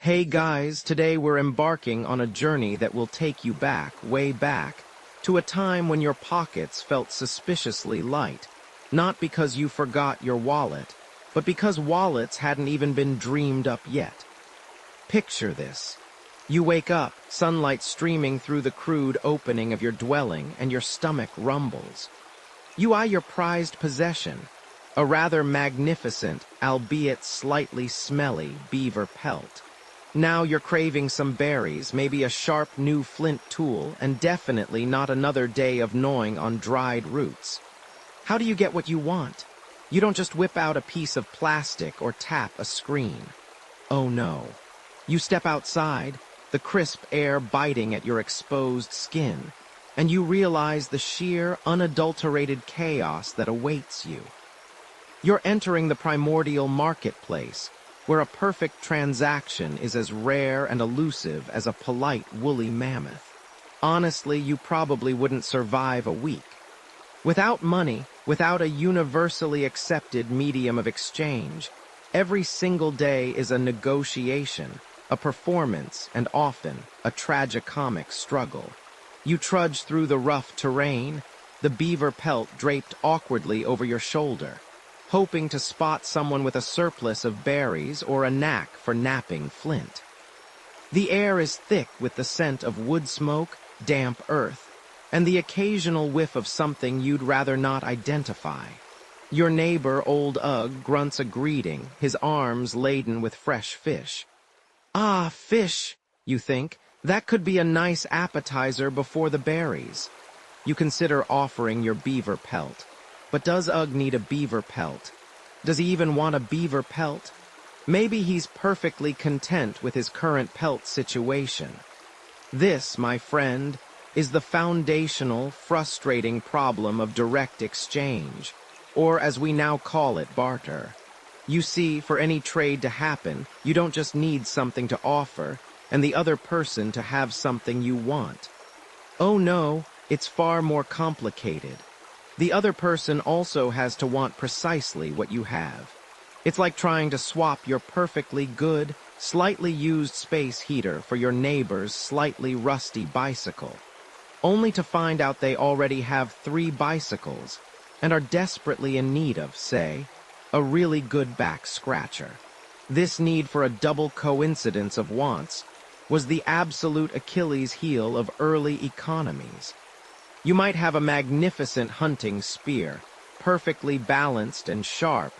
Hey guys, today we're embarking on a journey that will take you back, way back, to a time when your pockets felt suspiciously light, not because you forgot your wallet, but because wallets hadn't even been dreamed up yet. Picture this. You wake up, sunlight streaming through the crude opening of your dwelling, and your stomach rumbles. You eye your prized possession, a rather magnificent, albeit slightly smelly, beaver pelt. Now you're craving some berries, maybe a sharp new flint tool, and definitely not another day of gnawing on dried roots. How do you get what you want? You don't just whip out a piece of plastic or tap a screen. Oh no. You step outside, the crisp air biting at your exposed skin, and you realize the sheer, unadulterated chaos that awaits you. You're entering the primordial marketplace, where a perfect transaction is as rare and elusive as a polite woolly mammoth. Honestly, you probably wouldn't survive a week. Without money, without a universally accepted medium of exchange, every single day is a negotiation, a performance, and often a tragicomic struggle. You trudge through the rough terrain, the beaver pelt draped awkwardly over your shoulder, hoping to spot someone with a surplus of berries or a knack for napping flint. The air is thick with the scent of wood smoke, damp earth, and the occasional whiff of something you'd rather not identify. Your neighbor, Old Ugg, grunts a greeting, his arms laden with fresh fish. Ah, fish, you think. That could be a nice appetizer before the berries. You consider offering your beaver pelt. But does Ugg need a beaver pelt? Does he even want a beaver pelt? Maybe he's perfectly content with his current pelt situation. This, my friend, is the foundational, frustrating problem of direct exchange, or as we now call it, barter. You see, for any trade to happen, you don't just need something to offer, and the other person to have something you want. Oh no, it's far more complicated. The other person also has to want precisely what you have. It's like trying to swap your perfectly good, slightly used space heater for your neighbor's slightly rusty bicycle, only to find out they already have 3 bicycles and are desperately in need of, say, a really good back scratcher. This need for a double coincidence of wants was the absolute Achilles heel of early economies. You might have a magnificent hunting spear, perfectly balanced and sharp,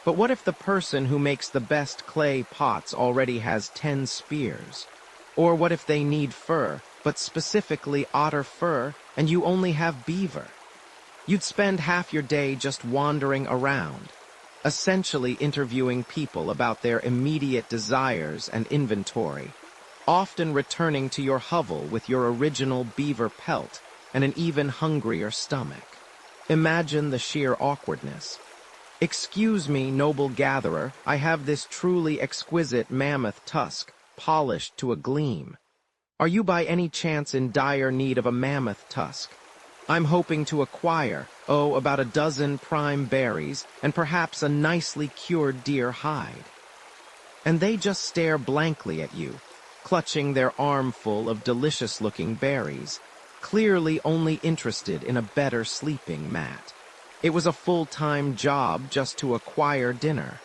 but what if the person who makes the best clay pots already has 10 spears? Or what if they need fur, but specifically otter fur, and you only have beaver? You'd spend half your day just wandering around, essentially interviewing people about their immediate desires and inventory, often returning to your hovel with your original beaver pelt and an even hungrier stomach. Imagine the sheer awkwardness. Excuse me, noble gatherer, I have this truly exquisite mammoth tusk, polished to a gleam. Are you by any chance in dire need of a mammoth tusk? I'm hoping to acquire, about a dozen prime berries and perhaps a nicely cured deer hide. And they just stare blankly at you, clutching their armful of delicious-looking berries, clearly only interested in a better sleeping mat. It was a full-time job just to acquire dinner.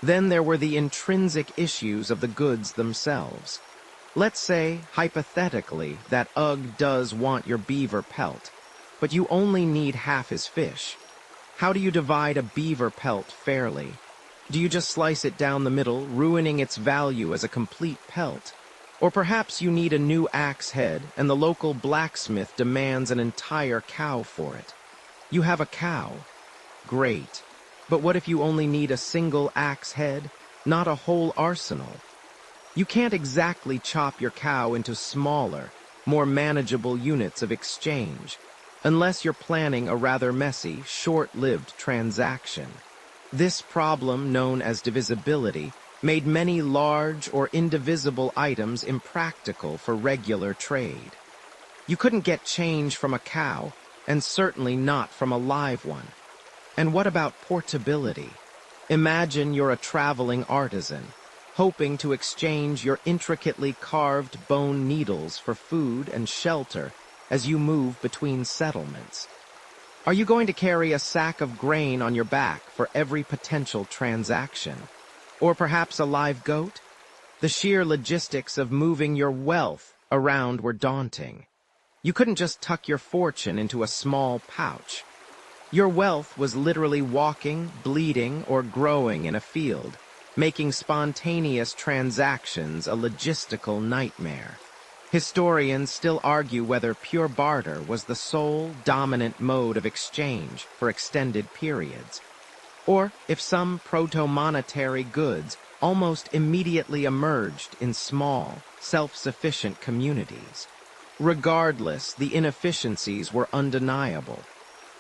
Then there were the intrinsic issues of the goods themselves. Let's say, hypothetically, that Ugg does want your beaver pelt, but you only need half his fish. How do you divide a beaver pelt fairly? Do you just slice it down the middle, ruining its value as a complete pelt? Or perhaps you need a new axe head, and the local blacksmith demands an entire cow for it. You have a cow. Great. But what if you only need a single axe head, not a whole arsenal? You can't exactly chop your cow into smaller, more manageable units of exchange, unless you're planning a rather messy, short-lived transaction. This problem, known as divisibility, made many large or indivisible items impractical for regular trade. You couldn't get change from a cow, and certainly not from a live one. And what about portability? Imagine you're a traveling artisan. hoping to exchange your intricately carved bone needles for food and shelter as you move between settlements. Are you going to carry a sack of grain on your back for every potential transaction? Or perhaps a live goat? The sheer logistics of moving your wealth around were daunting. You couldn't just tuck your fortune into a small pouch. Your wealth was literally walking, bleeding, or growing in a field, making spontaneous transactions a logistical nightmare. Historians still argue whether pure barter was the sole dominant mode of exchange for extended periods, or if some proto-monetary goods almost immediately emerged in small, self-sufficient communities. Regardless, the inefficiencies were undeniable.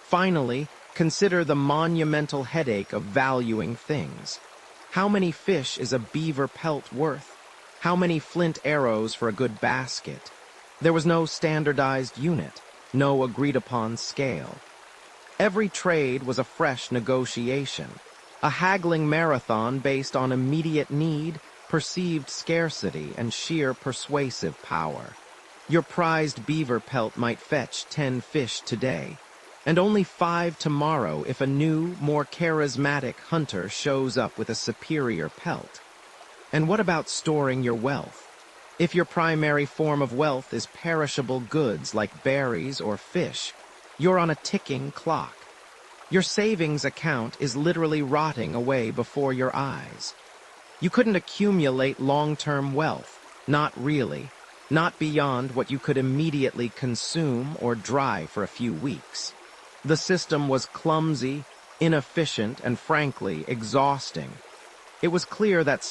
Finally, consider the monumental headache of valuing things. How many fish is a beaver pelt worth? How many flint arrows for a good basket? There was no standardized unit, no agreed-upon scale. Every trade was a fresh negotiation, a haggling marathon based on immediate need, perceived scarcity, and sheer persuasive power. Your prized beaver pelt might fetch 10 fish today, and only 5 tomorrow if a new, more charismatic hunter shows up with a superior pelt. And what about storing your wealth? If your primary form of wealth is perishable goods like berries or fish, you're on a ticking clock. Your savings account is literally rotting away before your eyes. You couldn't accumulate long-term wealth, not really, not beyond what you could immediately consume or dry for a few weeks. The system was clumsy, inefficient, and frankly, exhausting. It was clear that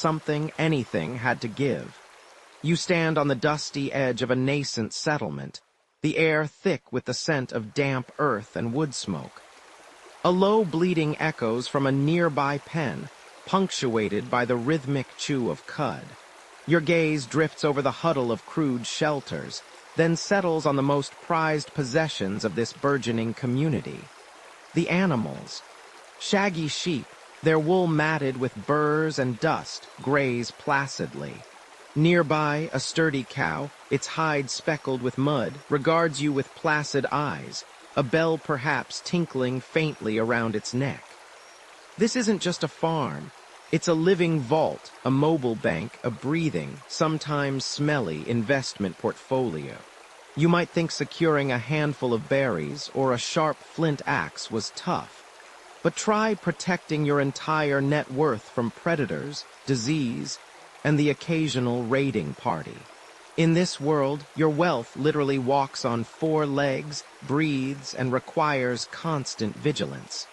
anything had to give. You stand on the dusty edge of a nascent settlement, the air thick with the scent of damp earth and wood smoke. A low bleating echoes from a nearby pen, punctuated by the rhythmic chew of cud. Your gaze drifts over the huddle of crude shelters, then settles on the most prized possessions of this burgeoning community. The animals. Shaggy sheep, their wool matted with burrs and dust, graze placidly. Nearby, a sturdy cow, its hide speckled with mud, regards you with placid eyes, a bell perhaps tinkling faintly around its neck. This isn't just a farm. It's a living vault, a mobile bank, a breathing, sometimes smelly investment portfolio. You might think securing a handful of berries or a sharp flint axe was tough. But try protecting your entire net worth from predators, disease, and the occasional raiding party. In this world, your wealth literally walks on 4 legs, breathes, and requires constant vigilance.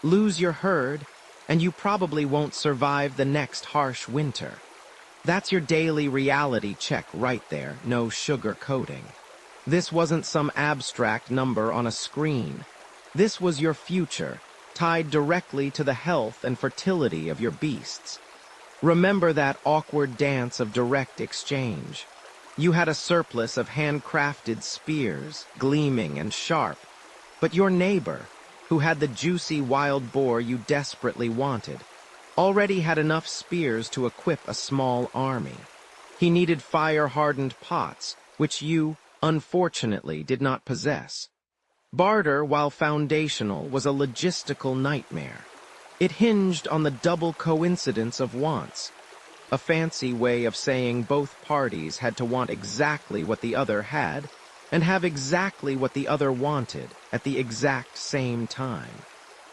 Lose your herd, and you probably won't survive the next harsh winter. That's your daily reality check right there, no sugar coating. This wasn't some abstract number on a screen. This was your future, tied directly to the health and fertility of your beasts. Remember that awkward dance of direct exchange. You had a surplus of handcrafted spears, gleaming and sharp, but your neighbor, who had the juicy wild boar you desperately wanted, already had enough spears to equip a small army. He needed fire-hardened pots, which you, unfortunately, did not possess. Barter, while foundational, was a logistical nightmare. It hinged on the double coincidence of wants, a fancy way of saying both parties had to want exactly what the other had and have exactly what the other wanted at the exact same time.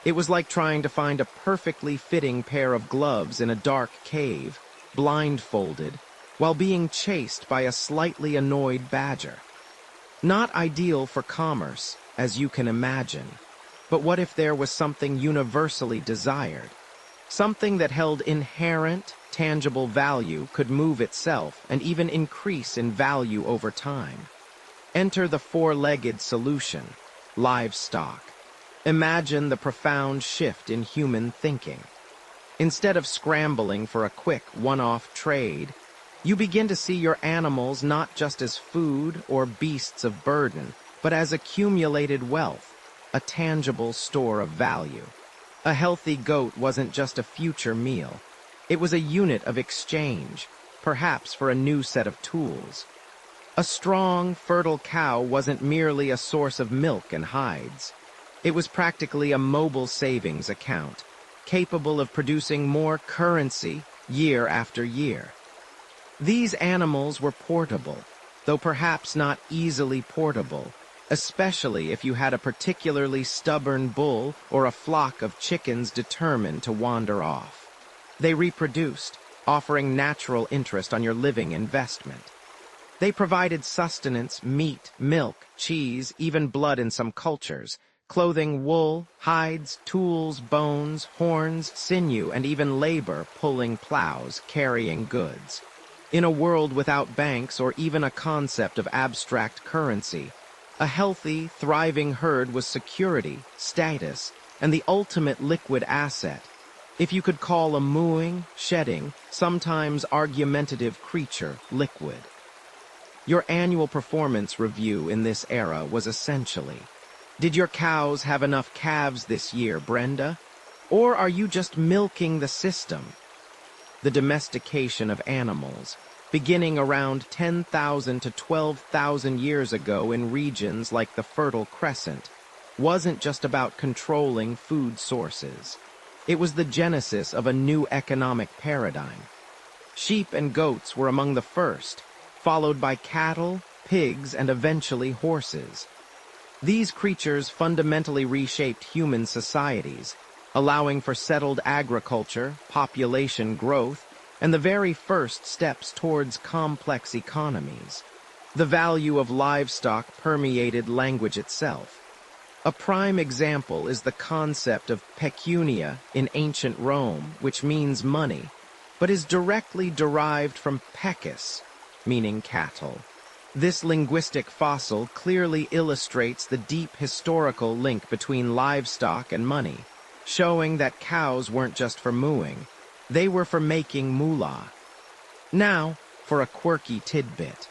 It was like trying to find a perfectly fitting pair of gloves in a dark cave, blindfolded, while being chased by a slightly annoyed badger. Not ideal for commerce, as you can imagine, but what if there was something universally desired? Something that held inherent, tangible value, could move itself, and even increase in value over time. Enter the 4-legged solution, livestock. Imagine the profound shift in human thinking. Instead of scrambling for a quick one-off trade, you begin to see your animals not just as food or beasts of burden, but as accumulated wealth, a tangible store of value. A healthy goat wasn't just a future meal. It was a unit of exchange, perhaps for a new set of tools. A strong, fertile cow wasn't merely a source of milk and hides. It was practically a mobile savings account, capable of producing more currency year after year. These animals were portable, though perhaps not easily portable, especially if you had a particularly stubborn bull or a flock of chickens determined to wander off. They reproduced, offering natural interest on your living investment. They provided sustenance, meat, milk, cheese, even blood in some cultures, clothing wool, hides, tools, bones, horns, sinew, and even labor pulling plows, carrying goods. In a world without banks or even a concept of abstract currency, a healthy, thriving herd was security, status, and the ultimate liquid asset, if you could call a mooing, shedding, sometimes argumentative creature liquid. Your annual performance review in this era was essentially, did your cows have enough calves this year, Brenda? Or are you just milking the system? The domestication of animals, beginning around 10,000 to 12,000 years ago in regions like the Fertile Crescent, wasn't just about controlling food sources. It was the genesis of a new economic paradigm. Sheep and goats were among the first, followed by cattle, pigs, and eventually horses. These creatures fundamentally reshaped human societies, allowing for settled agriculture, population growth, and the very first steps towards complex economies. The value of livestock permeated language itself. A prime example is the concept of pecunia in ancient Rome, which means money, but is directly derived from pecus, meaning cattle. This linguistic fossil clearly illustrates the deep historical link between livestock and money, showing that cows weren't just for mooing, they were for making moolah. Now, for a quirky tidbit.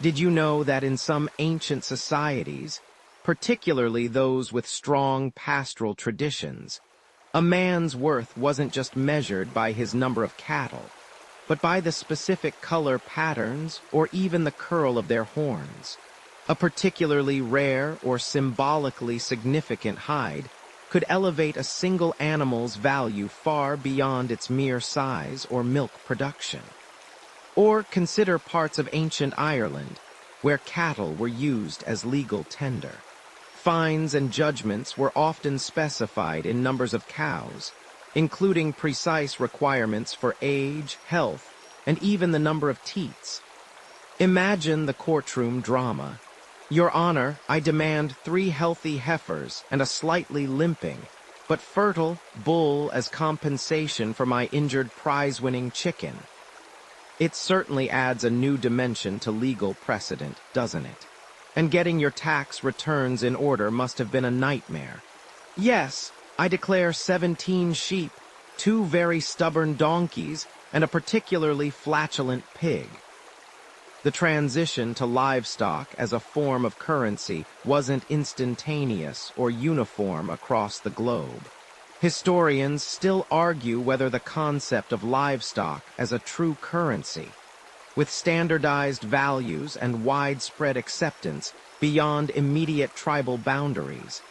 Did you know that in some ancient societies, particularly those with strong pastoral traditions, a man's worth wasn't just measured by his number of cattle, but by the specific color patterns or even the curl of their horns? A particularly rare or symbolically significant hide could elevate a single animal's value far beyond its mere size or milk production. Or consider parts of ancient Ireland, where cattle were used as legal tender. Fines and judgments were often specified in numbers of cows, including precise requirements for age, health, and even the number of teats. Imagine the courtroom drama. Your Honor, I demand 3 healthy heifers and a slightly limping, but fertile, bull as compensation for my injured prize-winning chicken. It certainly adds a new dimension to legal precedent, doesn't it? And getting your tax returns in order must have been a nightmare. Yes, I declare 17 sheep, 2 very stubborn donkeys, and a particularly flatulent pig. The transition to livestock as a form of currency wasn't instantaneous or uniform across the globe. Historians still argue whether the concept of livestock as a true currency, with standardized values and widespread acceptance beyond immediate tribal boundaries,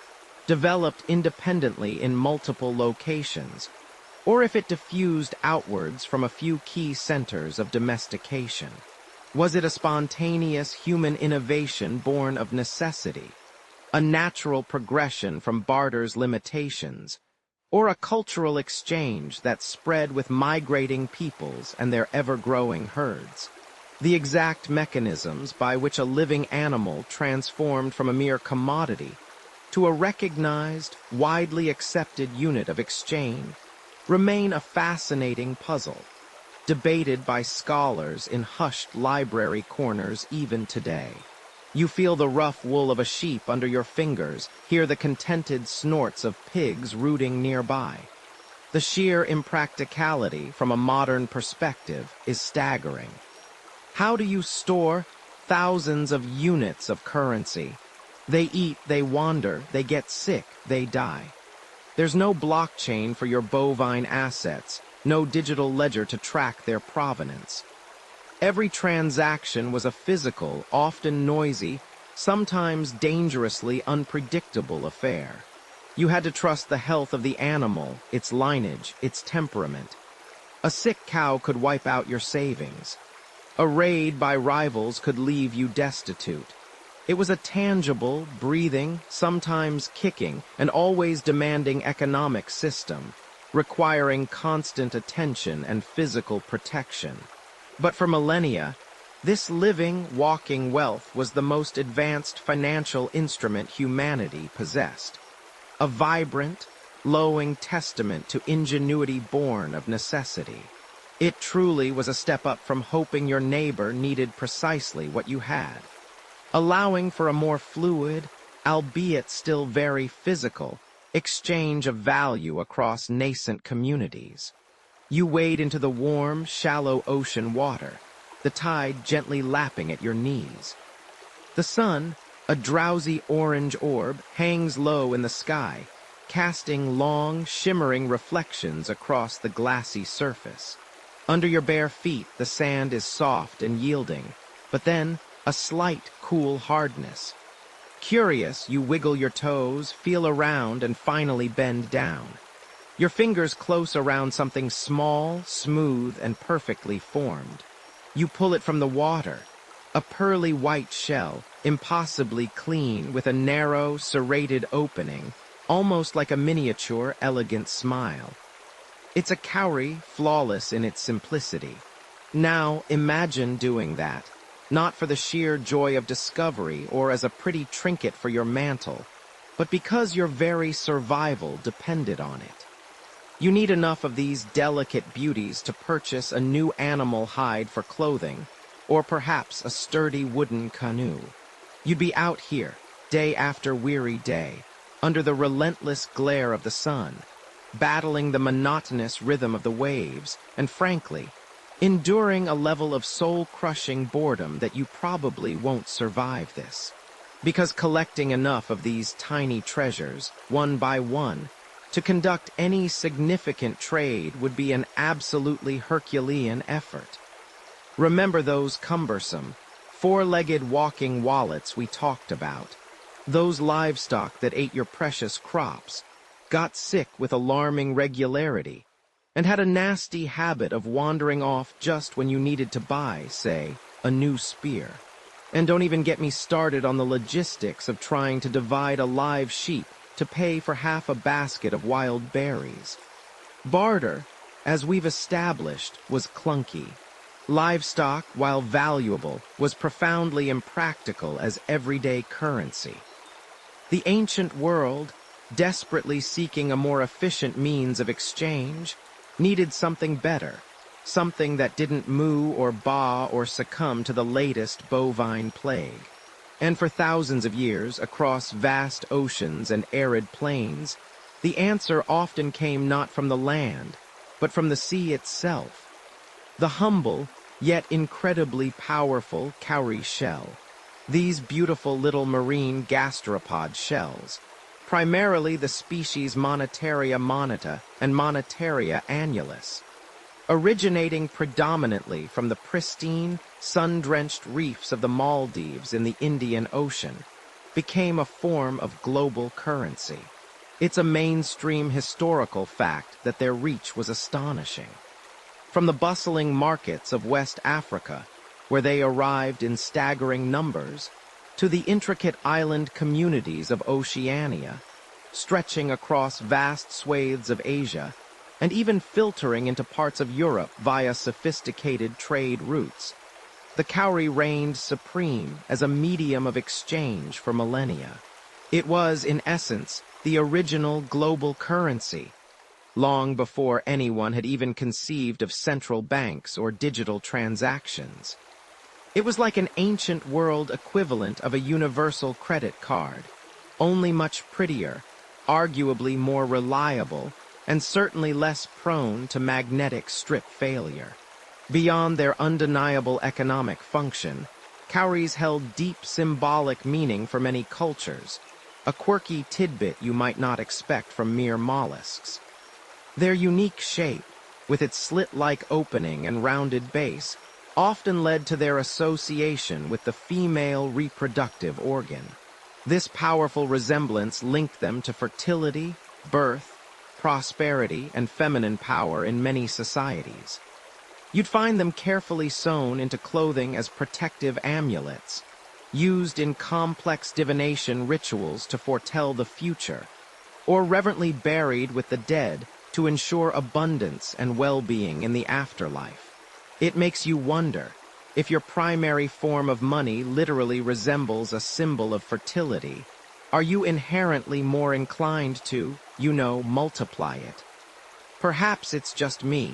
developed independently in multiple locations, or if it diffused outwards from a few key centers of domestication. Was it a spontaneous human innovation born of necessity, a natural progression from barter's limitations, or a cultural exchange that spread with migrating peoples and their ever-growing herds? The exact mechanisms by which a living animal transformed from a mere commodity to a recognized, widely accepted unit of exchange remain a fascinating puzzle, debated by scholars in hushed library corners even today. You feel the rough wool of a sheep under your fingers, hear the contented snorts of pigs rooting nearby. The sheer impracticality from a modern perspective is staggering. How do you store thousands of units of currency? They eat, they wander, they get sick, they die. There's no blockchain for your bovine assets, no digital ledger to track their provenance. Every transaction was a physical, often noisy, sometimes dangerously unpredictable affair. You had to trust the health of the animal, its lineage, its temperament. A sick cow could wipe out your savings. A raid by rivals could leave you destitute. It was a tangible, breathing, sometimes kicking, and always demanding economic system, requiring constant attention and physical protection. But for millennia, this living, walking wealth was the most advanced financial instrument humanity possessed. A vibrant, glowing testament to ingenuity born of necessity. It truly was a step up from hoping your neighbor needed precisely what you had, allowing for a more fluid, albeit still very physical, exchange of value across nascent communities. You wade into the warm, shallow ocean water, the tide gently lapping at your knees. The sun, a drowsy orange orb, hangs low in the sky, casting long, shimmering reflections across the glassy surface. Under your bare feet, the sand is soft and yielding, but then a slight, cool hardness. Curious, you wiggle your toes, feel around, and finally bend down. Your fingers close around something small, smooth, and perfectly formed. You pull it from the water, a pearly white shell, impossibly clean, with a narrow, serrated opening, almost like a miniature, elegant smile. It's a cowrie, flawless in its simplicity. Now, imagine doing that, not for the sheer joy of discovery or as a pretty trinket for your mantle, but because your very survival depended on it. You need enough of these delicate beauties to purchase a new animal hide for clothing, or perhaps a sturdy wooden canoe. You'd be out here, day after weary day, under the relentless glare of the sun, battling the monotonous rhythm of the waves, and frankly, enduring a level of soul-crushing boredom that you probably won't survive this. Because collecting enough of these tiny treasures, one by one, to conduct any significant trade would be an absolutely Herculean effort. Remember those cumbersome, four-legged walking wallets we talked about? Those livestock that ate your precious crops, got sick with alarming regularity, and had a nasty habit of wandering off just when you needed to buy, say, a new spear. And don't even get me started on the logistics of trying to divide a live sheep to pay for half a basket of wild berries. Barter, as we've established, was clunky. Livestock, while valuable, was profoundly impractical as everyday currency. The ancient world, desperately seeking a more efficient means of exchange, needed something better, something that didn't moo or baa or succumb to the latest bovine plague. And for thousands of years, across vast oceans and arid plains, the answer often came not from the land, but from the sea itself. The humble, yet incredibly powerful cowrie shell. These beautiful little marine gastropod shells, primarily the species Monetaria moneta and Monetaria annulus, originating predominantly from the pristine, sun-drenched reefs of the Maldives in the Indian Ocean, became a form of global currency. It's a mainstream historical fact that their reach was astonishing. From the bustling markets of West Africa, where they arrived in staggering numbers, to the intricate island communities of Oceania, stretching across vast swathes of Asia, and even filtering into parts of Europe via sophisticated trade routes. The cowrie reigned supreme as a medium of exchange for millennia. It was, in essence, the original global currency, long before anyone had even conceived of central banks or digital transactions. It was like an ancient world equivalent of a universal credit card, only much prettier, arguably more reliable, and certainly less prone to magnetic strip failure. Beyond their undeniable economic function, cowries held deep symbolic meaning for many cultures, a quirky tidbit you might not expect from mere mollusks. Their unique shape, with its slit-like opening and rounded base, often led to their association with the female reproductive organ. This powerful resemblance linked them to fertility, birth, prosperity, and feminine power in many societies. You'd find them carefully sewn into clothing as protective amulets, used in complex divination rituals to foretell the future, or reverently buried with the dead to ensure abundance and well-being in the afterlife. It makes you wonder, if your primary form of money literally resembles a symbol of fertility, are you inherently more inclined to, multiply it? Perhaps it's just me,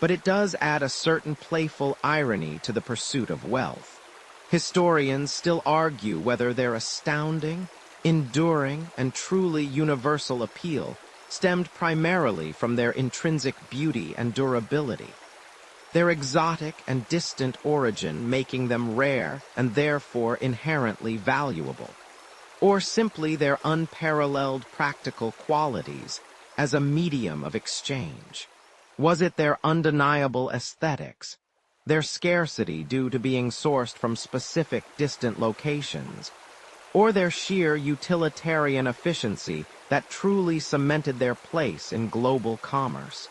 but it does add a certain playful irony to the pursuit of wealth. Historians still argue whether their astounding, enduring, and truly universal appeal stemmed primarily from their intrinsic beauty and durability, their exotic and distant origin making them rare and therefore inherently valuable, or simply their unparalleled practical qualities as a medium of exchange. Was it their undeniable aesthetics, their scarcity due to being sourced from specific distant locations, or their sheer utilitarian efficiency that truly cemented their place in global commerce?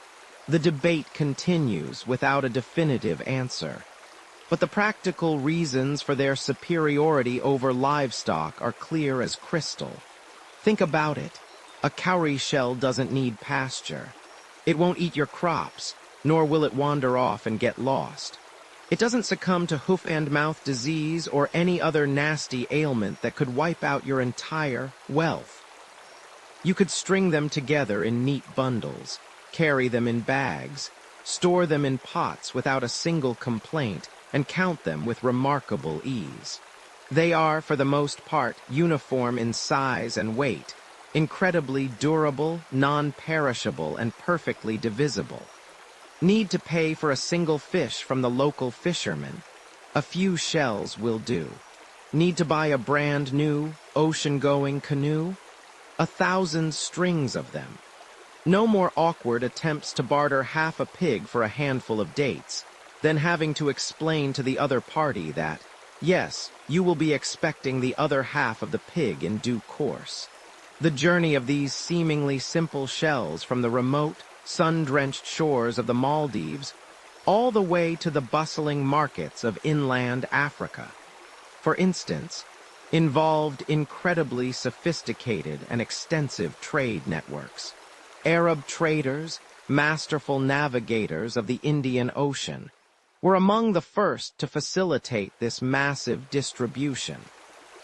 The debate continues without a definitive answer, but the practical reasons for their superiority over livestock are clear as crystal. Think about it. A cowrie shell doesn't need pasture. It won't eat your crops, nor will it wander off and get lost. It doesn't succumb to hoof-and-mouth disease or any other nasty ailment that could wipe out your entire wealth. You could string them together in neat bundles, carry them in bags, store them in pots without a single complaint, and count them with remarkable ease. They are, for the most part, uniform in size and weight, incredibly durable, non-perishable, and perfectly divisible. Need to pay for a single fish from the local fisherman? A few shells will do. Need to buy a brand new, ocean-going canoe? 1,000 strings of them. No more awkward attempts to barter half a pig for a handful of dates than having to explain to the other party that, yes, you will be expecting the other half of the pig in due course. The journey of these seemingly simple shells from the remote, sun-drenched shores of the Maldives all the way to the bustling markets of inland Africa, for instance, involved incredibly sophisticated and extensive trade networks. Arab traders, masterful navigators of the Indian Ocean, were among the first to facilitate this massive distribution,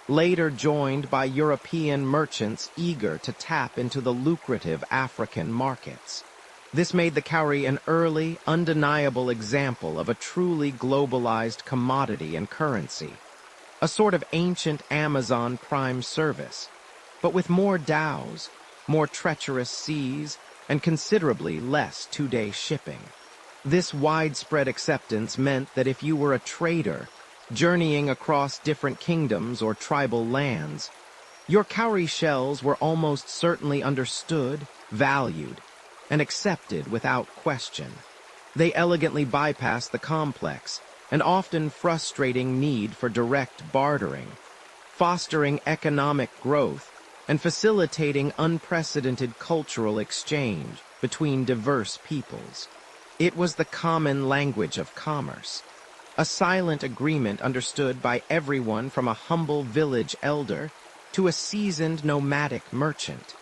later joined by European merchants eager to tap into the lucrative African markets. This made the cowrie an early, undeniable example of a truly globalized commodity and currency, a sort of ancient Amazon Prime service, but with more dhows, more treacherous seas, and considerably less two-day shipping. This widespread acceptance meant that if you were a trader, journeying across different kingdoms or tribal lands, your cowrie shells were almost certainly understood, valued, and accepted without question. They elegantly bypassed the complex and often frustrating need for direct bartering, fostering economic growth and facilitating unprecedented cultural exchange between diverse peoples. It was the common language of commerce, a silent agreement understood by everyone from a humble village elder to a seasoned nomadic merchant,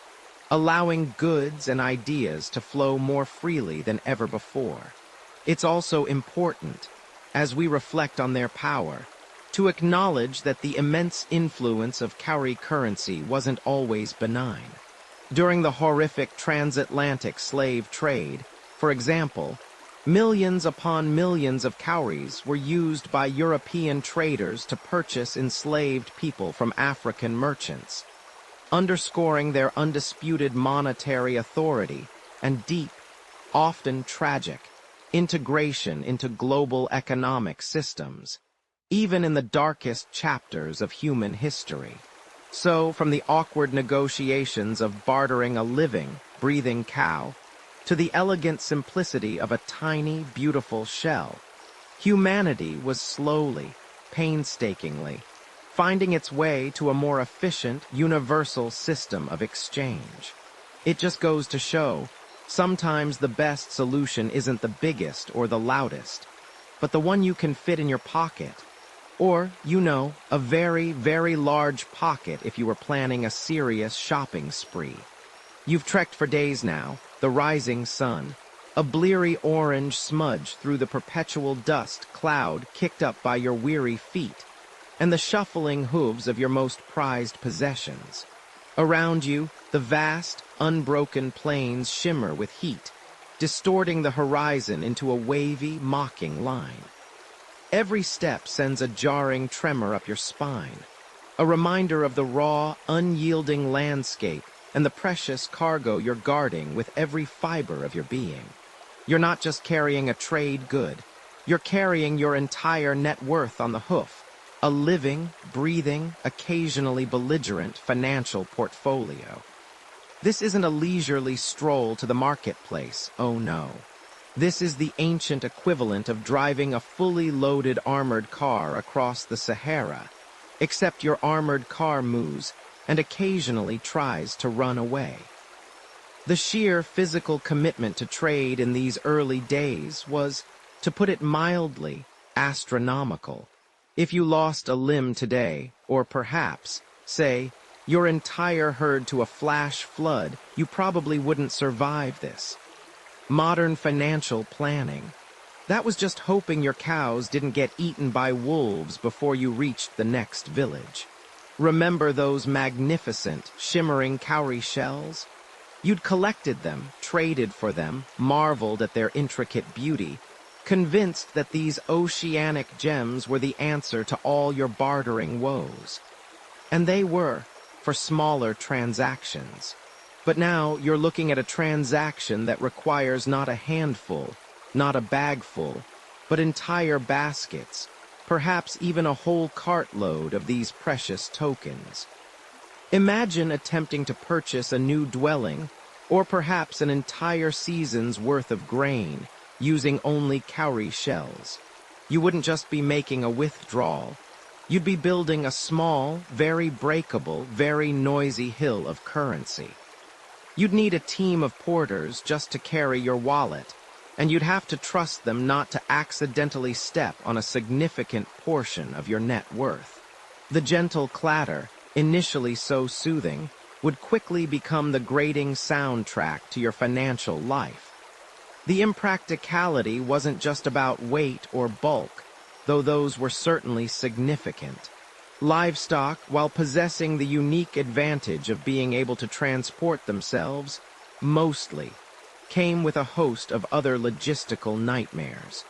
allowing goods and ideas to flow more freely than ever before. It's also important, as we reflect on their power, to acknowledge that the immense influence of cowrie currency wasn't always benign. During the horrific transatlantic slave trade, for example, millions upon millions of cowries were used by European traders to purchase enslaved people from African merchants, underscoring their undisputed monetary authority and deep, often tragic, integration into global economic systems, even in the darkest chapters of human history. So, from the awkward negotiations of bartering a living, breathing cow, to the elegant simplicity of a tiny, beautiful shell. Humanity was slowly, painstakingly, finding its way to a more efficient, universal system of exchange. It just goes to show, sometimes the best solution isn't the biggest or the loudest, but the one you can fit in your pocket. Or, a very, very large pocket if you were planning a serious shopping spree. You've trekked for days now, the rising sun, a bleary orange smudge through the perpetual dust cloud kicked up by your weary feet, and the shuffling hooves of your most prized possessions. Around you, the vast, unbroken plains shimmer with heat, distorting the horizon into a wavy, mocking line. Every step sends a jarring tremor up your spine, a reminder of the raw, unyielding landscape and the precious cargo you're guarding with every fiber of your being. You're not just carrying a trade good, you're carrying your entire net worth on the hoof, a living, breathing, occasionally belligerent financial portfolio. This isn't a leisurely stroll to the marketplace, oh no. This is the ancient equivalent of driving a fully loaded armored car across the Sahara, except your armored car moves and occasionally tries to run away. The sheer physical commitment to trade in these early days was, to put it mildly, astronomical. If you lost a limb today, or perhaps, say, your entire herd to a flash flood, you probably wouldn't survive this. Modern financial planning. That was just hoping your cows didn't get eaten by wolves before you reached the next village. Remember those magnificent, shimmering cowrie shells? You'd collected them, traded for them, marveled at their intricate beauty, convinced that these oceanic gems were the answer to all your bartering woes. And they were, for smaller transactions. But now you're looking at a transaction that requires not a handful, not a bagful, but entire baskets, perhaps even a whole cartload of these precious tokens. Imagine attempting to purchase a new dwelling, or perhaps an entire season's worth of grain, using only cowrie shells. You wouldn't just be making a withdrawal. You'd be building a small, very breakable, very noisy hill of currency. You'd need a team of porters just to carry your wallet, and you'd have to trust them not to accidentally step on a significant portion of your net worth. The gentle clatter, initially so soothing, would quickly become the grating soundtrack to your financial life. The impracticality wasn't just about weight or bulk, though those were certainly significant. Livestock, while possessing the unique advantage of being able to transport themselves, mostly, came with a host of other logistical nightmares.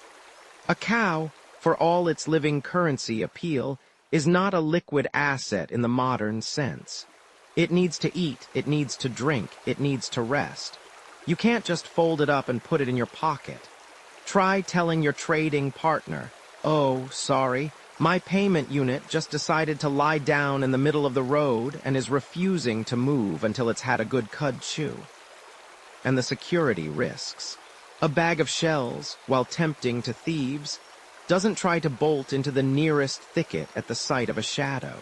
A cow, for all its living currency appeal, is not a liquid asset in the modern sense. It needs to eat, it needs to drink, it needs to rest. You can't just fold it up and put it in your pocket. Try telling your trading partner, "Oh, sorry, my payment unit just decided to lie down in the middle of the road and is refusing to move until it's had a good cud chew." And the security risks. A bag of shells, while tempting to thieves, doesn't try to bolt into the nearest thicket at the sight of a shadow.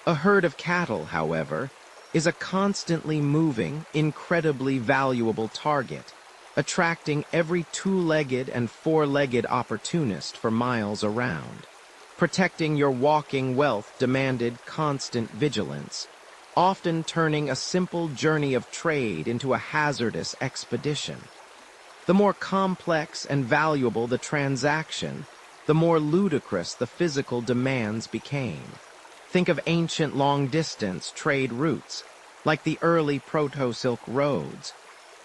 A herd of cattle, however, is a constantly moving, incredibly valuable target, attracting every two-legged and four-legged opportunist for miles around. Protecting your walking wealth demanded constant vigilance, often turning a simple journey of trade into a hazardous expedition. The more complex and valuable the transaction, the more ludicrous the physical demands became. Think of ancient long-distance trade routes, like the early Proto-Silk roads,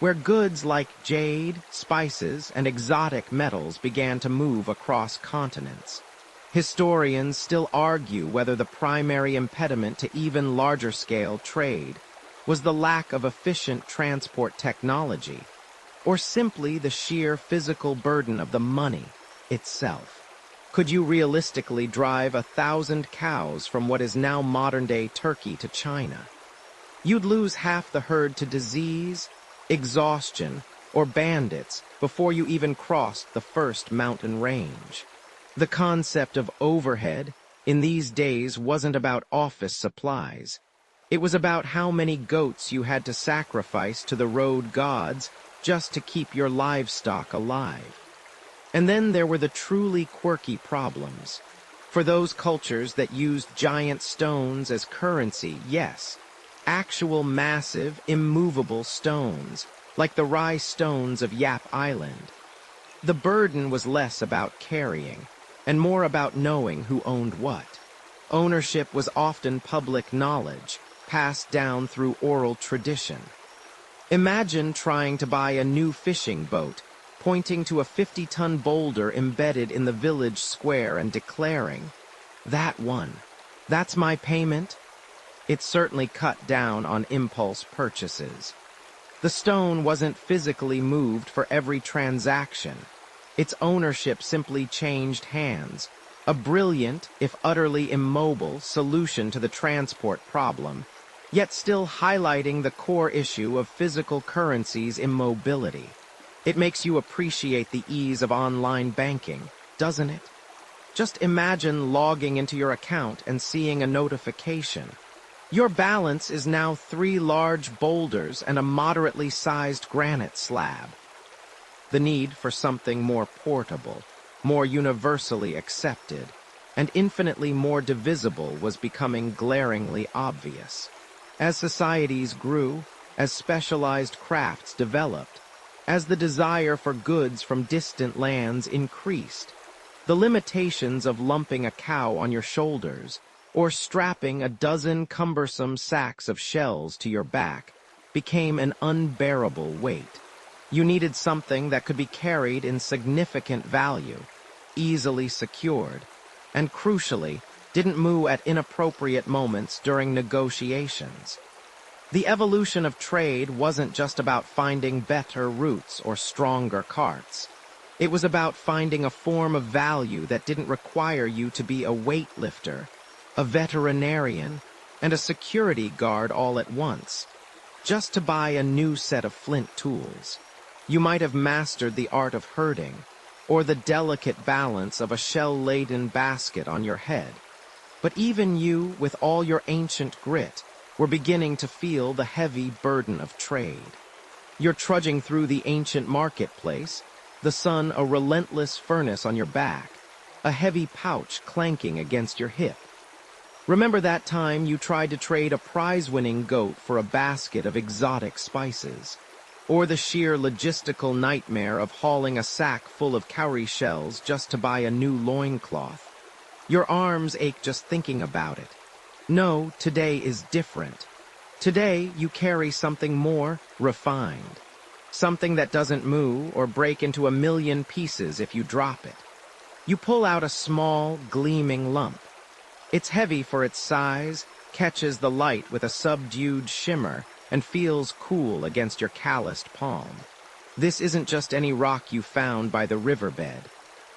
where goods like jade, spices, and exotic metals began to move across continents. Historians still argue whether the primary impediment to even larger-scale trade was the lack of efficient transport technology, or simply the sheer physical burden of the money itself. Could you realistically drive 1,000 cows from what is now modern-day Turkey to China? You'd lose half the herd to disease, exhaustion, or bandits before you even crossed the first mountain range. The concept of overhead in these days wasn't about office supplies. It was about how many goats you had to sacrifice to the road gods just to keep your livestock alive. And then there were the truly quirky problems. For those cultures that used giant stones as currency, yes, actual massive, immovable stones, like the Rye stones of Yap Island. The burden was less about carrying, and more about knowing who owned what. Ownership was often public knowledge, passed down through oral tradition. Imagine trying to buy a new fishing boat, pointing to a 50-ton boulder embedded in the village square and declaring, "That one. That's my payment." It certainly cut down on impulse purchases. The stone wasn't physically moved for every transaction. Its ownership simply changed hands, a brilliant, if utterly immobile, solution to the transport problem, yet still highlighting the core issue of physical currency's immobility. It makes you appreciate the ease of online banking, doesn't it? Just imagine logging into your account and seeing a notification. Your balance is now 3 large boulders and a moderately sized granite slab. The need for something more portable, more universally accepted, and infinitely more divisible was becoming glaringly obvious. As societies grew, as specialized crafts developed, as the desire for goods from distant lands increased, the limitations of lumping a cow on your shoulders or strapping a dozen cumbersome sacks of shells to your back became an unbearable weight. You needed something that could be carried in significant value, easily secured, and crucially, didn't moo at inappropriate moments during negotiations. The evolution of trade wasn't just about finding better routes or stronger carts. It was about finding a form of value that didn't require you to be a weightlifter, a veterinarian, and a security guard all at once, just to buy a new set of flint tools. You might have mastered the art of herding, or the delicate balance of a shell-laden basket on your head. But even you, with all your ancient grit, were beginning to feel the heavy burden of trade. You're trudging through the ancient marketplace, the sun a relentless furnace on your back, a heavy pouch clanking against your hip. Remember that time you tried to trade a prize-winning goat for a basket of exotic spices? Or the sheer logistical nightmare of hauling a sack full of cowrie shells just to buy a new loincloth? Your arms ache just thinking about it. No, today is different. Today you carry something more refined. Something that doesn't moo or break into a million pieces if you drop it. You pull out a small, gleaming lump. It's heavy for its size, catches the light with a subdued shimmer, and feels cool against your calloused palm. This isn't just any rock you found by the riverbed.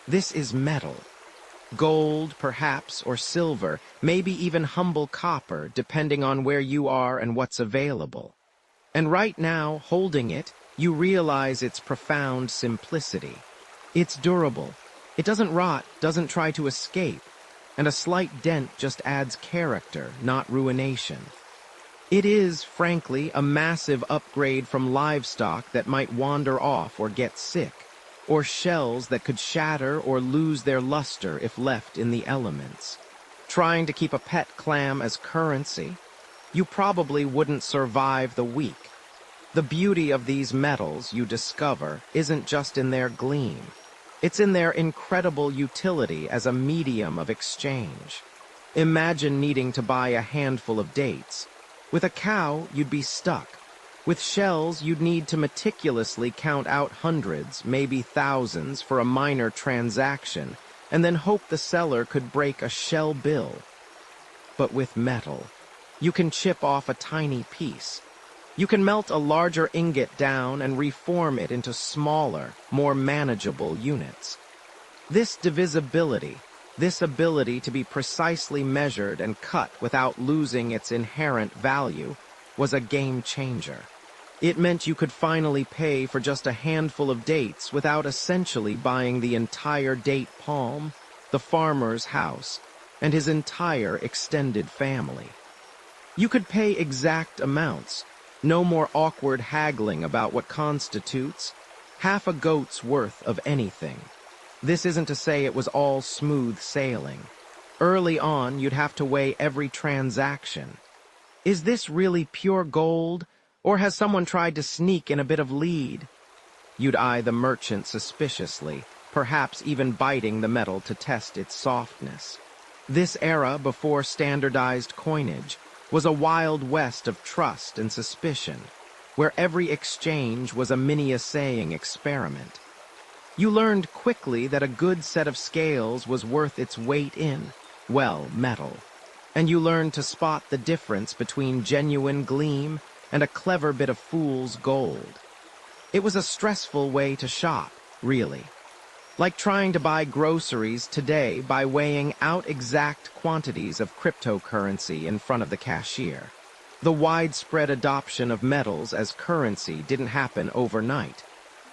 This is metal. Gold, perhaps, or silver, maybe even humble copper, depending on where you are and what's available. And right now, holding it, you realize its profound simplicity. It's durable. It doesn't rot, doesn't try to escape, and a slight dent just adds character, not ruination. It is, frankly, a massive upgrade from livestock that might wander off or get sick, or shells that could shatter or lose their luster if left in the elements. Trying to keep a pet clam as currency, you probably wouldn't survive the week. The beauty of these metals, you discover, isn't just in their gleam. It's in their incredible utility as a medium of exchange. Imagine needing to buy a handful of dates. With a cow, you'd be stuck. With shells, you'd need to meticulously count out hundreds, maybe thousands, for a minor transaction, and then hope the seller could break a shell bill. But with metal, you can chip off a tiny piece. You can melt a larger ingot down and reform it into smaller, more manageable units. This divisibility, this ability to be precisely measured and cut without losing its inherent value, was a game changer. It meant you could finally pay for just a handful of dates without essentially buying the entire date palm, the farmer's house, and his entire extended family. You could pay exact amounts, no more awkward haggling about what constitutes half a goat's worth of anything. This isn't to say it was all smooth sailing. Early on, you'd have to weigh every transaction. Is this really pure gold, or has someone tried to sneak in a bit of lead? You'd eye the merchant suspiciously, perhaps even biting the metal to test its softness. This era, before standardized coinage, was a wild west of trust and suspicion, where every exchange was a mini-assaying experiment. You learned quickly that a good set of scales was worth its weight in, well, metal, and you learned to spot the difference between genuine gleam and a clever bit of fool's gold. It was a stressful way to shop, really. Like trying to buy groceries today by weighing out exact quantities of cryptocurrency in front of the cashier. The widespread adoption of metals as currency didn't happen overnight,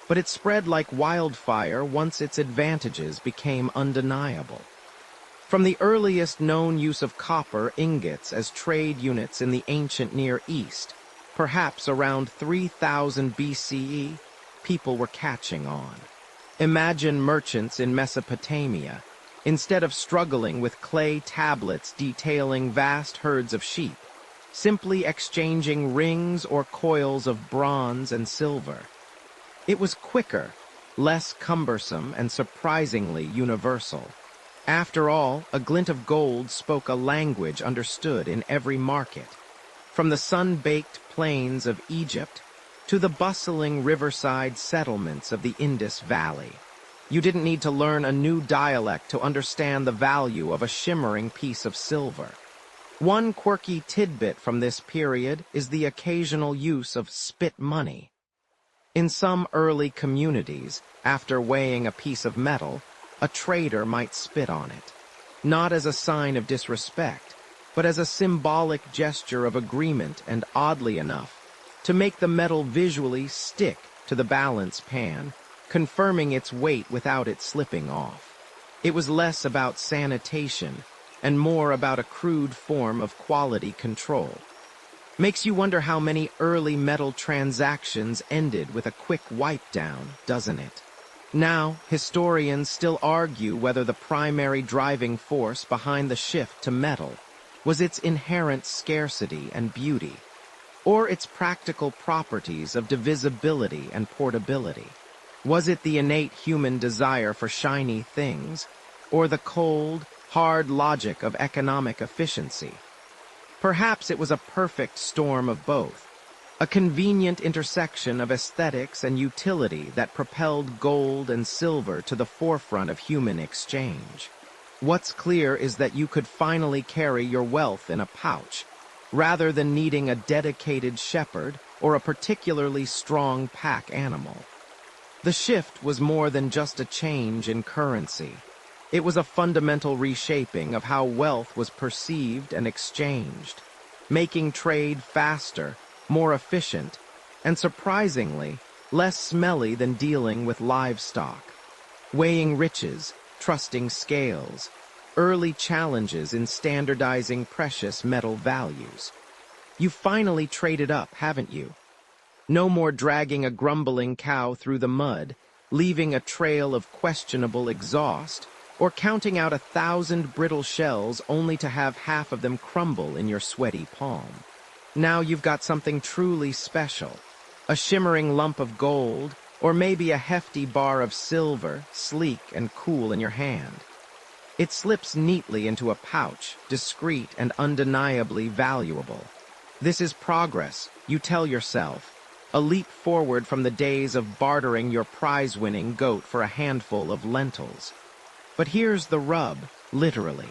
but it spread like wildfire once its advantages became undeniable. From the earliest known use of copper ingots as trade units in the ancient Near East, perhaps around 3000 BCE, people were catching on. Imagine merchants in Mesopotamia, instead of struggling with clay tablets detailing vast herds of sheep, simply exchanging rings or coils of bronze and silver. It was quicker, less cumbersome, and surprisingly universal. After all, a glint of gold spoke a language understood in every market, from the sun-baked plains of Egypt to the bustling riverside settlements of the Indus Valley. You didn't need to learn a new dialect to understand the value of a shimmering piece of silver. One quirky tidbit from this period is the occasional use of spit money. In some early communities, after weighing a piece of metal, a trader might spit on it, not as a sign of disrespect, but as a symbolic gesture of agreement and, oddly enough, to make the metal visually stick to the balance pan, confirming its weight without it slipping off. It was less about sanitation and more about a crude form of quality control. Makes you wonder how many early metal transactions ended with a quick wipe-down, doesn't it? Now, historians still argue whether the primary driving force behind the shift to metal was its inherent scarcity and beauty, or its practical properties of divisibility and portability. Was it the innate human desire for shiny things, or the cold, hard logic of economic efficiency? Perhaps it was a perfect storm of both, a convenient intersection of aesthetics and utility that propelled gold and silver to the forefront of human exchange. What's clear is that you could finally carry your wealth in a pouch, rather than needing a dedicated shepherd or a particularly strong pack animal. The shift was more than just a change in currency. It was a fundamental reshaping of how wealth was perceived and exchanged, making trade faster, more efficient, and surprisingly, less smelly than dealing with livestock. Weighing riches, trusting scales, early challenges in standardizing precious metal values. You've finally traded up, haven't you? No more dragging a grumbling cow through the mud, leaving a trail of questionable exhaust, or counting out 1,000 brittle shells only to have half of them crumble in your sweaty palm. Now you've got something truly special, a shimmering lump of gold, or maybe a hefty bar of silver, sleek and cool in your hand. It slips neatly into a pouch, discreet and undeniably valuable. This is progress, you tell yourself, a leap forward from the days of bartering your prize-winning goat for a handful of lentils. But here's the rub, literally.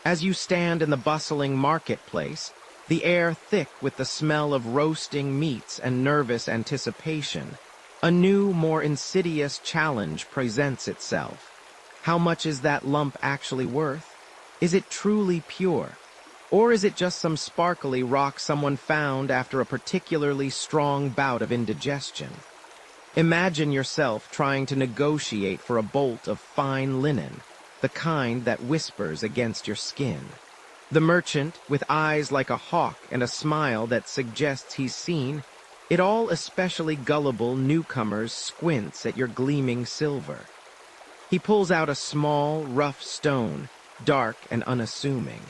As you stand in the bustling marketplace, the air thick with the smell of roasting meats and nervous anticipation, a new, more insidious challenge presents itself. How much is that lump actually worth? Is it truly pure? Or is it just some sparkly rock someone found after a particularly strong bout of indigestion? Imagine yourself trying to negotiate for a bolt of fine linen, the kind that whispers against your skin. The merchant, with eyes like a hawk and a smile that suggests he's seen, it all especially gullible newcomers squints at your gleaming silver. He pulls out a small, rough stone, dark and unassuming.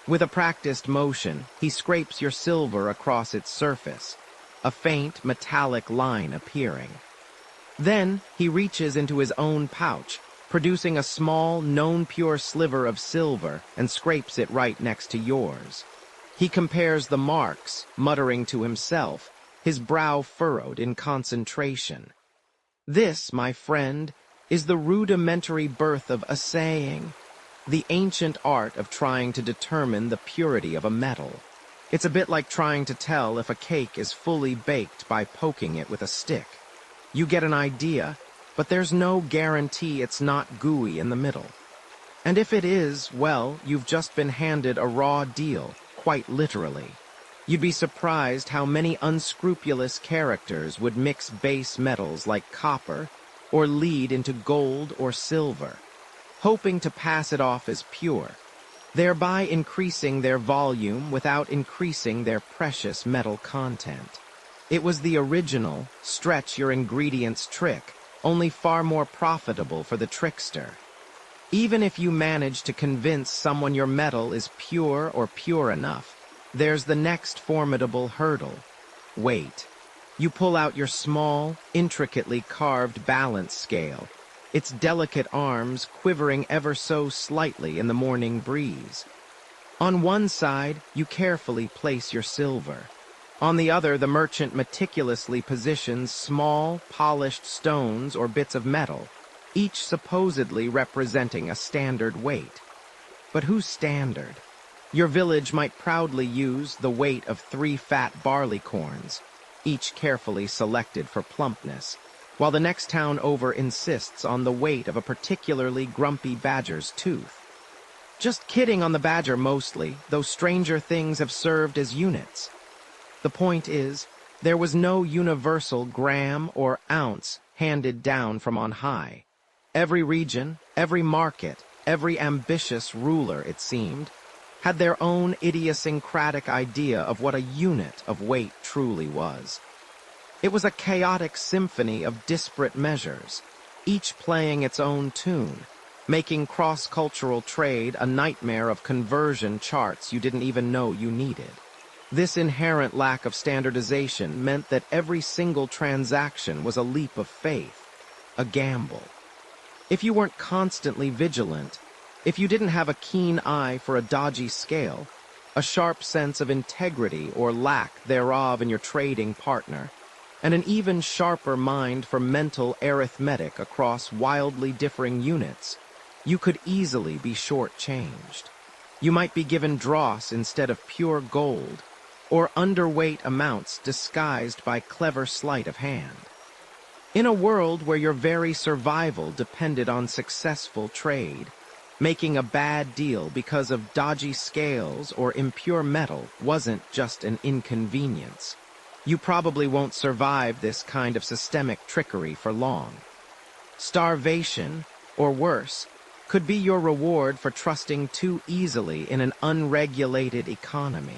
With a practiced motion, he scrapes your silver across its surface, a faint metallic line appearing. Then he reaches into his own pouch, producing a small, known pure sliver of silver and scrapes it right next to yours. He compares the marks, muttering to himself, his brow furrowed in concentration. This, my friend, is the rudimentary birth of assaying, the ancient art of trying to determine the purity of a metal. It's a bit like trying to tell if a cake is fully baked by poking it with a stick. You get an idea, but there's no guarantee it's not gooey in the middle. And if it is, well, you've just been handed a raw deal, quite literally. You'd be surprised how many unscrupulous characters would mix base metals like copper or lead into gold or silver, hoping to pass it off as pure, thereby increasing their volume without increasing their precious metal content. It was the original, stretch your ingredients trick, only far more profitable for the trickster. Even if you manage to convince someone your metal is pure or pure enough, there's the next formidable hurdle: weight. You pull out your small, intricately carved balance scale, its delicate arms quivering ever so slightly in the morning breeze. On one side, you carefully place your silver. On the other, the merchant meticulously positions small, polished stones or bits of metal, each supposedly representing a standard weight. But who's standard? Your village might proudly use the weight of 3 fat barley corns, each carefully selected for plumpness, while the next town over insists on the weight of a particularly grumpy badger's tooth. Just kidding on the badger mostly, though stranger things have served as units. The point is, there was no universal gram or ounce handed down from on high. Every region, every market, every ambitious ruler, it seemed, had their own idiosyncratic idea of what a unit of weight truly was. It was a chaotic symphony of disparate measures, each playing its own tune, making cross-cultural trade a nightmare of conversion charts you didn't even know you needed. This inherent lack of standardization meant that every single transaction was a leap of faith, a gamble. If you weren't constantly vigilant, if you didn't have a keen eye for a dodgy scale, a sharp sense of integrity or lack thereof in your trading partner, and an even sharper mind for mental arithmetic across wildly differing units, you could easily be shortchanged. You might be given dross instead of pure gold, or underweight amounts disguised by clever sleight of hand. In a world where your very survival depended on successful trade, making a bad deal because of dodgy scales or impure metal wasn't just an inconvenience. You probably won't survive this kind of systemic trickery for long. Starvation, or worse, could be your reward for trusting too easily in an unregulated economy.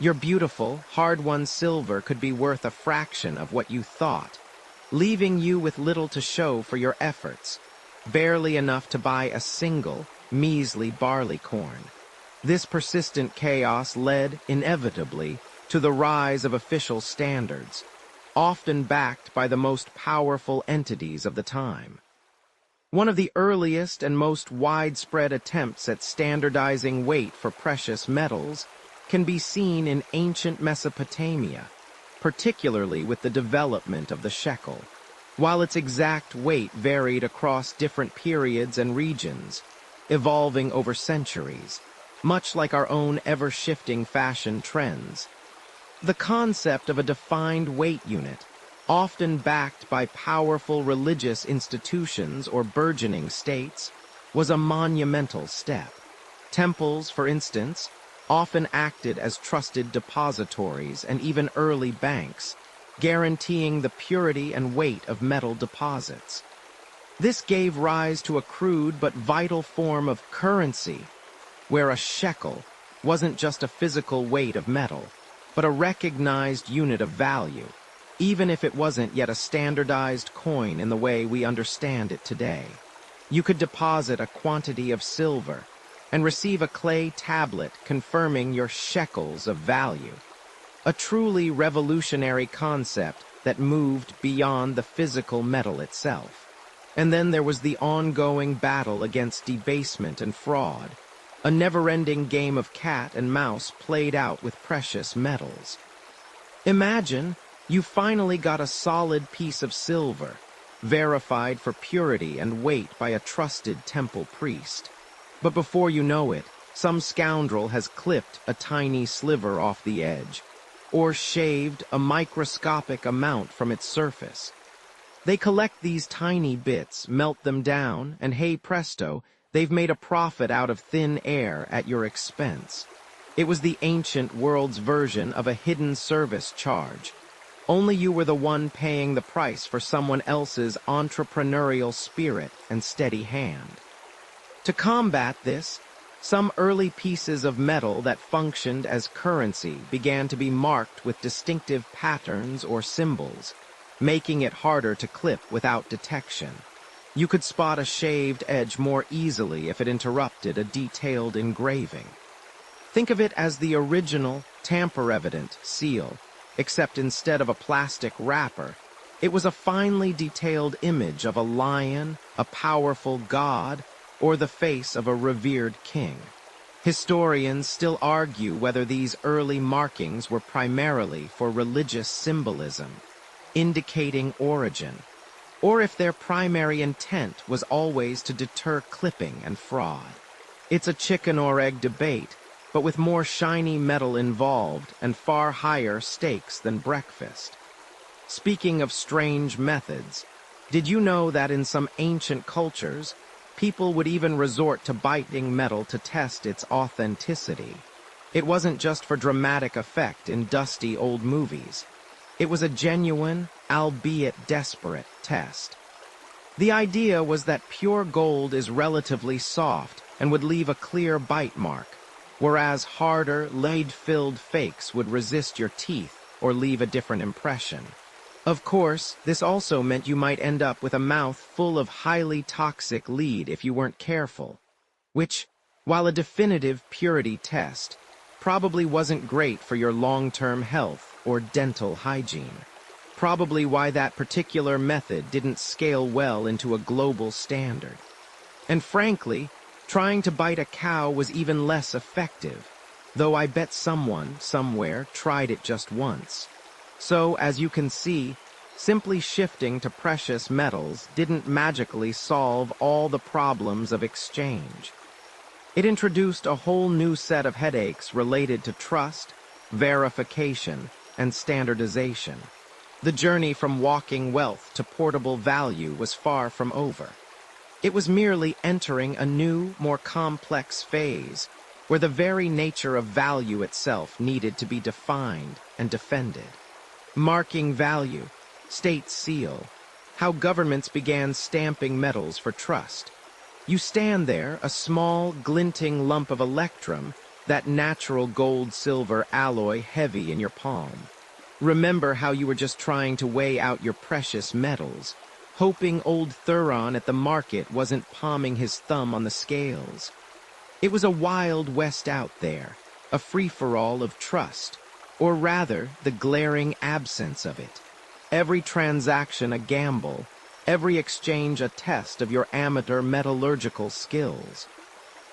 Your beautiful, hard-won silver could be worth a fraction of what you thought, leaving you with little to show for your efforts, barely enough to buy a single, measly barley corn. This persistent chaos led, inevitably, to the rise of official standards, often backed by the most powerful entities of the time. One of the earliest and most widespread attempts at standardizing weight for precious metals can be seen in ancient Mesopotamia, particularly with the development of the shekel. While its exact weight varied across different periods and regions, evolving over centuries, much like our own ever-shifting fashion trends, the concept of a defined weight unit, often backed by powerful religious institutions or burgeoning states, was a monumental step. Temples, for instance, often acted as trusted depositories and even early banks, guaranteeing the purity and weight of metal deposits. This gave rise to a crude but vital form of currency, where a shekel wasn't just a physical weight of metal, but a recognized unit of value, even if it wasn't yet a standardized coin in the way we understand it today. You could deposit a quantity of silver and receive a clay tablet confirming your shekels of value. A truly revolutionary concept that moved beyond the physical metal itself. And then there was the ongoing battle against debasement and fraud, a never-ending game of cat and mouse played out with precious metals. Imagine you finally got a solid piece of silver, verified for purity and weight by a trusted temple priest. But before you know it, some scoundrel has clipped a tiny sliver off the edge, or shaved a microscopic amount from its surface. They collect these tiny bits, melt them down, and hey presto, they've made a profit out of thin air at your expense. It was the ancient world's version of a hidden service charge. Only you were the one paying the price for someone else's entrepreneurial spirit and steady hand. To combat this, some early pieces of metal that functioned as currency began to be marked with distinctive patterns or symbols, making it harder to clip without detection. You could spot a shaved edge more easily if it interrupted a detailed engraving. Think of it as the original, tamper-evident seal, except instead of a plastic wrapper, it was a finely detailed image of a lion, a powerful god, or the face of a revered king. Historians still argue whether these early markings were primarily for religious symbolism, indicating origin, or if their primary intent was always to deter clipping and fraud. It's a chicken or egg debate, but with more shiny metal involved and far higher stakes than breakfast. Speaking of strange methods, did you know that in some ancient cultures, people would even resort to biting metal to test its authenticity? It wasn't just for dramatic effect in dusty old movies. It was a genuine, albeit desperate, test. The idea was that pure gold is relatively soft and would leave a clear bite mark, whereas harder, lead-filled fakes would resist your teeth or leave a different impression. Of course, this also meant you might end up with a mouth full of highly toxic lead if you weren't careful, which, while a definitive purity test, probably wasn't great for your long-term health or dental hygiene. Probably why that particular method didn't scale well into a global standard. And frankly, trying to bite a cow was even less effective, though I bet someone, somewhere, tried it just once. So, as you can see, simply shifting to precious metals didn't magically solve all the problems of exchange. It introduced a whole new set of headaches related to trust, verification, and standardization. The journey from walking wealth to portable value was far from over. It was merely entering a new, more complex phase, where the very nature of value itself needed to be defined and defended. Marking value, state seal, how governments began stamping metals for trust. You stand there, a small, glinting lump of electrum, that natural gold-silver alloy heavy in your palm. Remember how you were just trying to weigh out your precious metals, hoping old Thuron at the market wasn't palming his thumb on the scales. It was a wild west out there, a free-for-all of trust, or rather, the glaring absence of it. Every transaction a gamble, every exchange a test of your amateur metallurgical skills.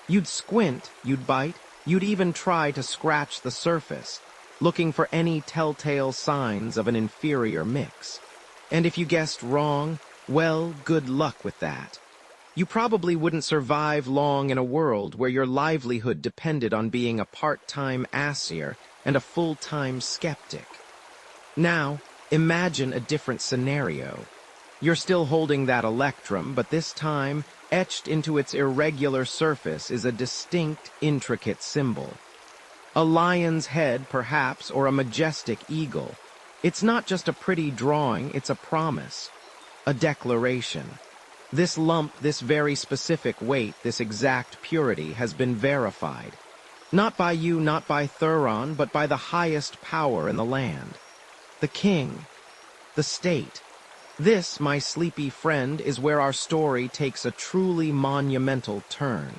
You'd squint, you'd bite, you'd even try to scratch the surface, looking for any telltale signs of an inferior mix. And if you guessed wrong, well, good luck with that. You probably wouldn't survive long in a world where your livelihood depended on being a part-time assier and a full-time skeptic. Now, imagine a different scenario. You're still holding that electrum, but this time, etched into its irregular surface is a distinct, intricate symbol. A lion's head, perhaps, or a majestic eagle. It's not just a pretty drawing, it's a promise, a declaration. This lump, this very specific weight, this exact purity has been verified. Not by you, not by Thuron, but by the highest power in the land. The king, the state. This, my sleepy friend, is where our story takes a truly monumental turn.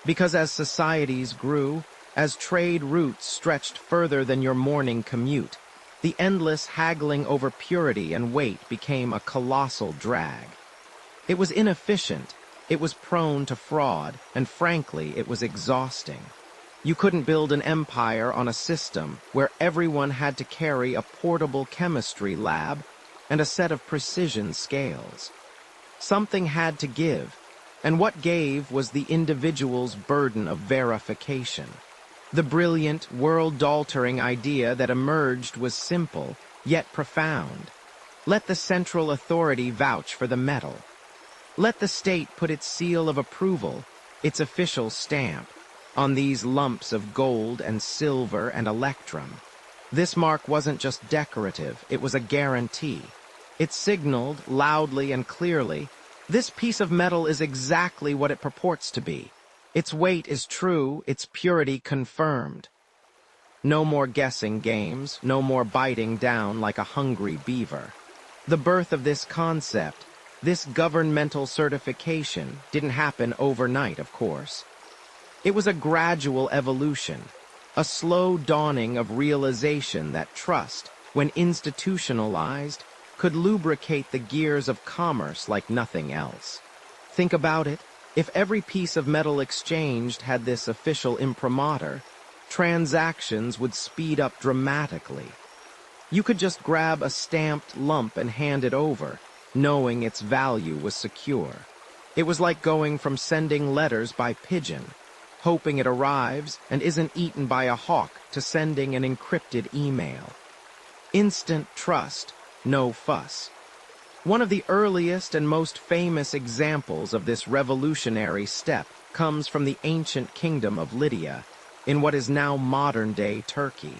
Because as societies grew, as trade routes stretched further than your morning commute, the endless haggling over purity and weight became a colossal drag. It was inefficient, it was prone to fraud, and frankly, it was exhausting. You couldn't build an empire on a system where everyone had to carry a portable chemistry lab and a set of precision scales. Something had to give, and what gave was the individual's burden of verification. The brilliant, world-altering idea that emerged was simple, yet profound. Let the central authority vouch for the metal. Let the state put its seal of approval, its official stamp, on these lumps of gold and silver and electrum. This mark wasn't just decorative, it was a guarantee. It signaled, loudly and clearly, this piece of metal is exactly what it purports to be. Its weight is true, its purity confirmed. No more guessing games, no more biting down like a hungry beaver. The birth of this concept, this governmental certification, didn't happen overnight, of course. It was a gradual evolution, a slow dawning of realization that trust, when institutionalized, could lubricate the gears of commerce like nothing else. Think about it. If every piece of metal exchanged had this official imprimatur, transactions would speed up dramatically. You could just grab a stamped lump and hand it over, knowing its value was secure. It was like going from sending letters by pigeon, hoping it arrives and isn't eaten by a hawk, to sending an encrypted email. Instant trust, no fuss. One of the earliest and most famous examples of this revolutionary step comes from the ancient kingdom of Lydia, in what is now modern-day Turkey.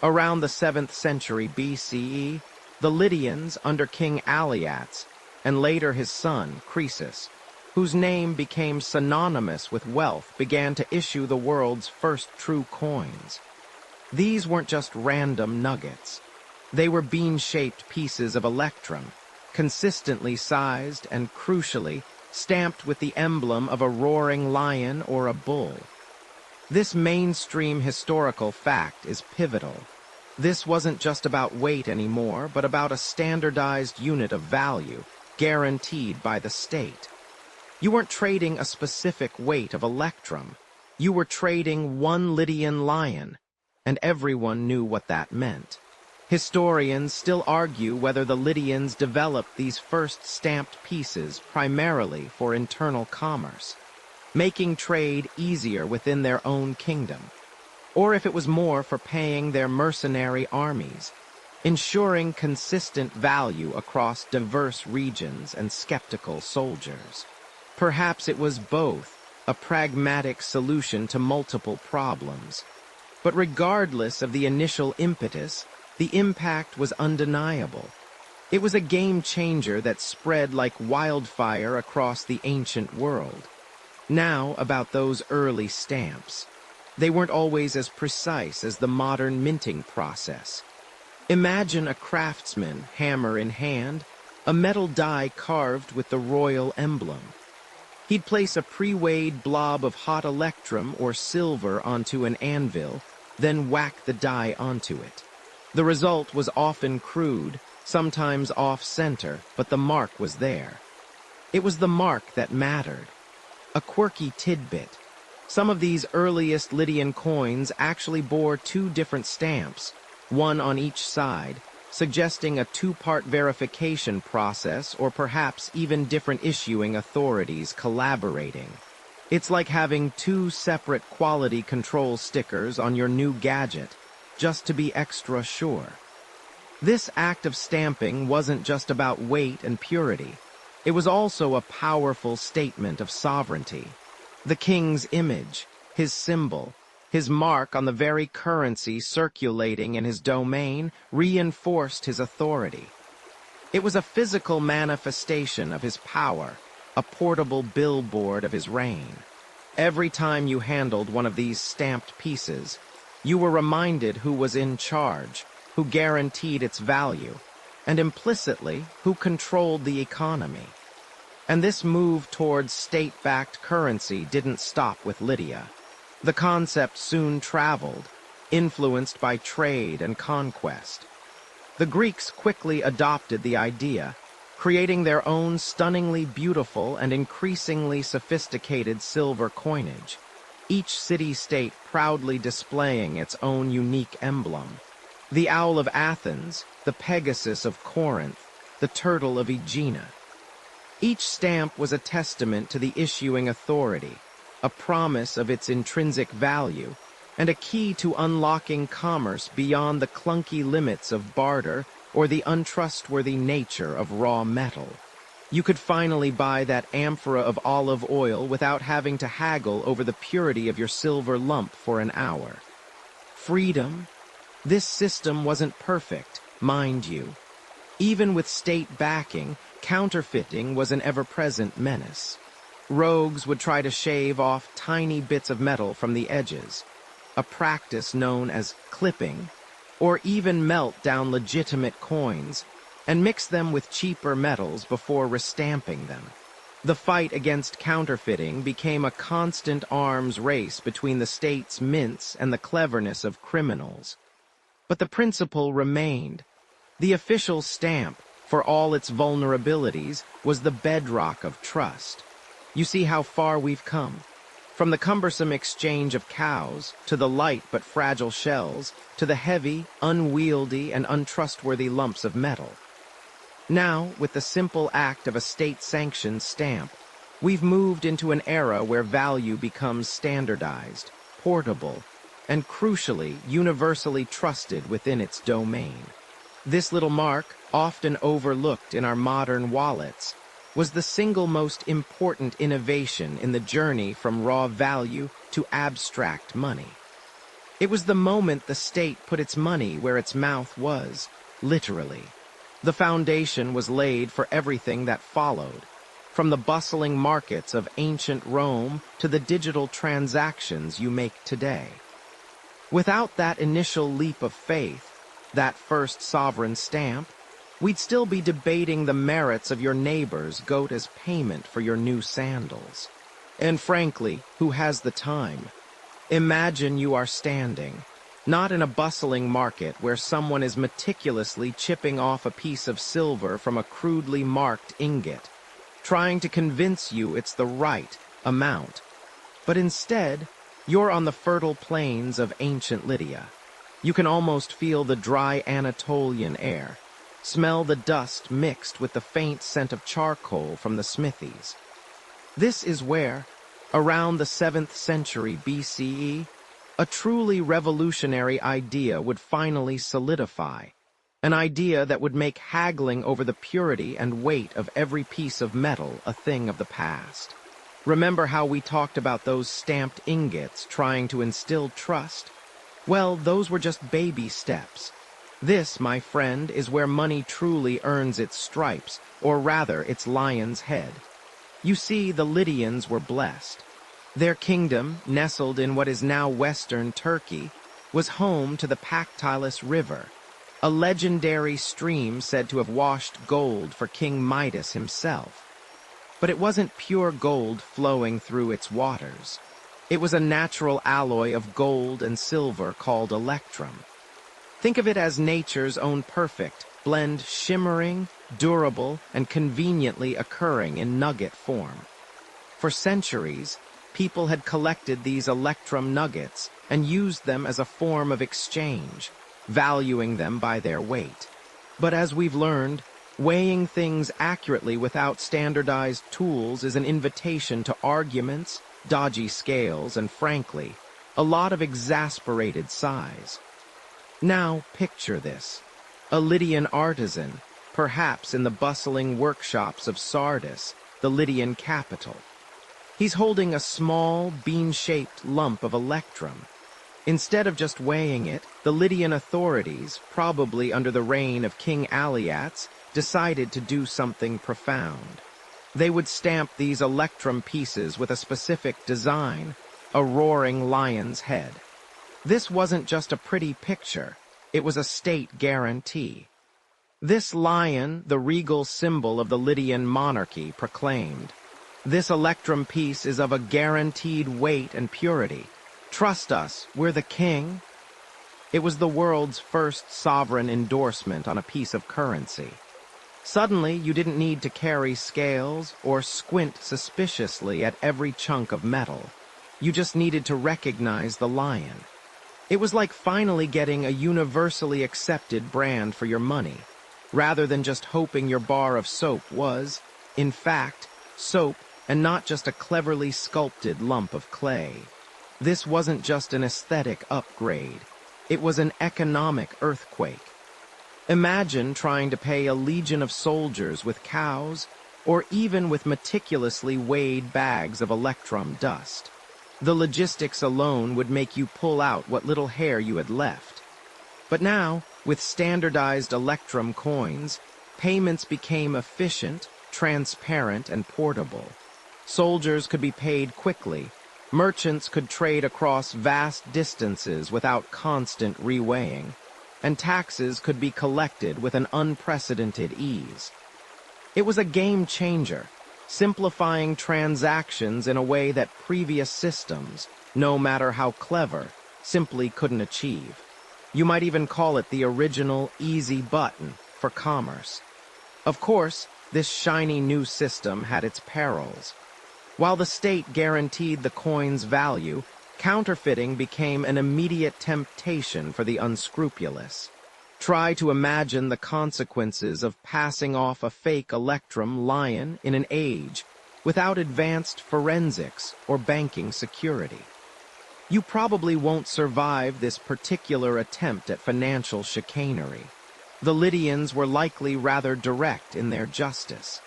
Around the 7th century BCE, the Lydians under King Aliats, and later his son, Croesus, whose name became synonymous with wealth, began to issue the world's first true coins. These weren't just random nuggets. They were bean-shaped pieces of electrum, consistently sized and, crucially, stamped with the emblem of a roaring lion or a bull. This mainstream historical fact is pivotal. This wasn't just about weight anymore, but about a standardized unit of value, guaranteed by the state. You weren't trading a specific weight of electrum. You were trading one Lydian lion, and everyone knew what that meant. Historians still argue whether the Lydians developed these first stamped pieces primarily for internal commerce, making trade easier within their own kingdom, or if it was more for paying their mercenary armies, ensuring consistent value across diverse regions and skeptical soldiers. Perhaps it was both, a pragmatic solution to multiple problems. But regardless of the initial impetus, the impact was undeniable. It was a game changer that spread like wildfire across the ancient world. Now, about those early stamps. They weren't always as precise as the modern minting process. Imagine a craftsman, hammer in hand, a metal die carved with the royal emblem. He'd place a pre-weighed blob of hot electrum or silver onto an anvil, then whack the die onto it. The result was often crude, sometimes off-center, but the mark was there. It was the mark that mattered. A quirky tidbit. Some of these earliest Lydian coins actually bore two different stamps, one on each side, suggesting a two-part verification process or perhaps even different issuing authorities collaborating. It's like having two separate quality control stickers on your new gadget, just to be extra sure. This act of stamping wasn't just about weight and purity. It was also a powerful statement of sovereignty. The king's image, his symbol, His mark on the very currency circulating in his domain reinforced his authority. It was a physical manifestation of his power, a portable billboard of his reign. Every time you handled one of these stamped pieces, you were reminded who was in charge, who guaranteed its value, and implicitly who controlled the economy. And this move towards state-backed currency didn't stop with Lydia. The concept soon traveled, influenced by trade and conquest. The Greeks quickly adopted the idea, creating their own stunningly beautiful and increasingly sophisticated silver coinage, each city-state proudly displaying its own unique emblem. The owl of Athens, the Pegasus of Corinth, the turtle of Aegina. Each stamp was a testament to the issuing authority, a promise of its intrinsic value, and a key to unlocking commerce beyond the clunky limits of barter or the untrustworthy nature of raw metal. You could finally buy that amphora of olive oil without having to haggle over the purity of your silver lump for an hour. Freedom? This system wasn't perfect, mind you. Even with state backing, counterfeiting was an ever-present menace. Rogues would try to shave off tiny bits of metal from the edges, a practice known as clipping, or even melt down legitimate coins and mix them with cheaper metals before restamping them. The fight against counterfeiting became a constant arms race between the state's mints and the cleverness of criminals. But the principle remained. The official stamp, for all its vulnerabilities, was the bedrock of trust. You see how far we've come. From the cumbersome exchange of cows, to the light but fragile shells, to the heavy, unwieldy, and untrustworthy lumps of metal. Now, with the simple act of a state-sanctioned stamp, we've moved into an era where value becomes standardized, portable, and crucially, universally trusted within its domain. This little mark, often overlooked in our modern wallets, was the single most important innovation in the journey from raw value to abstract money. It was the moment the state put its money where its mouth was, literally. The foundation was laid for everything that followed, from the bustling markets of ancient Rome to the digital transactions you make today. Without that initial leap of faith, that first sovereign stamp, we'd still be debating the merits of your neighbor's goat as payment for your new sandals. And frankly, who has the time? Imagine you are standing, not in a bustling market where someone is meticulously chipping off a piece of silver from a crudely marked ingot, trying to convince you it's the right amount. But instead, you're on the fertile plains of ancient Lydia. You can almost feel the dry Anatolian air, smell the dust mixed with the faint scent of charcoal from the smithies. This is where, around the 7th century BCE, a truly revolutionary idea would finally solidify, an idea that would make haggling over the purity and weight of every piece of metal a thing of the past. Remember how we talked about those stamped ingots trying to instill trust? Well, those were just baby steps. This, my friend, is where money truly earns its stripes, or rather its lion's head. You see, the Lydians were blessed. Their kingdom, nestled in what is now western Turkey, was home to the Pactylus River, a legendary stream said to have washed gold for King Midas himself. But it wasn't pure gold flowing through its waters. It was a natural alloy of gold and silver called electrum. Think of it as nature's own perfect blend, shimmering, durable, and conveniently occurring in nugget form. For centuries, people had collected these electrum nuggets and used them as a form of exchange, valuing them by their weight. But as we've learned, weighing things accurately without standardized tools is an invitation to arguments, dodgy scales, and frankly, a lot of exasperated sighs. Now picture this. A Lydian artisan, perhaps in the bustling workshops of Sardis, the Lydian capital. He's holding a small, bean-shaped lump of electrum, Instead of just weighing it, the Lydian authorities, probably under the reign of King Aliats, decided to do something profound. They would stamp these electrum pieces with a specific design, a roaring lion's head. This wasn't just a pretty picture, it was a state guarantee. This lion, the regal symbol of the Lydian monarchy, proclaimed, "This electrum piece is of a guaranteed weight and purity. Trust us, we're the king." It was the world's first sovereign endorsement on a piece of currency. Suddenly, you didn't need to carry scales or squint suspiciously at every chunk of metal. You just needed to recognize the lion. It was like finally getting a universally accepted brand for your money, rather than just hoping your bar of soap was, in fact, soap and not just a cleverly sculpted lump of clay. This wasn't just an aesthetic upgrade. It was an economic earthquake. Imagine trying to pay a legion of soldiers with cows, or even with meticulously weighed bags of electrum dust. The logistics alone would make you pull out what little hair you had left. But now, with standardized electrum coins, payments became efficient, transparent, and portable. Soldiers could be paid quickly. Merchants could trade across vast distances without constant reweighing, and taxes could be collected with an unprecedented ease. It was a game changer, simplifying transactions in a way that previous systems, no matter how clever, simply couldn't achieve. You might even call it the original easy button for commerce. Of course, this shiny new system had its perils. While the state guaranteed the coin's value, counterfeiting became an immediate temptation for the unscrupulous. Try to imagine the consequences of passing off a fake electrum lion in an age without advanced forensics or banking security. You probably won't survive this particular attempt at financial chicanery. The Lydians were likely rather direct in their justice,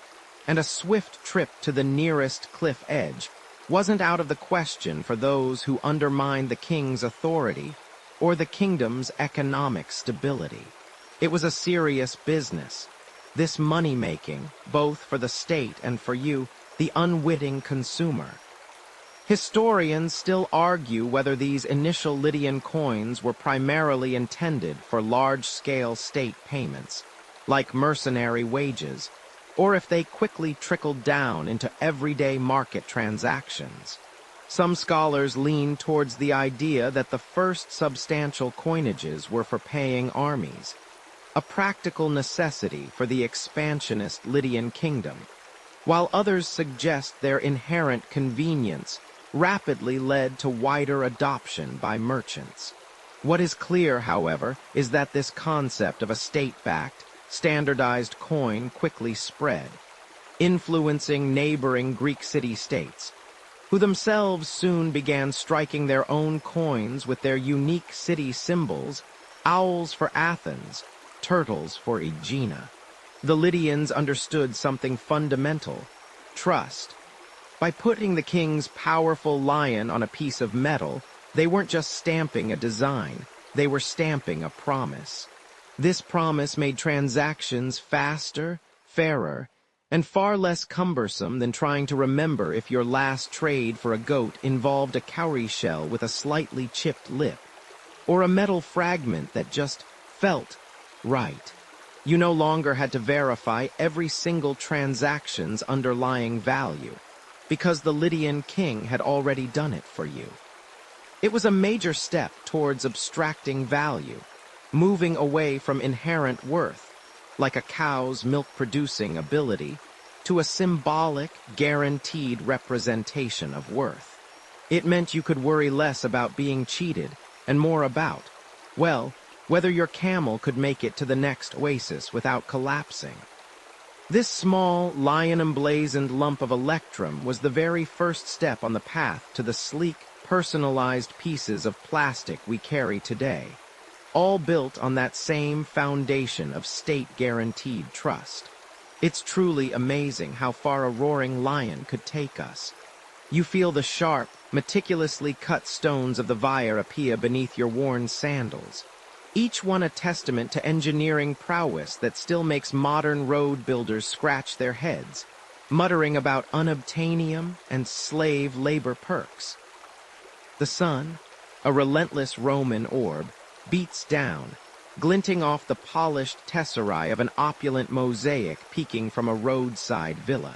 and a swift trip to the nearest cliff edge wasn't out of the question for those who undermined the king's authority or the kingdom's economic stability. It was a serious business, this money-making, both for the state and for you, the unwitting consumer. Historians still argue whether these initial Lydian coins were primarily intended for large-scale state payments, like mercenary wages, or if they quickly trickled down into everyday market transactions. Some scholars lean towards the idea that the first substantial coinages were for paying armies, a practical necessity for the expansionist Lydian kingdom, while others suggest their inherent convenience rapidly led to wider adoption by merchants. What is clear, however, is that this concept of a state-backed, standardized coin quickly spread, influencing neighboring Greek city-states, who themselves soon began striking their own coins with their unique city symbols, owls for Athens, turtles for Aegina. The Lydians understood something fundamental: trust. By putting the king's powerful lion on a piece of metal, they weren't just stamping a design, they were stamping a promise. This promise made transactions faster, fairer, and far less cumbersome than trying to remember if your last trade for a goat involved a cowrie shell with a slightly chipped lip, or a metal fragment that just felt right. You no longer had to verify every single transaction's underlying value, because the Lydian king had already done it for you. It was a major step towards abstracting value, moving away from inherent worth, like a cow's milk-producing ability, to a symbolic, guaranteed representation of worth. It meant you could worry less about being cheated and more about, well, whether your camel could make it to the next oasis without collapsing. This small, lion-emblazoned lump of electrum was the very first step on the path to the sleek, personalized pieces of plastic we carry today, all built on that same foundation of state-guaranteed trust. It's truly amazing how far a roaring lion could take us. You feel the sharp, meticulously cut stones of the Via Appia beneath your worn sandals, each one a testament to engineering prowess that still makes modern road builders scratch their heads, muttering about unobtainium and slave labor perks. The sun, a relentless Roman orb, beats down, glinting off the polished tesserae of an opulent mosaic peeking from a roadside villa.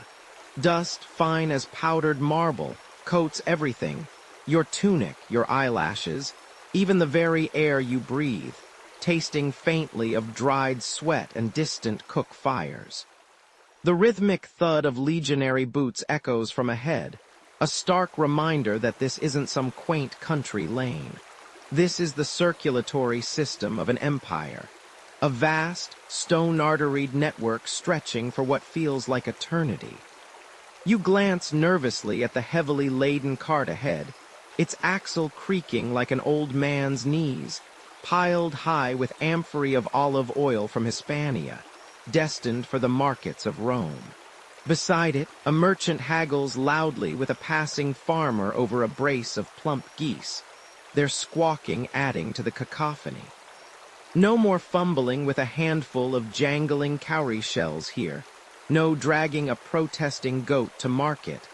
Dust, fine as powdered marble, coats everything, your tunic, your eyelashes, even the very air you breathe, tasting faintly of dried sweat and distant cook fires. The rhythmic thud of legionary boots echoes from ahead, a stark reminder that this isn't some quaint country lane. This is the circulatory system of an empire, a vast, stone-arteried network stretching for what feels like eternity. You glance nervously at the heavily laden cart ahead, its axle creaking like an old man's knees, piled high with amphorae of olive oil from Hispania, destined for the markets of Rome. Beside it, a merchant haggles loudly with a passing farmer over a brace of plump geese, their squawking adding to the cacophony. No more fumbling with a handful of jangling cowrie shells here, no dragging a protesting goat to market,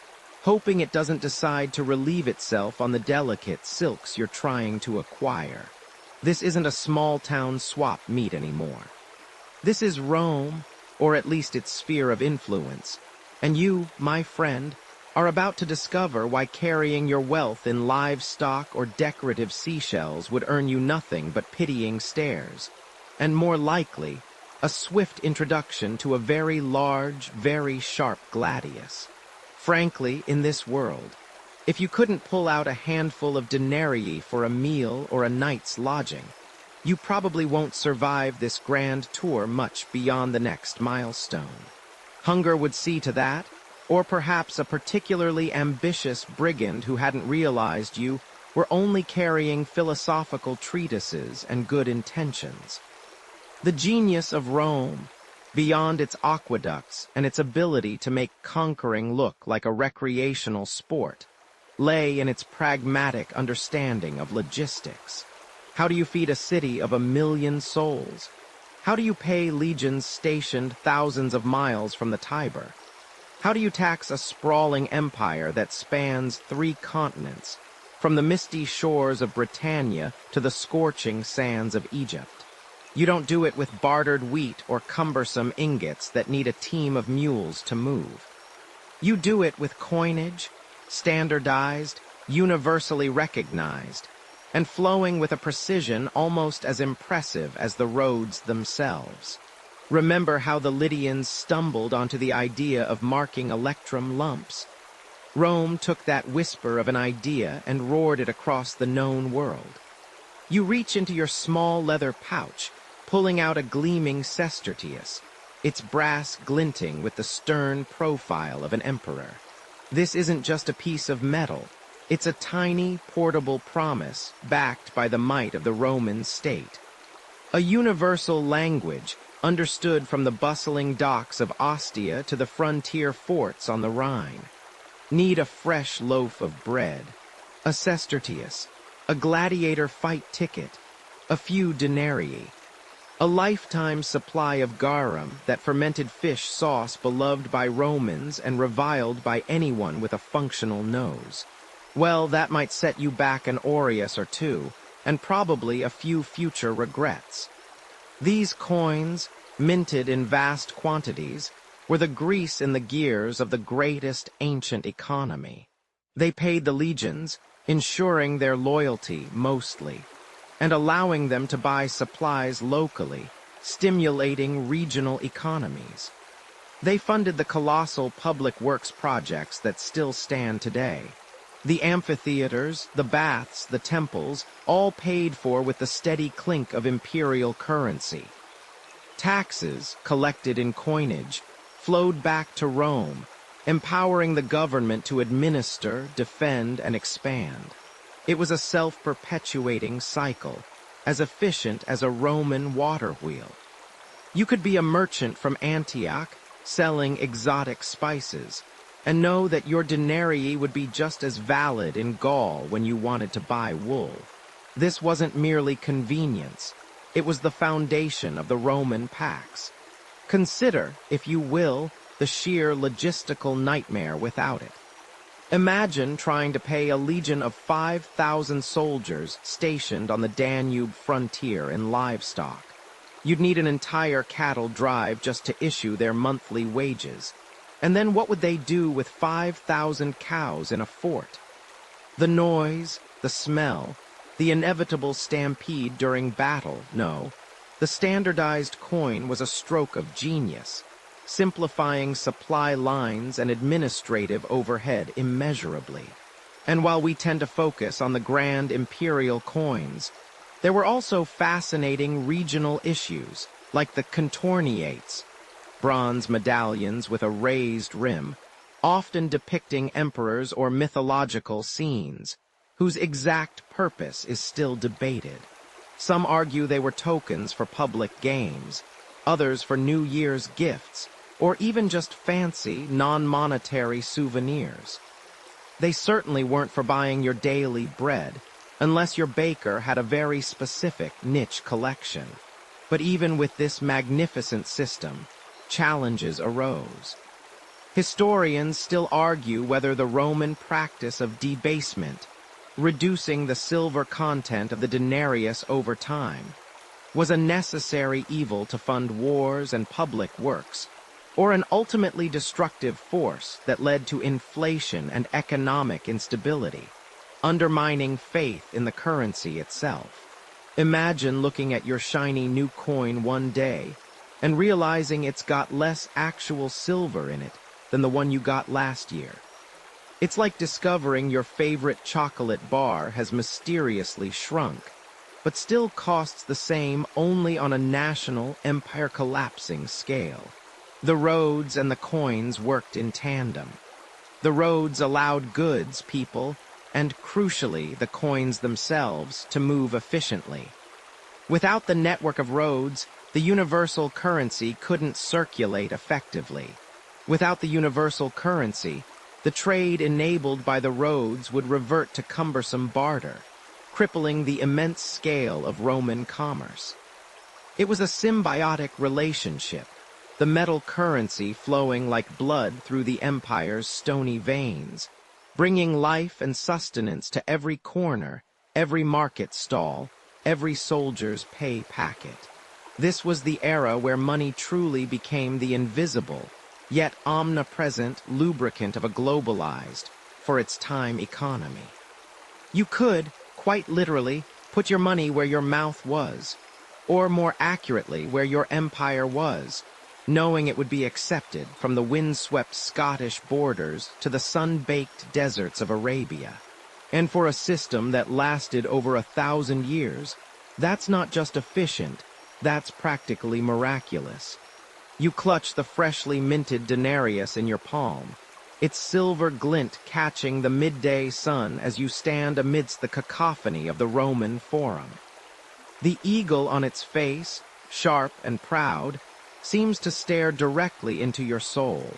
hoping it doesn't decide to relieve itself on the delicate silks you're trying to acquire. This isn't a small-town swap meet anymore. This is Rome, or at least its sphere of influence, and you, my friend, are about to discover why carrying your wealth in livestock or decorative seashells would earn you nothing but pitying stares, and more likely, a swift introduction to a very large, very sharp gladius. Frankly, in this world, if you couldn't pull out a handful of denarii for a meal or a night's lodging, you probably won't survive this grand tour much beyond the next milestone. Hunger would see to that, or perhaps a particularly ambitious brigand who hadn't realized you were only carrying philosophical treatises and good intentions. The genius of Rome, beyond its aqueducts and its ability to make conquering look like a recreational sport, lay in its pragmatic understanding of logistics. How do you feed a city of 1 million souls? How do you pay legions stationed thousands of miles from the Tiber? How do you tax a sprawling empire that spans 3 continents, from the misty shores of Britannia to the scorching sands of Egypt? You don't do it with bartered wheat or cumbersome ingots that need a team of mules to move. You do it with coinage, standardized, universally recognized, and flowing with a precision almost as impressive as the roads themselves. Remember how the Lydians stumbled onto the idea of marking electrum lumps. Rome took that whisper of an idea and roared it across the known world. You reach into your small leather pouch, pulling out a gleaming sestertius, its brass glinting with the stern profile of an emperor. This isn't just a piece of metal. It's a tiny, portable promise backed by the might of the Roman state. A universal language understood from the bustling docks of Ostia to the frontier forts on the Rhine. Need a fresh loaf of bread, a sestertius, a gladiator fight ticket, a few denarii, a lifetime supply of garum, that fermented fish sauce beloved by Romans and reviled by anyone with a functional nose. Well, that might set you back an aureus or two, and probably a few future regrets. These coins, minted in vast quantities, were the grease in the gears of the greatest ancient economy. They paid the legions, ensuring their loyalty mostly, and allowing them to buy supplies locally, stimulating regional economies. They funded the colossal public works projects that still stand today. The amphitheaters, the baths, the temples, all paid for with the steady clink of imperial currency. Taxes, collected in coinage, flowed back to Rome, empowering the government to administer, defend, and expand. It was a self-perpetuating cycle, as efficient as a Roman water wheel. You could be a merchant from Antioch, selling exotic spices, And know that your denarii would be just as valid in Gaul when you wanted to buy wool. This wasn't merely convenience. It was the foundation of the Roman pax. Consider, if you will, the sheer logistical nightmare without it. Imagine trying to pay a legion of 5,000 soldiers stationed on the Danube frontier in livestock. You'd need an entire cattle drive just to issue their monthly wages. And then what would they do with 5,000 cows in a fort? The noise, the smell, the inevitable stampede during battle, no. The standardized coin was a stroke of genius, simplifying supply lines and administrative overhead immeasurably. And while we tend to focus on the grand imperial coins, there were also fascinating regional issues, like the contorniates, bronze medallions with a raised rim, often depicting emperors or mythological scenes, whose exact purpose is still debated. Some argue they were tokens for public games, others for New Year's gifts, or even just fancy, non-monetary souvenirs. They certainly weren't for buying your daily bread, unless your baker had a very specific niche collection. But even with this magnificent system, challenges arose. Historians still argue whether the Roman practice of debasement, reducing the silver content of the denarius over time, was a necessary evil to fund wars and public works, or an ultimately destructive force that led to inflation and economic instability, undermining faith in the currency itself. Imagine looking at your shiny new coin one day and realizing it's got less actual silver in it than the one you got last year. It's like discovering your favorite chocolate bar has mysteriously shrunk, but still costs the same only on a national empire-collapsing scale. The roads and the coins worked in tandem. The roads allowed goods, people, and crucially, the coins themselves, to move efficiently. Without the network of roads, the universal currency couldn't circulate effectively. Without the universal currency, the trade enabled by the roads would revert to cumbersome barter, crippling the immense scale of Roman commerce. It was a symbiotic relationship, the metal currency flowing like blood through the empire's stony veins, bringing life and sustenance to every corner, every market stall, every soldier's pay packet. This was the era where money truly became the invisible, yet omnipresent lubricant of a globalized, for its time economy. You could, quite literally, put your money where your mouth was, or more accurately, where your empire was, knowing it would be accepted from the windswept Scottish borders to the sun-baked deserts of Arabia. And for a system that lasted over 1,000 years, that's not just efficient, that's practically miraculous. You clutch the freshly minted denarius in your palm, its silver glint catching the midday sun as you stand amidst the cacophony of the Roman Forum. The eagle on its face, sharp and proud, seems to stare directly into your soul.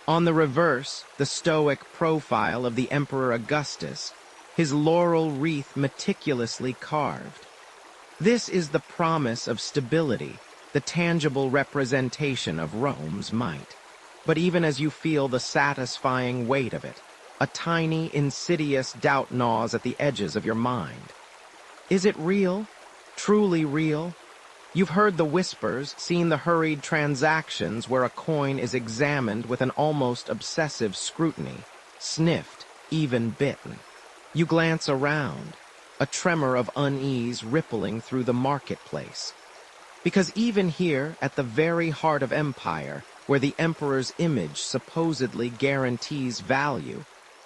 On the reverse, the stoic profile of the Emperor Augustus, his laurel wreath meticulously carved. This is the promise of stability, the tangible representation of Rome's might. But even as you feel the satisfying weight of it, a tiny, insidious doubt gnaws at the edges of your mind. Is it real? Truly real? You've heard the whispers, seen the hurried transactions where a coin is examined with an almost obsessive scrutiny, sniffed, even bitten. You glance around, a tremor of unease rippling through the marketplace. Because even here, at the very heart of empire, where the emperor's image supposedly guarantees value,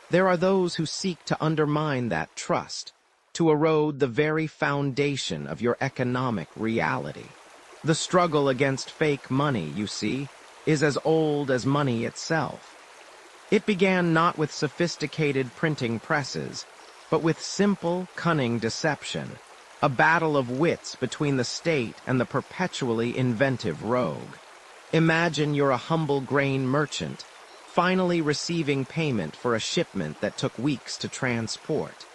there are those who seek to undermine that trust, to erode the very foundation of your economic reality. The struggle against fake money, you see, is as old as money itself. It began not with sophisticated printing presses, but with simple, cunning deception, a battle of wits between the state and the perpetually inventive rogue. Imagine you're a humble grain merchant, finally receiving payment for a shipment that took weeks to transport.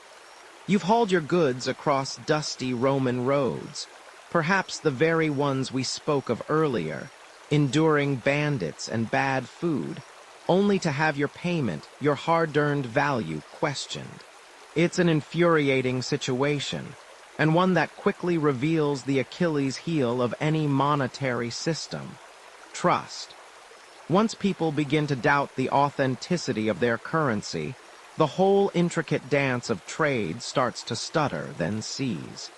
You've hauled your goods across dusty Roman roads, perhaps the very ones we spoke of earlier, enduring bandits and bad food, only to have your payment, your hard-earned value, questioned. It's an infuriating situation, and one that quickly reveals the Achilles heel of any monetary system: trust. Once people begin to doubt the authenticity of their currency, the whole intricate dance of trade starts to stutter, then seize.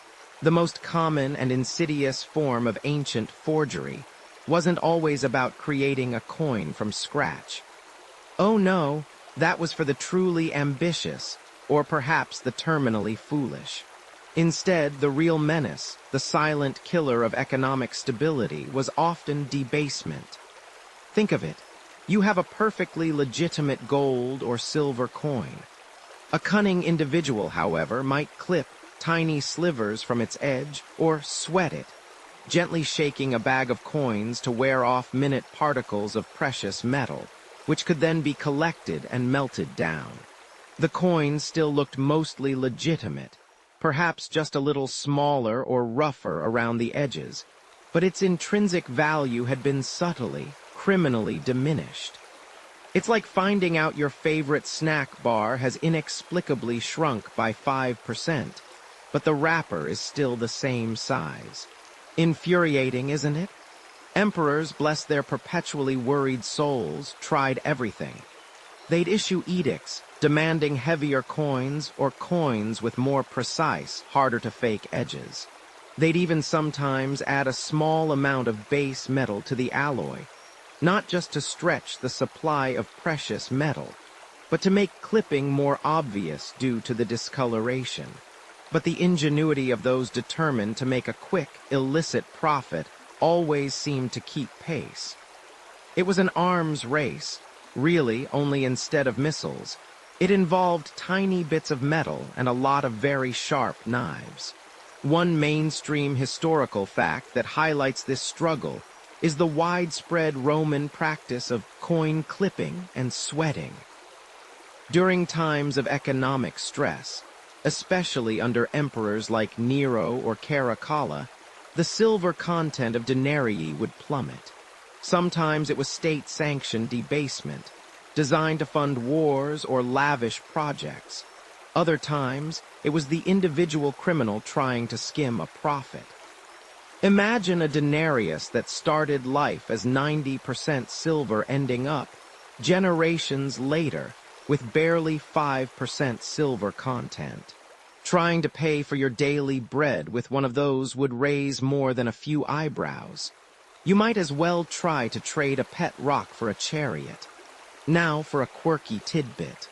The most common and insidious form of ancient forgery wasn't always about creating a coin from scratch. Oh no, that was for the truly ambitious, or perhaps the terminally foolish. Instead, the real menace, the silent killer of economic stability, was often debasement. Think of it. You have a perfectly legitimate gold or silver coin. A cunning individual, however, might clip tiny slivers from its edge or sweat it, gently shaking a bag of coins to wear off minute particles of precious metal, which could then be collected and melted down. The coin still looked mostly legitimate, perhaps just a little smaller or rougher around the edges, but its intrinsic value had been subtly, criminally diminished. It's like finding out your favorite snack bar has inexplicably shrunk by 5%, but the wrapper is still the same size. Infuriating, isn't it? Emperors, bless their perpetually worried souls, tried everything. They'd issue edicts demanding heavier coins or coins with more precise, harder-to-fake edges. They'd even sometimes add a small amount of base metal to the alloy, not just to stretch the supply of precious metal, but to make clipping more obvious due to the discoloration. But the ingenuity of those determined to make a quick, illicit profit always seemed to keep pace. It was an arms race, really, only instead of missiles. It involved tiny bits of metal and a lot of very sharp knives. One mainstream historical fact that highlights this struggle is the widespread Roman practice of coin clipping and sweating. During times of economic stress, especially under emperors like Nero or Caracalla, the silver content of denarii would plummet. Sometimes it was state-sanctioned debasement, designed to fund wars or lavish projects. Other times, it was the individual criminal trying to skim a profit. Imagine a denarius that started life as 90% silver ending up, generations later, with barely 5% silver content. Trying to pay for your daily bread with one of those would raise more than a few eyebrows. You might as well try to trade a pet rock for a chariot. Now for a quirky tidbit.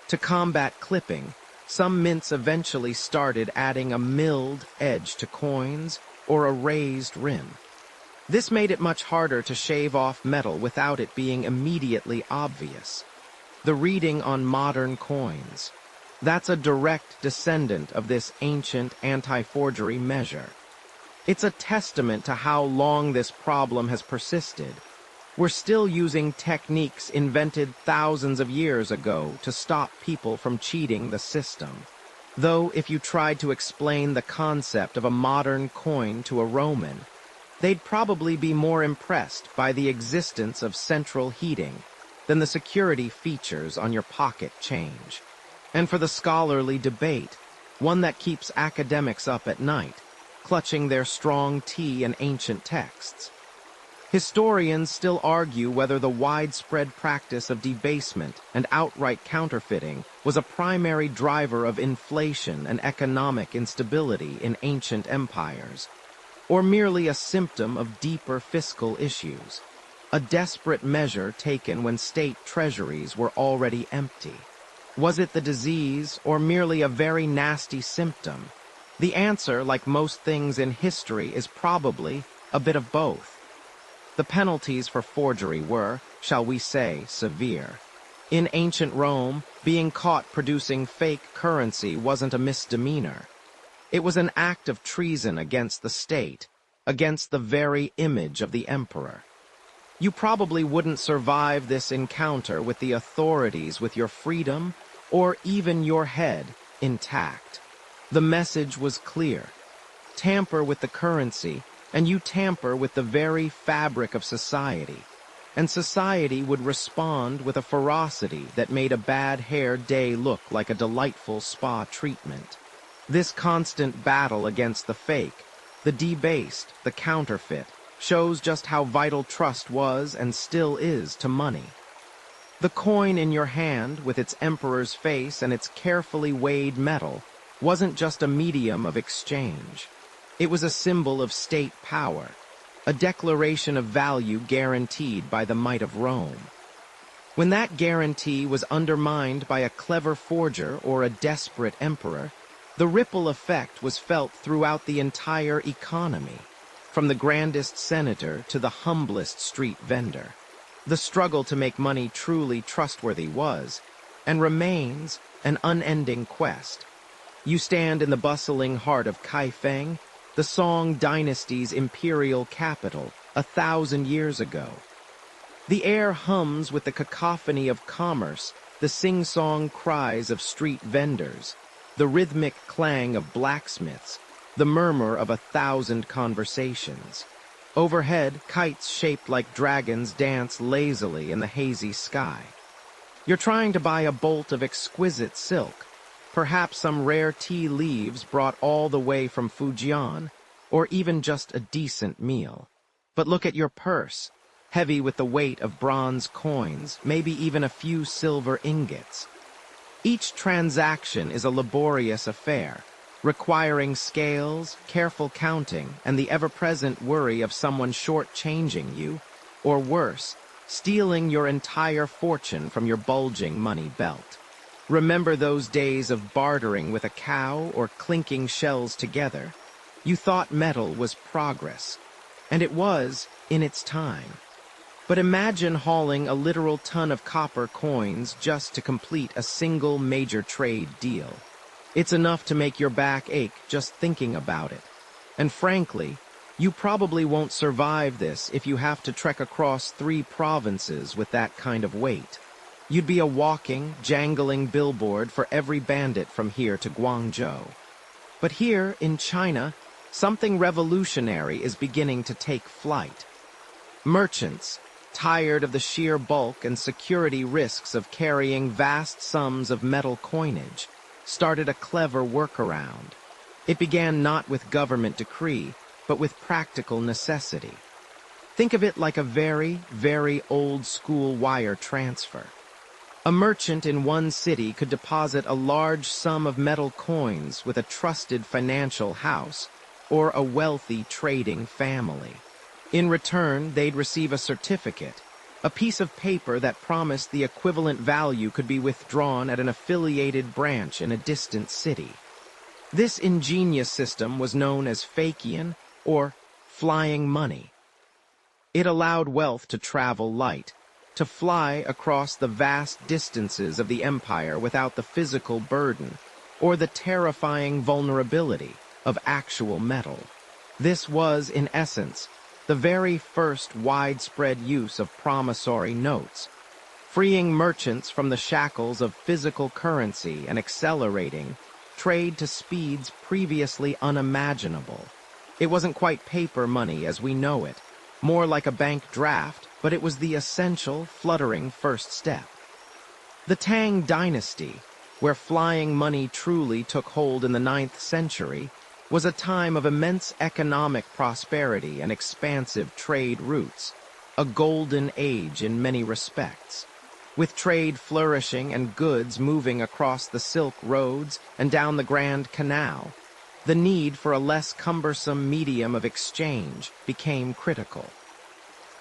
To combat clipping, some mints eventually started adding a milled edge to coins or a raised rim. This made it much harder to shave off metal without it being immediately obvious. The reading on modern coins. That's a direct descendant of this ancient anti-forgery measure. It's a testament to how long this problem has persisted. We're still using techniques invented thousands of years ago to stop people from cheating the system. Though if you tried to explain the concept of a modern coin to a Roman, they'd probably be more impressed by the existence of central heating than the security features on your pocket change. And for the scholarly debate, one that keeps academics up at night, clutching their strong tea in ancient texts, historians still argue whether the widespread practice of debasement and outright counterfeiting was a primary driver of inflation and economic instability in ancient empires, or merely a symptom of deeper fiscal issues, a desperate measure taken when state treasuries were already empty. Was it the disease, or merely a very nasty symptom? The answer, like most things in history, is probably a bit of both. The penalties for forgery were, shall we say, severe. In ancient Rome, being caught producing fake currency wasn't a misdemeanor. It was an act of treason against the state, against the very image of the emperor. You probably wouldn't survive this encounter with the authorities with your freedom or even your head intact. The message was clear. Tamper with the currency, and you tamper with the very fabric of society. And society would respond with a ferocity that made a bad hair day look like a delightful spa treatment. This constant battle against the fake, the debased, the counterfeit, shows just how vital trust was and still is to money. The coin in your hand, with its emperor's face and its carefully weighed metal, wasn't just a medium of exchange. It was a symbol of state power, a declaration of value guaranteed by the might of Rome. When that guarantee was undermined by a clever forger or a desperate emperor, the ripple effect was felt throughout the entire economy, from the grandest senator to the humblest street vendor. The struggle to make money truly trustworthy was, and remains, an unending quest. You stand in the bustling heart of Kaifeng, the Song dynasty's imperial capital, 1,000 years ago. The air hums with the cacophony of commerce, the sing-song cries of street vendors, the rhythmic clang of blacksmiths, the murmur of 1,000 conversations. Overhead, kites shaped like dragons dance lazily in the hazy sky. You're trying to buy a bolt of exquisite silk, perhaps some rare tea leaves brought all the way from Fujian, or even just a decent meal. But look at your purse, heavy with the weight of bronze coins, maybe even a few silver ingots. Each transaction is a laborious affair, requiring scales, careful counting, and the ever-present worry of someone short-changing you, or worse, stealing your entire fortune from your bulging money belt. Remember those days of bartering with a cow or clinking shells together? You thought metal was progress, and it was in its time. But imagine hauling a literal ton of copper coins just to complete a single major trade deal. It's enough to make your back ache just thinking about it. And frankly, you probably won't survive this if you have to trek across 3 provinces with that kind of weight. You'd be a walking, jangling billboard for every bandit from here to Guangzhou. But here, in China, something revolutionary is beginning to take flight. Merchants, tired of the sheer bulk and security risks of carrying vast sums of metal coinage, started a clever workaround. It began not with government decree, but with practical necessity. Think of it like a very, very old-school wire transfer. A merchant in one city could deposit a large sum of metal coins with a trusted financial house or a wealthy trading family. In return, they'd receive a certificate, a piece of paper that promised the equivalent value could be withdrawn at an affiliated branch in a distant city. This ingenious system was known as fakian, or flying money. It allowed wealth to travel light, to fly across the vast distances of the empire without the physical burden or the terrifying vulnerability of actual metal. This was, in essence, the very first widespread use of promissory notes, freeing merchants from the shackles of physical currency and accelerating trade to speeds previously unimaginable. It wasn't quite paper money as we know it, more like a bank draft, but it was the essential, fluttering first step. The Tang dynasty, where flying money truly took hold in the 9th century, was a time of immense economic prosperity and expansive trade routes, a golden age in many respects. With trade flourishing and goods moving across the Silk Roads and down the Grand Canal, the need for a less cumbersome medium of exchange became critical.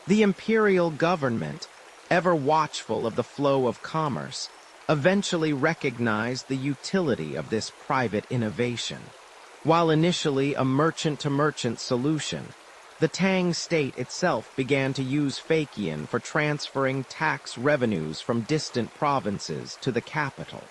The imperial government, ever watchful of the flow of commerce, eventually recognized the utility of this private innovation. While initially a merchant-to-merchant solution, the Tang state itself began to use fakian for transferring tax revenues from distant provinces to the capital.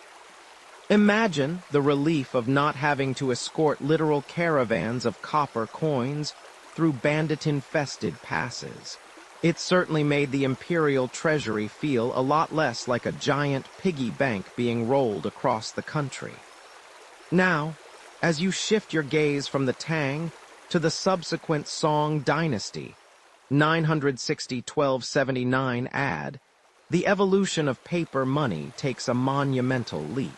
Imagine the relief of not having to escort literal caravans of copper coins through bandit-infested passes. It certainly made the imperial treasury feel a lot less like a giant piggy bank being rolled across the country. Now, as you shift your gaze from the Tang to the subsequent Song dynasty, 960-1279 AD, the evolution of paper money takes a monumental leap.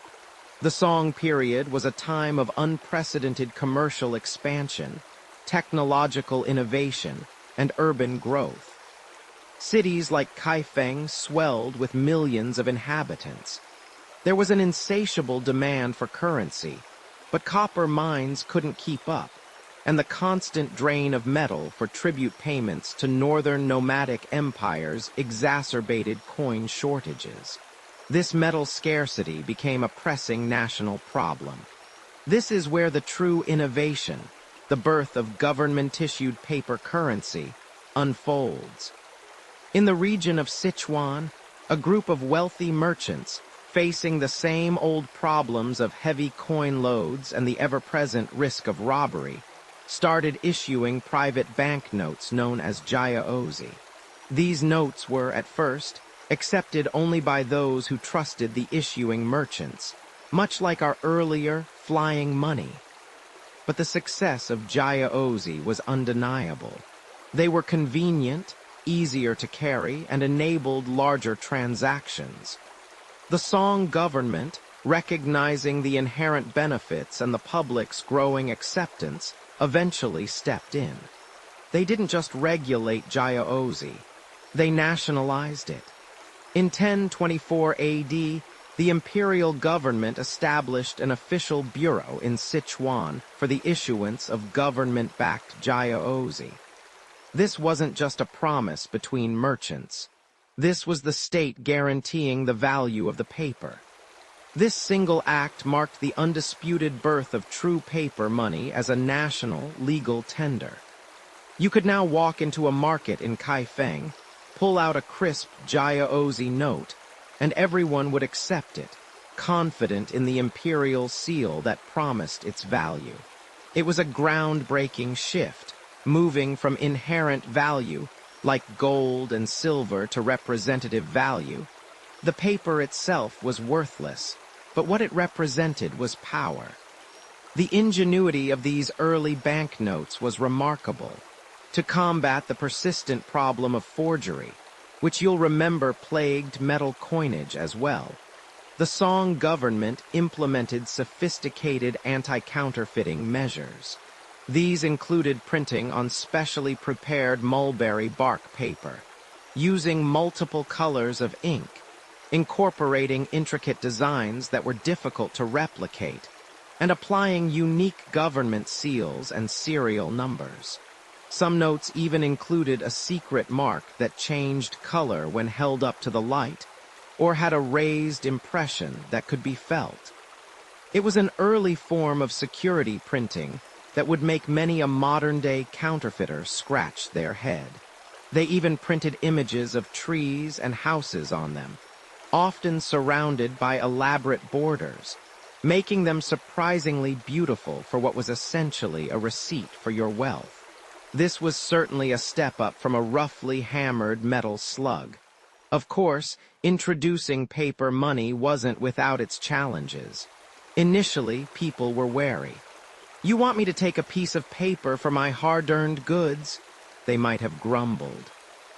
The Song period was a time of unprecedented commercial expansion, technological innovation, and urban growth. Cities like Kaifeng swelled with millions of inhabitants. There was an insatiable demand for currency, but copper mines couldn't keep up, and the constant drain of metal for tribute payments to northern nomadic empires exacerbated coin shortages. This metal scarcity became a pressing national problem. This is where the true innovation, the birth of government-issued paper currency, unfolds. In the region of Sichuan, a group of wealthy merchants, facing the same old problems of heavy coin loads and the ever-present risk of robbery, started issuing private banknotes known as jiaozi. These notes were, at first, accepted only by those who trusted the issuing merchants, much like our earlier flying money. But the success of jiaozi was undeniable. They were convenient, easier to carry, and enabled larger transactions. The Song government, recognizing the inherent benefits and the public's growing acceptance, eventually stepped in. They didn't just regulate jiaozi, they nationalized it. In 1024 AD, the imperial government established an official bureau in Sichuan for the issuance of government-backed jiaozi. This wasn't just a promise between merchants. This was the state guaranteeing the value of the paper. This single act marked the undisputed birth of true paper money as a national, legal tender. You could now walk into a market in Kaifeng, pull out a crisp jiaozi note, and everyone would accept it, confident in the imperial seal that promised its value. It was a groundbreaking shift, moving from inherent value, like gold and silver, to representative value. The paper itself was worthless, but what it represented was power. The ingenuity of these early banknotes was remarkable. To combat the persistent problem of forgery, which you'll remember plagued metal coinage as well, the Song government implemented sophisticated anti-counterfeiting measures. These included printing on specially prepared mulberry bark paper, using multiple colors of ink, incorporating intricate designs that were difficult to replicate, and applying unique government seals and serial numbers. Some notes even included a secret mark that changed color when held up to the light, or had a raised impression that could be felt. It was an early form of security printing that would make many a modern-day counterfeiter scratch their head. They even printed images of trees and houses on them, often surrounded by elaborate borders, making them surprisingly beautiful for what was essentially a receipt for your wealth. This was certainly a step up from a roughly hammered metal slug. Of course, introducing paper money wasn't without its challenges. Initially, people were wary. "You want me to take a piece of paper for my hard-earned goods?" they might have grumbled.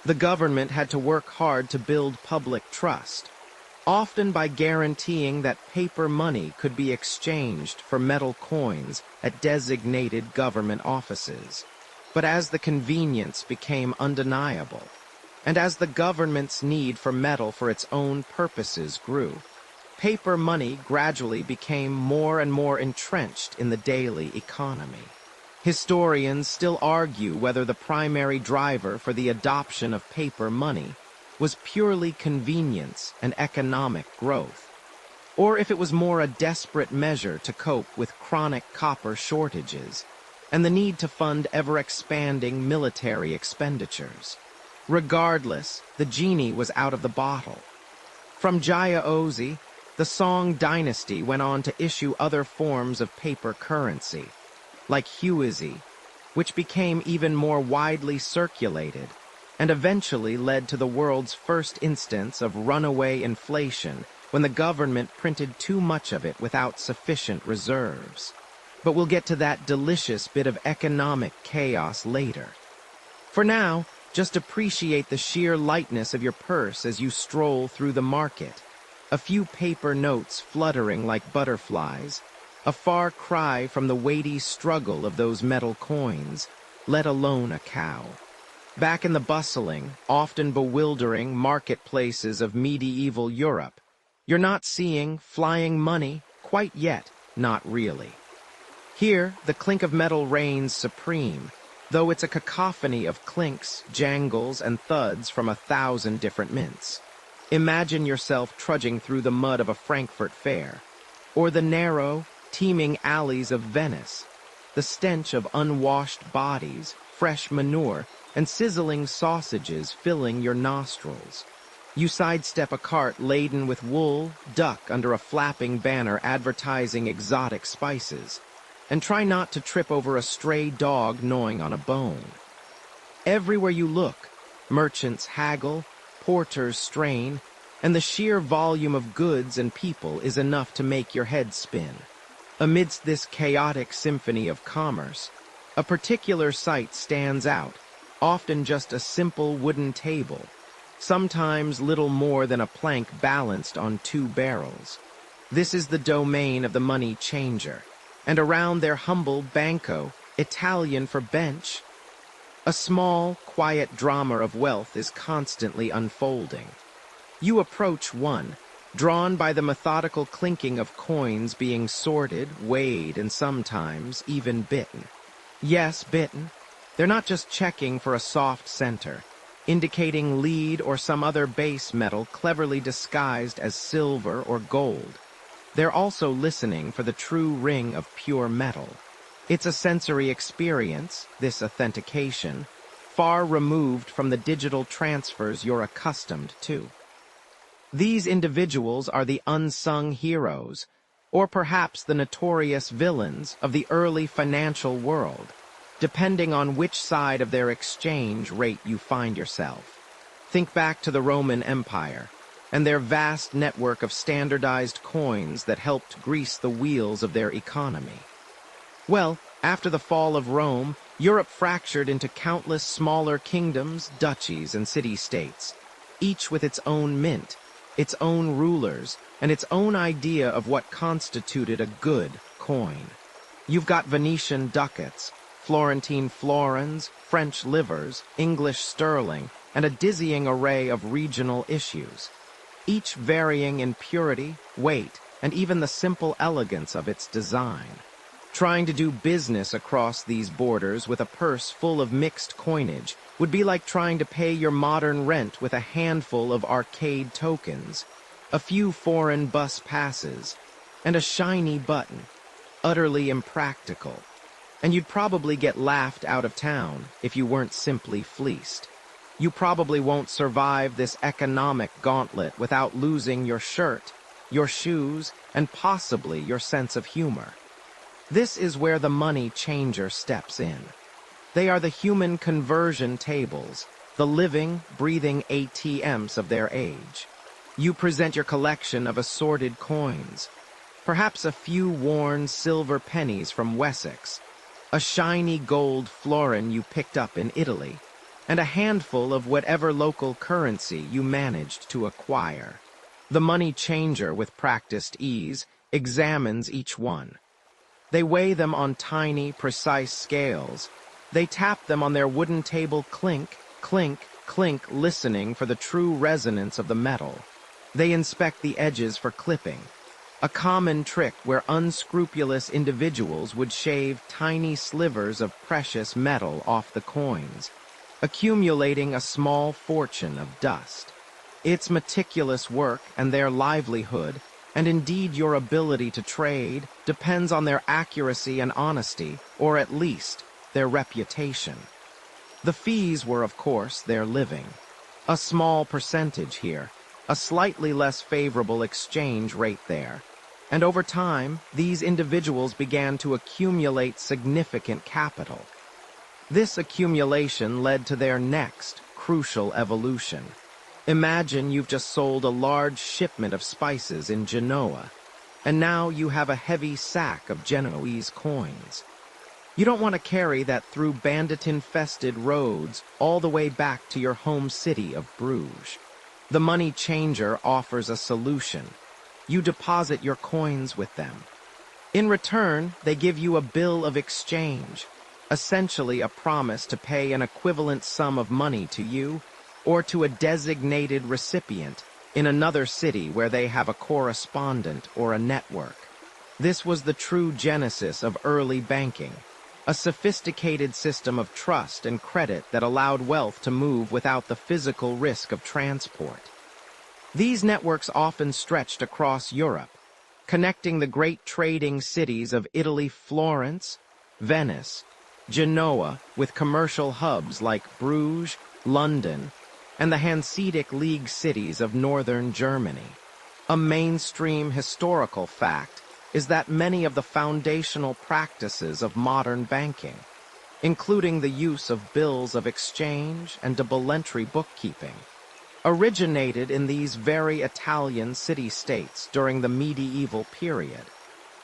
The government had to work hard to build public trust, often by guaranteeing that paper money could be exchanged for metal coins at designated government offices. But as the convenience became undeniable, and as the government's need for metal for its own purposes grew, paper money gradually became more and more entrenched in the daily economy. Historians still argue whether the primary driver for the adoption of paper money was purely convenience and economic growth, or if it was more a desperate measure to cope with chronic copper shortages and the need to fund ever-expanding military expenditures. Regardless, the genie was out of the bottle. From jiaozi, the Song dynasty went on to issue other forms of paper currency, like huizi, which became even more widely circulated, and eventually led to the world's first instance of runaway inflation when the government printed too much of it without sufficient reserves. But we'll get to that delicious bit of economic chaos later. For now, just appreciate the sheer lightness of your purse as you stroll through the market. A few paper notes fluttering like butterflies, a far cry from the weighty struggle of those metal coins, let alone a cow. Back in the bustling, often bewildering marketplaces of medieval Europe, you're not seeing flying money quite yet, not really. Here, the clink of metal reigns supreme, though it's a cacophony of clinks, jangles, and thuds from 1,000 different mints. Imagine yourself trudging through the mud of a Frankfurt fair, or the narrow, teeming alleys of Venice, the stench of unwashed bodies, fresh manure, and sizzling sausages filling your nostrils. You sidestep a cart laden with wool, duck under a flapping banner advertising exotic spices, and try not to trip over a stray dog gnawing on a bone. Everywhere you look, merchants haggle, porters strain, and the sheer volume of goods and people is enough to make your head spin. Amidst this chaotic symphony of commerce, a particular sight stands out, often just a simple wooden table, sometimes little more than a plank balanced on 2 barrels. This is the domain of the money changer, and around their humble banco, Italian for bench, a small, quiet drama of wealth is constantly unfolding. You approach one, drawn by the methodical clinking of coins being sorted, weighed, and sometimes even bitten. Yes, bitten. They're not just checking for a soft center, indicating lead or some other base metal cleverly disguised as silver or gold. They're also listening for the true ring of pure metal. It's a sensory experience, this authentication, far removed from the digital transfers you're accustomed to. These individuals are the unsung heroes, or perhaps the notorious villains of the early financial world, depending on which side of their exchange rate you find yourself. Think back to the Roman Empire, and their vast network of standardized coins that helped grease the wheels of their economy. Well, after the fall of Rome, Europe fractured into countless smaller kingdoms, duchies, and city-states, each with its own mint, its own rulers, and its own idea of what constituted a good coin. You've got Venetian ducats, Florentine florins, French livers, English sterling, and a dizzying array of regional issues, each varying in purity, weight, and even the simple elegance of its design. Trying to do business across these borders with a purse full of mixed coinage would be like trying to pay your modern rent with a handful of arcade tokens, a few foreign bus passes, and a shiny button. Utterly impractical. And you'd probably get laughed out of town if you weren't simply fleeced. You probably won't survive this economic gauntlet without losing your shirt, your shoes, and possibly your sense of humor. This is where the money changer steps in. They are the human conversion tables, the living, breathing ATMs of their age. You present your collection of assorted coins, perhaps a few worn silver pennies from Wessex, a shiny gold florin you picked up in Italy, and a handful of whatever local currency you managed to acquire. The money changer, with practiced ease, examines each one. They weigh them on tiny, precise scales. They tap them on their wooden table clink, clink, clink, listening for the true resonance of the metal. They inspect the edges for clipping, a common trick where unscrupulous individuals would shave tiny slivers of precious metal off the coins, accumulating a small fortune of dust. It's meticulous work, and their livelihood, and indeed your ability to trade, depends on their accuracy and honesty, or at least their reputation. The fees were, of course, their living. A small percentage here, a slightly less favorable exchange rate there. And over time, these individuals began to accumulate significant capital. This accumulation led to their next, crucial evolution. Imagine you've just sold a large shipment of spices in Genoa, and now you have a heavy sack of Genoese coins. You don't want to carry that through bandit-infested roads all the way back to your home city of Bruges. The money changer offers a solution. You deposit your coins with them. In return, they give you a bill of exchange, essentially a promise to pay an equivalent sum of money to you or to a designated recipient in another city where they have a correspondent or a network. This was the true genesis of early banking, a sophisticated system of trust and credit that allowed wealth to move without the physical risk of transport. These networks often stretched across Europe, connecting the great trading cities of Italy, Florence, Venice, Genoa, with commercial hubs like Bruges, London, and the Hanseatic League cities of northern Germany. A mainstream historical fact is that many of the foundational practices of modern banking, including the use of bills of exchange and double-entry bookkeeping, originated in these very Italian city-states during the medieval period,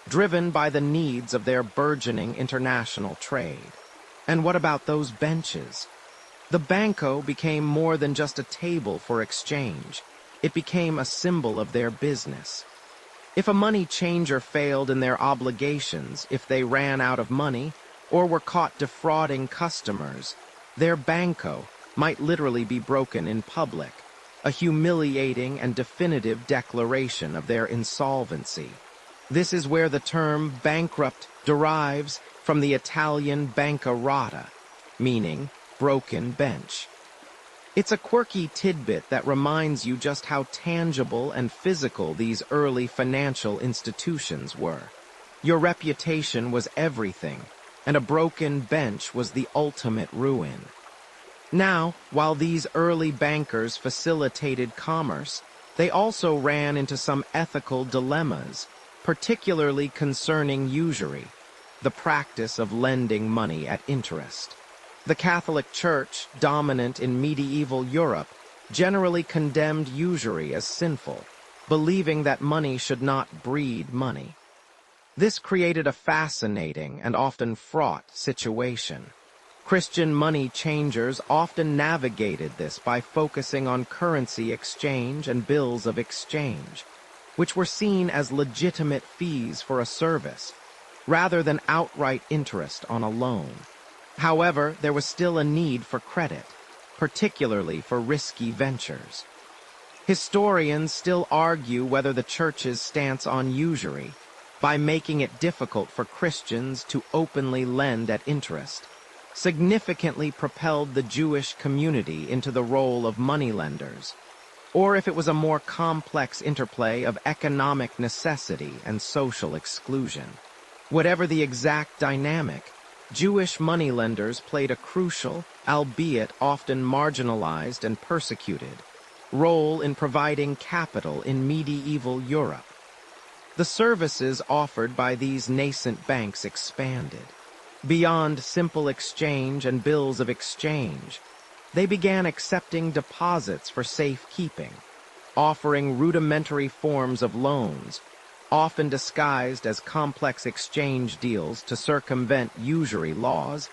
driven by the needs of their burgeoning international trade. And what about those benches? The banco became more than just a table for exchange. It became a symbol of their business. If a money changer failed in their obligations, if they ran out of money, or were caught defrauding customers, their banco might literally be broken in public, a humiliating and definitive declaration of their insolvency. This is where the term bankrupt derives from the Italian bancarotta, meaning broken bench. It's a quirky tidbit that reminds you just how tangible and physical these early financial institutions were. Your reputation was everything, and a broken bench was the ultimate ruin. Now, while these early bankers facilitated commerce, they also ran into some ethical dilemmas, particularly concerning usury, the practice of lending money at interest. The Catholic Church, dominant in medieval Europe, generally condemned usury as sinful, believing that money should not breed money. This created a fascinating and often fraught situation. Christian money changers often navigated this by focusing on currency exchange and bills of exchange, which were seen as legitimate fees for a service, rather than outright interest on a loan. However, there was still a need for credit, particularly for risky ventures. Historians still argue whether the Church's stance on usury, by making it difficult for Christians to openly lend at interest, significantly propelled the Jewish community into the role of moneylenders, or if it was a more complex interplay of economic necessity and social exclusion. Whatever the exact dynamic, Jewish moneylenders played a crucial, albeit often marginalized and persecuted, role in providing capital in medieval Europe. The services offered by these nascent banks expanded. Beyond simple exchange and bills of exchange, they began accepting deposits for safekeeping, offering rudimentary forms of loans, often disguised as complex exchange deals to circumvent usury laws,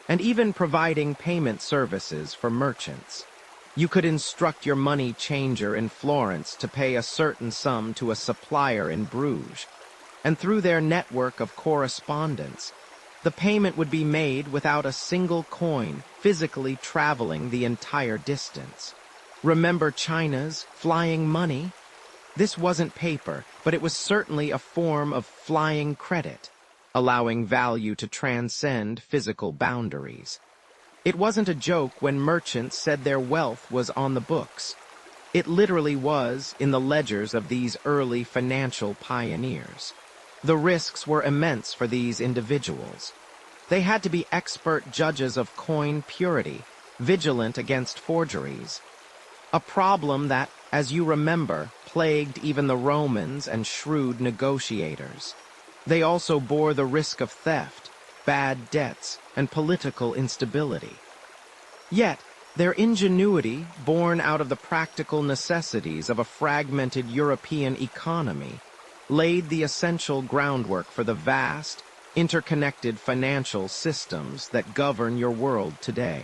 and even providing payment services for merchants. You could instruct your money changer in Florence to pay a certain sum to a supplier in Bruges, and through their network of correspondence, the payment would be made without a single coin physically traveling the entire distance. Remember China's flying money? This wasn't paper, but it was certainly a form of flying credit, allowing value to transcend physical boundaries. It wasn't a joke when merchants said their wealth was on the books. It literally was in the ledgers of these early financial pioneers. The risks were immense for these individuals. They had to be expert judges of coin purity, vigilant against forgeries. A problem that, as you remember, plagued even the Romans and shrewd negotiators. They also bore the risk of theft, bad debts, and political instability. Yet, Their ingenuity, born out of the practical necessities of a fragmented European economy, laid the essential groundwork for the vast, interconnected financial systems that govern your world today.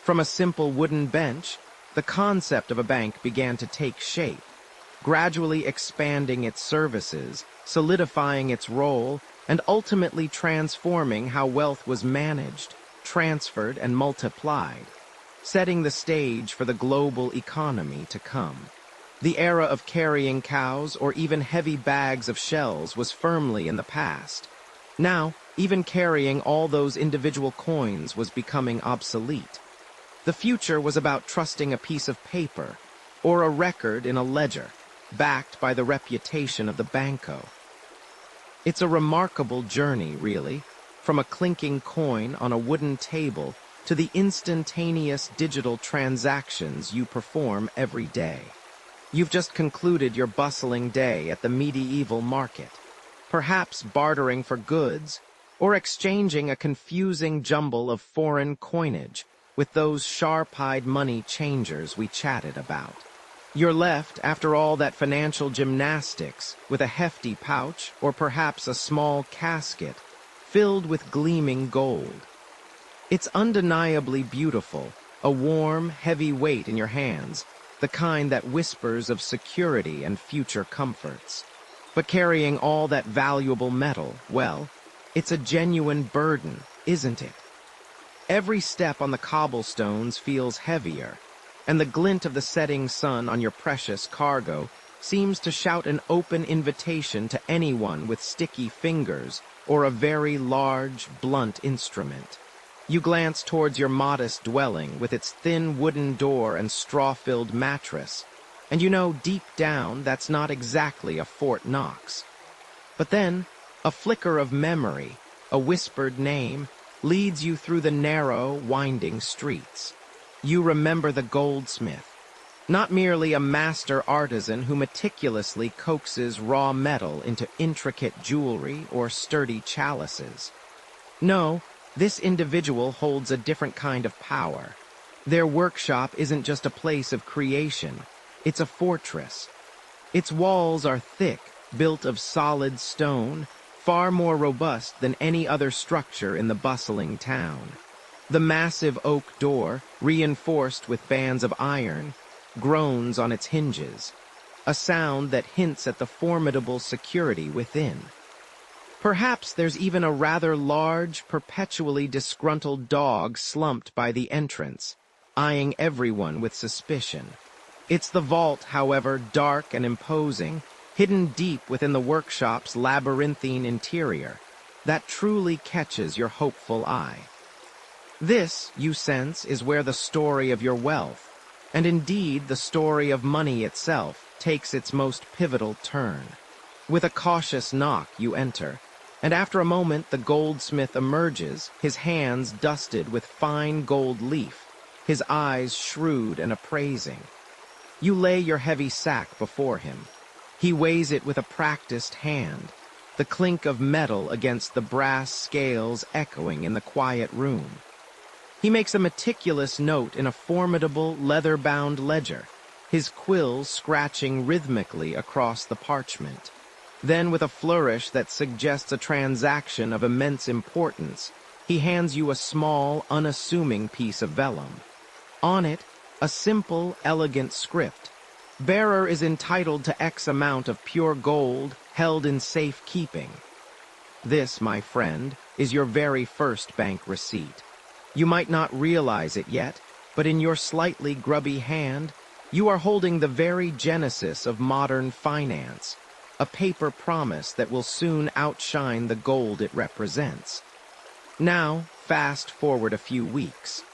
From a simple wooden bench, the concept of a bank began to take shape, gradually expanding its services, solidifying its role, and ultimately transforming how wealth was managed, transferred, and multiplied, setting the stage for the global economy to come. The era of carrying cows or even heavy bags of shells was firmly in the past. Now, even carrying all those individual coins was becoming obsolete. The future was about trusting a piece of paper or a record in a ledger, backed by the reputation of the banco. It's a remarkable journey, really, from a clinking coin on a wooden table to the instantaneous digital transactions you perform every day. You've just concluded your bustling day at the medieval market, perhaps bartering for goods or exchanging a confusing jumble of foreign coinage with those sharp-eyed money changers we chatted about. You're left, after all that financial gymnastics, with a hefty pouch or perhaps a small casket filled with gleaming gold. It's undeniably beautiful, a warm, heavy weight in your hands, the kind that whispers of security and future comforts. But carrying all that valuable metal, well, it's a genuine burden, isn't it? Every step on the cobblestones feels heavier, and the glint of the setting sun on your precious cargo seems to shout an open invitation to anyone with sticky fingers or a very large, blunt instrument. You glance towards your modest dwelling with its thin wooden door and straw-filled mattress, and you know deep down that's not exactly a Fort Knox. But then, a flicker of memory, a whispered name, leads you through the narrow, winding streets. You remember the goldsmith, not merely a master artisan who meticulously coaxes raw metal into intricate jewelry or sturdy chalices. No, this individual holds a different kind of power. Their workshop isn't just a place of creation, it's a fortress. Its walls are thick, built of solid stone, far more robust than any other structure in the bustling town. The massive oak door, reinforced with bands of iron, groans on its hinges, a sound that hints at the formidable security within. Perhaps there's even a rather large, perpetually disgruntled dog slumped by the entrance, eyeing everyone with suspicion. It's the vault, however, dark and imposing, hidden deep within the workshop's labyrinthine interior, that truly catches your hopeful eye. This, you sense, is where the story of your wealth, and indeed the story of money itself, takes its most pivotal turn. With a cautious knock, you enter, and after a moment the goldsmith emerges, his hands dusted with fine gold leaf, his eyes shrewd and appraising. You lay your heavy sack before him. He weighs it with a practiced hand, the clink of metal against the brass scales echoing in the quiet room. He makes a meticulous note in a formidable leather-bound ledger, his quills scratching rhythmically across the parchment. Then, with a flourish that suggests a transaction of immense importance, he hands you a small, unassuming piece of vellum. On it, a simple, elegant script. Bearer is entitled to X amount of pure gold held in safe keeping. This, my friend, is your very first bank receipt. You might not realize it yet, but in your slightly grubby hand, you are holding the very genesis of modern finance, a paper promise that will soon outshine the gold it represents. Now, fast forward a few weeks.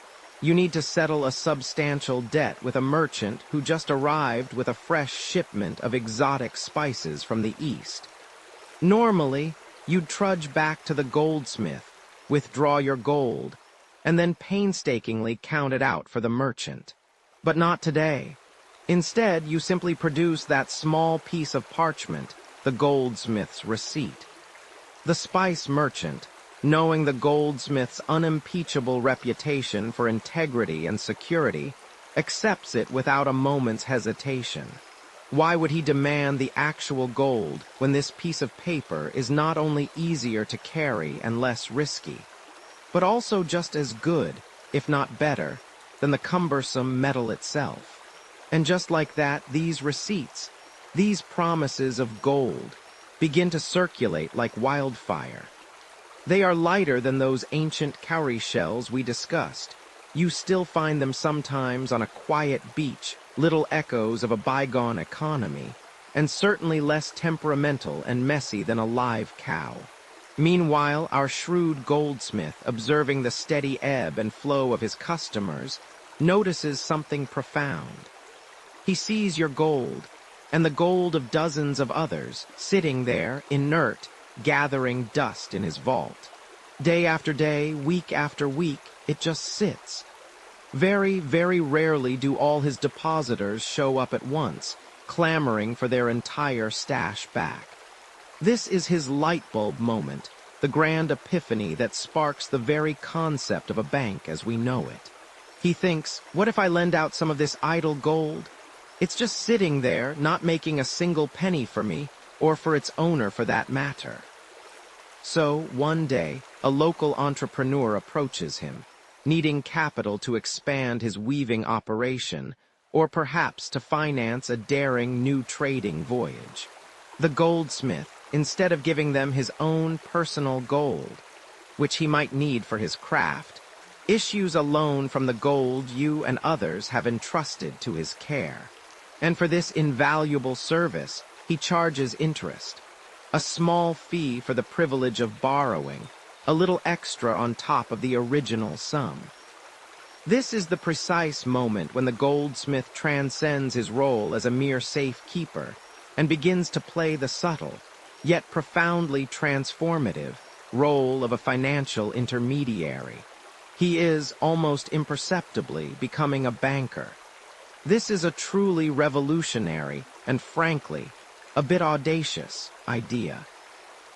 You need to settle a substantial debt with a merchant who just arrived with a fresh shipment of exotic spices from the East. Normally, you'd trudge back to the goldsmith, withdraw your gold, and then painstakingly count it out for the merchant. But not today. Instead, you simply produce that small piece of parchment, the goldsmith's receipt. The spice merchant, Knowing the goldsmith's unimpeachable reputation for integrity and security, accepts it without a moment's hesitation. Why would he demand the actual gold when this piece of paper is not only easier to carry and less risky, but also just as good, if not better, than the cumbersome metal itself? And just like that, these receipts, these promises of gold, begin to circulate like wildfire. They are lighter than those ancient cowrie shells we discussed. You still find them sometimes on a quiet beach, little echoes of a bygone economy, and certainly less temperamental and messy than a live cow. Meanwhile, our shrewd goldsmith, observing the steady ebb and flow of his customers, notices something profound. He sees your gold, and the gold of dozens of others, sitting there, inert, gathering dust in his vault. Day after day, week after week, it just sits. Very, very rarely do all his depositors show up at once, clamoring for their entire stash back. This is his light bulb moment, the grand epiphany that sparks the very concept of a bank as we know it. He thinks, what if I lend out some of this idle gold? It's just sitting there, not making a single penny for me, or for its owner for that matter. So, one day, a local entrepreneur approaches him, needing capital to expand his weaving operation, or perhaps to finance a daring new trading voyage. The goldsmith, instead of giving them his own personal gold, which he might need for his craft, issues a loan from the gold you and others have entrusted to his care. And for this invaluable service, he charges interest. A small fee for the privilege of borrowing, a little extra on top of the original sum. This is the precise moment when the goldsmith transcends his role as a mere safekeeper and begins to play the subtle, yet profoundly transformative, role of a financial intermediary. He is, almost imperceptibly, becoming a banker. This is a truly revolutionary and, frankly, a bit audacious idea.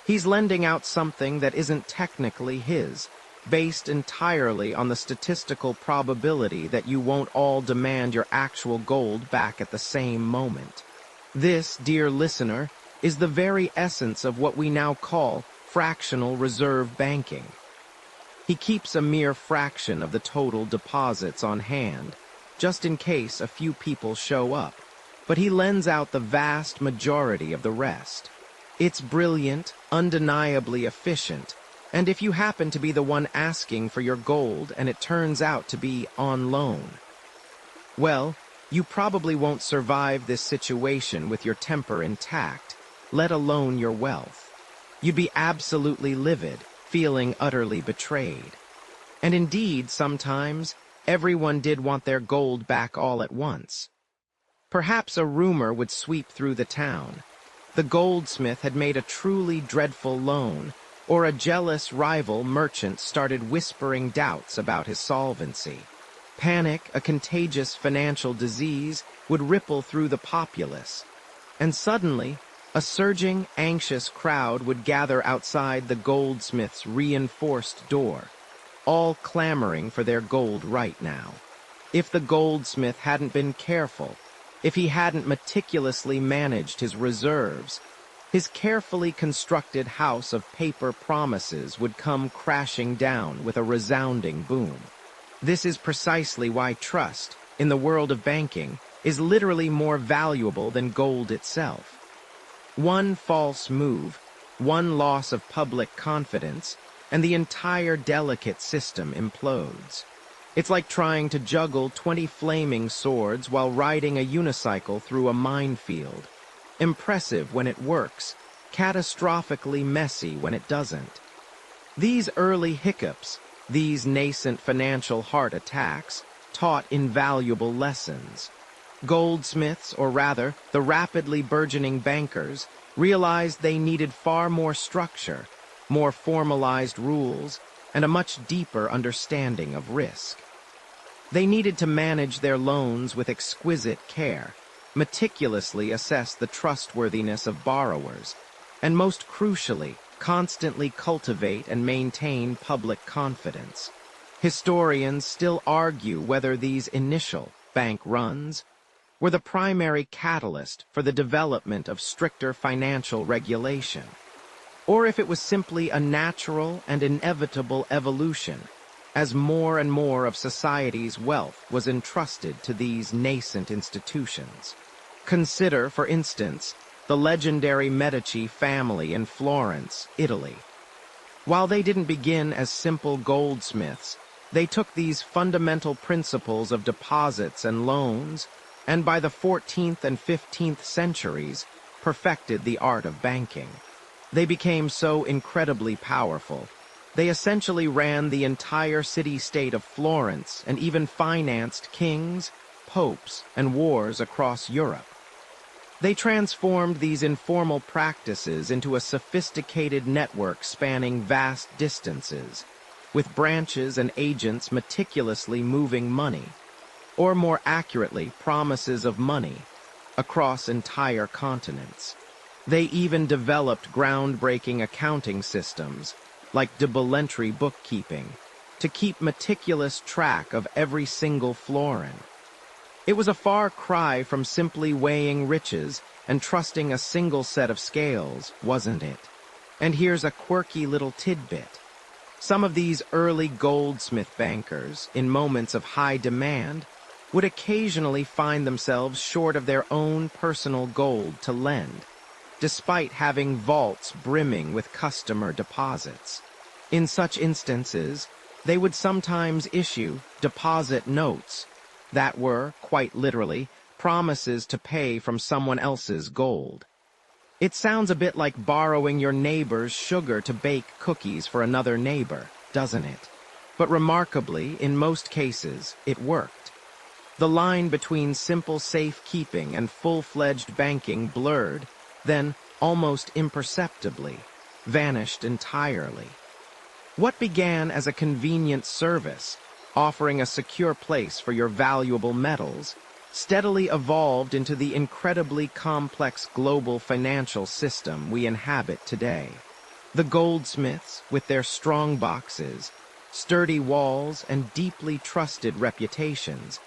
He's lending out something that isn't technically his, based entirely on the statistical probability that you won't all demand your actual gold back at the same moment. This, dear listener, is the very essence of what we now call fractional reserve banking. He keeps a mere fraction of the total deposits on hand, just in case a few people show up, but he lends out the vast majority of the rest. It's brilliant, undeniably efficient, and if you happen to be the one asking for your gold and it turns out to be on loan, well, you probably won't survive this situation with your temper intact, let alone your wealth. You'd be absolutely livid, feeling utterly betrayed. And indeed, sometimes, everyone did want their gold back all at once. Perhaps a rumor would sweep through the town. The goldsmith had made a truly dreadful loan, or a jealous rival merchant started whispering doubts about his solvency. Panic, a contagious financial disease, would ripple through the populace. And suddenly, a surging, anxious crowd would gather outside the goldsmith's reinforced door, all clamoring for their gold right now. If the goldsmith hadn't been careful, if he hadn't meticulously managed his reserves, his carefully constructed house of paper promises would come crashing down with a resounding boom. This is precisely why trust, in the world of banking, is literally more valuable than gold itself. One false move, one loss of public confidence, and the entire delicate system implodes. It's like trying to juggle 20 flaming swords while riding a unicycle through a minefield. Impressive when it works, catastrophically messy when it doesn't. These early hiccups, these nascent financial heart attacks, taught invaluable lessons. Goldsmiths, or rather, the rapidly burgeoning bankers, realized they needed far more structure, more formalized rules, and a much deeper understanding of risk. They needed to manage their loans with exquisite care, meticulously assess the trustworthiness of borrowers, and most crucially, constantly cultivate and maintain public confidence. Historians still argue whether these initial bank runs were the primary catalyst for the development of stricter financial regulation, or if it was simply a natural and inevitable evolution as more and more of society's wealth was entrusted to these nascent institutions. Consider, for instance, the legendary Medici family in Florence, Italy. While they didn't begin as simple goldsmiths, they took these fundamental principles of deposits and loans, and by the 14th and 15th centuries, perfected the art of banking. They became so incredibly powerful. They essentially ran the entire city-state of Florence and even financed kings, popes, and wars across Europe. They transformed these informal practices into a sophisticated network spanning vast distances, with branches and agents meticulously moving money, or more accurately, promises of money, across entire continents. They even developed groundbreaking accounting systems, like double-entry bookkeeping, to keep meticulous track of every single florin. It was a far cry from simply weighing riches and trusting a single set of scales, wasn't it? And here's a quirky little tidbit. Some of these early goldsmith bankers, in moments of high demand, would occasionally find themselves short of their own personal gold to lend, despite having vaults brimming with customer deposits. In such instances, they would sometimes issue deposit notes that were, quite literally, promises to pay from someone else's gold. It sounds a bit like borrowing your neighbor's sugar to bake cookies for another neighbor, doesn't it? But remarkably, in most cases, it worked. The line between simple safekeeping and full-fledged banking blurred, then, almost imperceptibly, vanished entirely. What began as a convenient service, offering a secure place for your valuable metals, steadily evolved into the incredibly complex global financial system we inhabit today. The goldsmiths, with their strong boxes, sturdy walls, and deeply trusted reputations,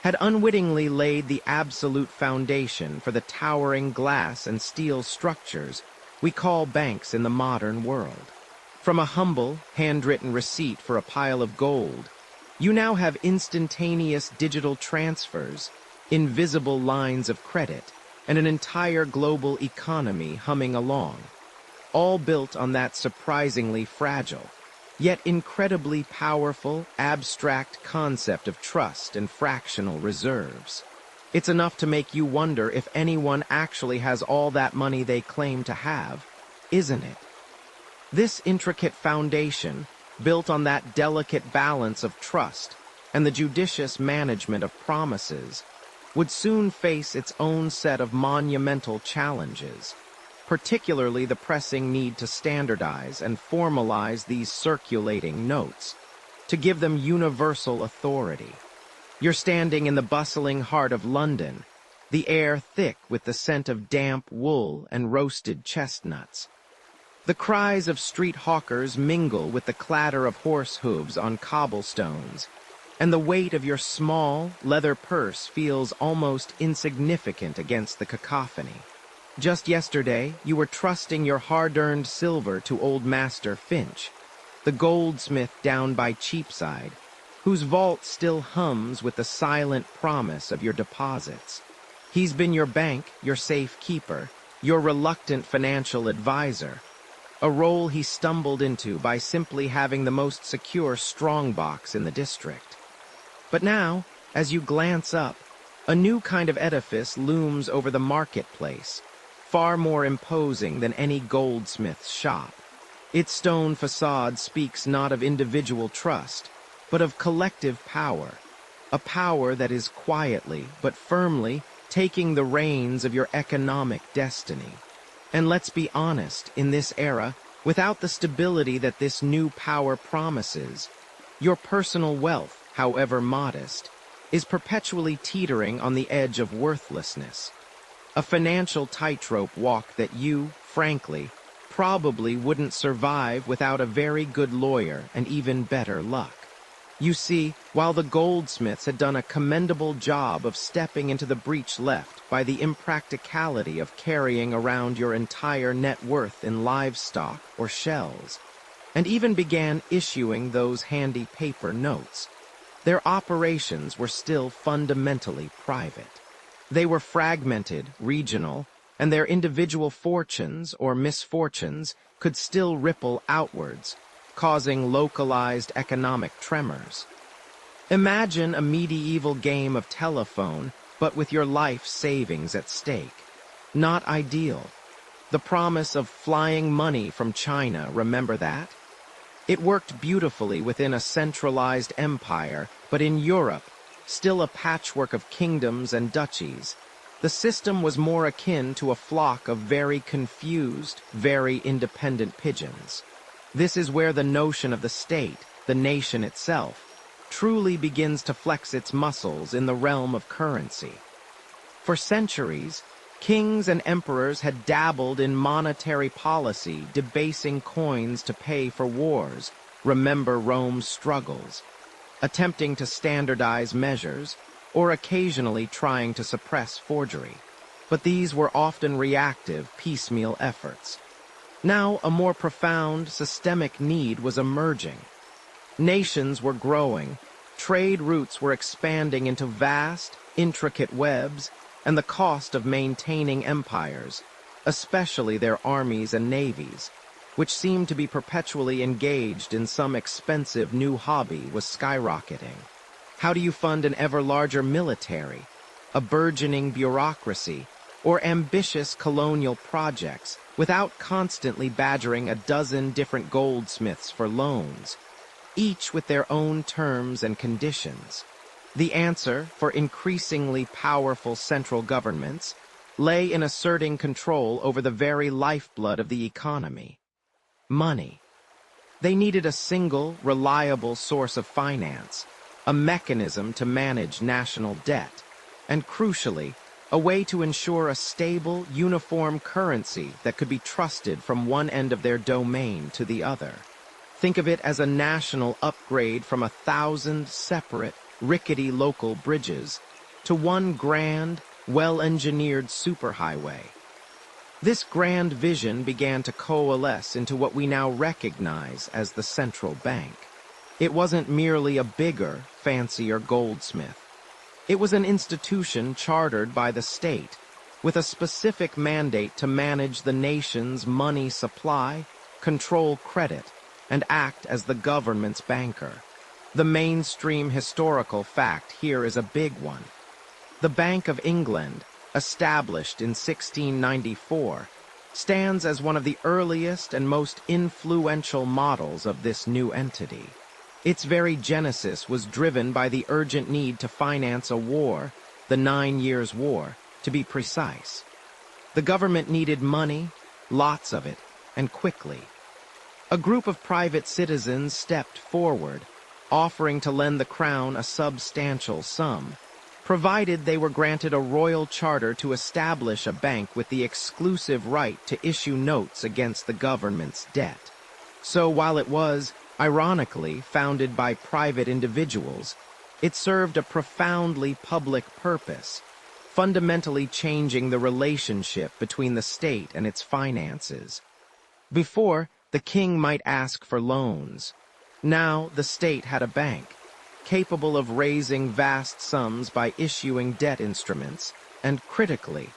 had unwittingly laid the absolute foundation for the towering glass and steel structures we call banks in the modern world. From a humble, handwritten receipt for a pile of gold, you now have instantaneous digital transfers, invisible lines of credit, and an entire global economy humming along, all built on that surprisingly fragile, yet incredibly powerful, abstract concept of trust and fractional reserves. It's enough to make you wonder if anyone actually has all that money they claim to have, isn't it? This intricate foundation, built on that delicate balance of trust and the judicious management of promises, would soon face its own set of monumental challenges, particularly the pressing need to standardize and formalize these circulating notes, to give them universal authority. You're standing in the bustling heart of London, the air thick with the scent of damp wool and roasted chestnuts. The cries of street hawkers mingle with the clatter of horse hooves on cobblestones, and the weight of your small, leather purse feels almost insignificant against the cacophony. Just yesterday, you were trusting your hard-earned silver to old Master Finch, the goldsmith down by Cheapside, whose vault still hums with the silent promise of your deposits. He's been your bank, your safekeeper, your reluctant financial advisor, a role he stumbled into by simply having the most secure strongbox in the district. But now, as you glance up, a new kind of edifice looms over the marketplace, far more imposing than any goldsmith's shop. Its stone facade speaks not of individual trust, but of collective power, a power that is quietly but firmly taking the reins of your economic destiny. And let's be honest, in this era, without the stability that this new power promises, your personal wealth, however modest, is perpetually teetering on the edge of worthlessness. A financial tightrope walk that you, frankly, probably wouldn't survive without a very good lawyer and even better luck. You see, while the goldsmiths had done a commendable job of stepping into the breach left by the impracticality of carrying around your entire net worth in livestock or shells, and even began issuing those handy paper notes, their operations were still fundamentally private. They were fragmented, regional, and their individual fortunes or misfortunes could still ripple outwards, causing localized economic tremors. Imagine a medieval game of telephone, but with your life savings at stake. Not ideal. The promise of flying money from China, remember that? It worked beautifully within a centralized empire, but in Europe, still a patchwork of kingdoms and duchies, the system was more akin to a flock of very confused, very independent pigeons. This is where the notion of the state, the nation itself, truly begins to flex its muscles in the realm of currency. For centuries, kings and emperors had dabbled in monetary policy, debasing coins to pay for wars, remember Rome's struggles, attempting to standardize measures, or occasionally trying to suppress forgery. But these were often reactive, piecemeal efforts. Now a more profound, systemic need was emerging. Nations were growing, trade routes were expanding into vast, intricate webs, and the cost of maintaining empires, especially their armies and navies, which seemed to be perpetually engaged in some expensive new hobby, was skyrocketing. How do you fund an ever larger military, a burgeoning bureaucracy, or ambitious colonial projects without constantly badgering a dozen different goldsmiths for loans, each with their own terms and conditions? The answer for increasingly powerful central governments lay in asserting control over the very lifeblood of the economy: money. They needed a single, reliable source of finance, a mechanism to manage national debt, and crucially, a way to ensure a stable, uniform currency that could be trusted from one end of their domain to the other. Think of it as a national upgrade from 1,000 separate, rickety local bridges to one grand, well-engineered superhighway. This grand vision began to coalesce into what we now recognize as the central bank. It wasn't merely a bigger, fancier goldsmith. It was an institution chartered by the state, with a specific mandate to manage the nation's money supply, control credit, and act as the government's banker. The mainstream historical fact here is a big one. The Bank of England, established in 1694, stands as one of the earliest and most influential models of this new entity. Its very genesis was driven by the urgent need to finance a war, the 9 Years' War, to be precise. The government needed money, lots of it, and quickly. A group of private citizens stepped forward, offering to lend the crown a substantial sum, provided they were granted a royal charter to establish a bank with the exclusive right to issue notes against the government's debt. So while it was, ironically, founded by private individuals, it served a profoundly public purpose, fundamentally changing the relationship between the state and its finances. Before, the king might ask for loans. Now the state had a bank, capable of raising vast sums by issuing debt instruments, and critically,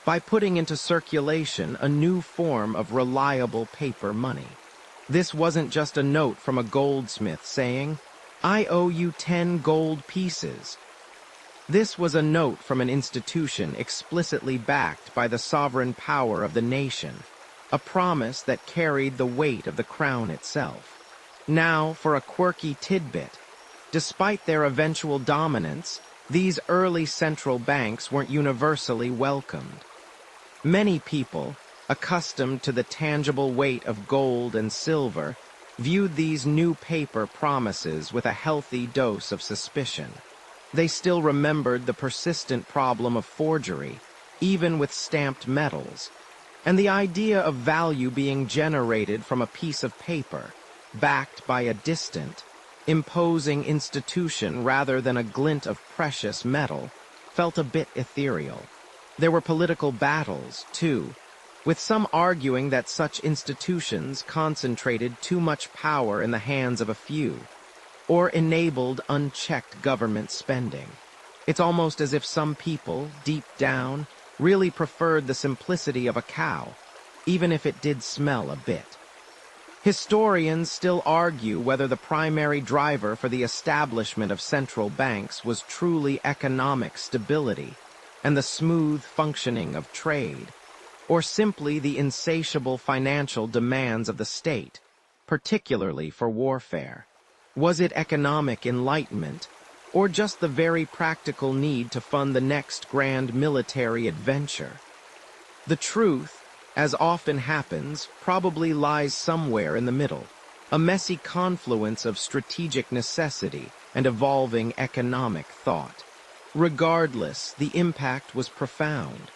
by putting into circulation a new form of reliable paper money. This wasn't just a note from a goldsmith saying, "I owe you 10 gold pieces." This was a note from an institution explicitly backed by the sovereign power of the nation, a promise that carried the weight of the crown itself. Now, for a quirky tidbit, despite their eventual dominance, these early central banks weren't universally welcomed. Many people, accustomed to the tangible weight of gold and silver, viewed these new paper promises with a healthy dose of suspicion. They still remembered the persistent problem of forgery, even with stamped metals. And the idea of value being generated from a piece of paper, backed by a distant, imposing institution rather than a glint of precious metal, felt a bit ethereal. There were political battles, too, with some arguing that such institutions concentrated too much power in the hands of a few, or enabled unchecked government spending. It's almost as if some people, deep down, really preferred the simplicity of a cow, even if it did smell a bit. Historians still argue whether the primary driver for the establishment of central banks was truly economic stability and the smooth functioning of trade, or simply the insatiable financial demands of the state, particularly for warfare. Was it economic enlightenment, or just the very practical need to fund the next grand military adventure? The truth, as often happens, probably lies somewhere in the middle, a messy confluence of strategic necessity and evolving economic thought. Regardless, the impact was profound.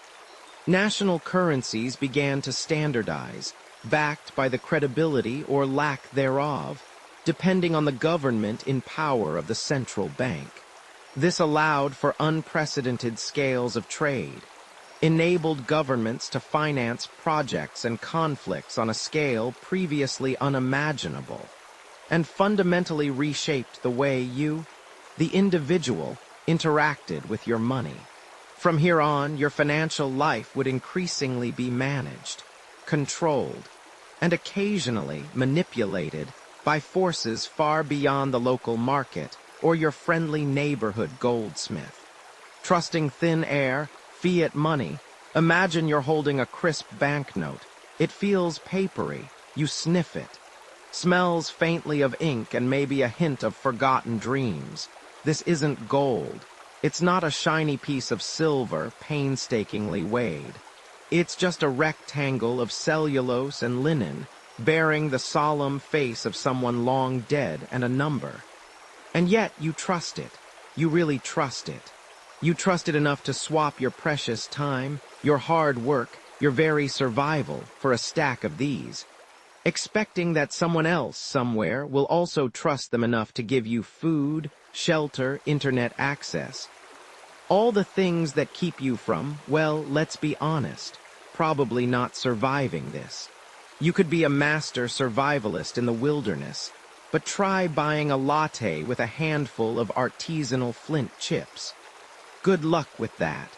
National currencies began to standardize, backed by the credibility or lack thereof, depending on the government in power of the central bank. This allowed for unprecedented scales of trade, enabled governments to finance projects and conflicts on a scale previously unimaginable, and fundamentally reshaped the way you, the individual, interacted with your money. From here on, your financial life would increasingly be managed, controlled, and occasionally manipulated by forces far beyond the local market or your friendly neighborhood goldsmith. Trusting thin air, fiat money, imagine you're holding a crisp banknote. It feels papery, you sniff it. Smells faintly of ink and maybe a hint of forgotten dreams. This isn't gold. It's not a shiny piece of silver painstakingly weighed. It's just a rectangle of cellulose and linen, bearing the solemn face of someone long dead and a number. And yet you trust it. You really trust it. You trust it enough to swap your precious time, your hard work, your very survival for a stack of these, expecting that someone else somewhere will also trust them enough to give you food, shelter, internet access. All the things that keep you from, well, let's be honest, probably not surviving this. You could be a master survivalist in the wilderness, but try buying a latte with a handful of artisanal flint chips. Good luck with that.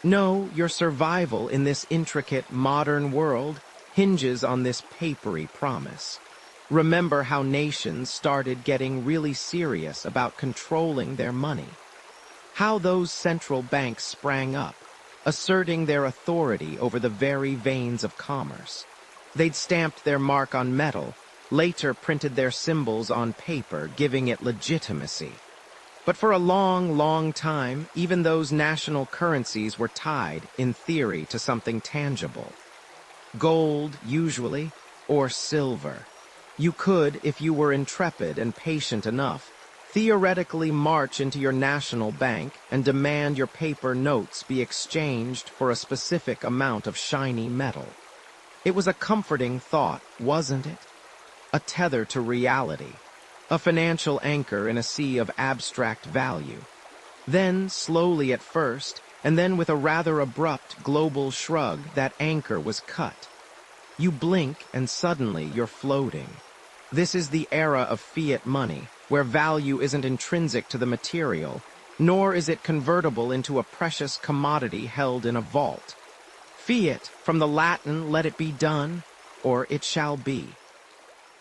No, your survival in this intricate modern world hinges on this papery promise. Remember how nations started getting really serious about controlling their money. How those central banks sprang up, asserting their authority over the very veins of commerce. They'd stamped their mark on metal, later printed their symbols on paper, giving it legitimacy. But for a long, long time, even those national currencies were tied, in theory, to something tangible. Gold, usually, or silver. You could, if you were intrepid and patient enough, theoretically march into your national bank and demand your paper notes be exchanged for a specific amount of shiny metal. It was a comforting thought, wasn't it? A tether to reality, a financial anchor in a sea of abstract value. Then, slowly at first, and then with a rather abrupt global shrug, that anchor was cut. You blink and suddenly you're floating. This is the era of fiat money, where value isn't intrinsic to the material, nor is it convertible into a precious commodity held in a vault. Fiat, from the Latin, let it be done, or it shall be.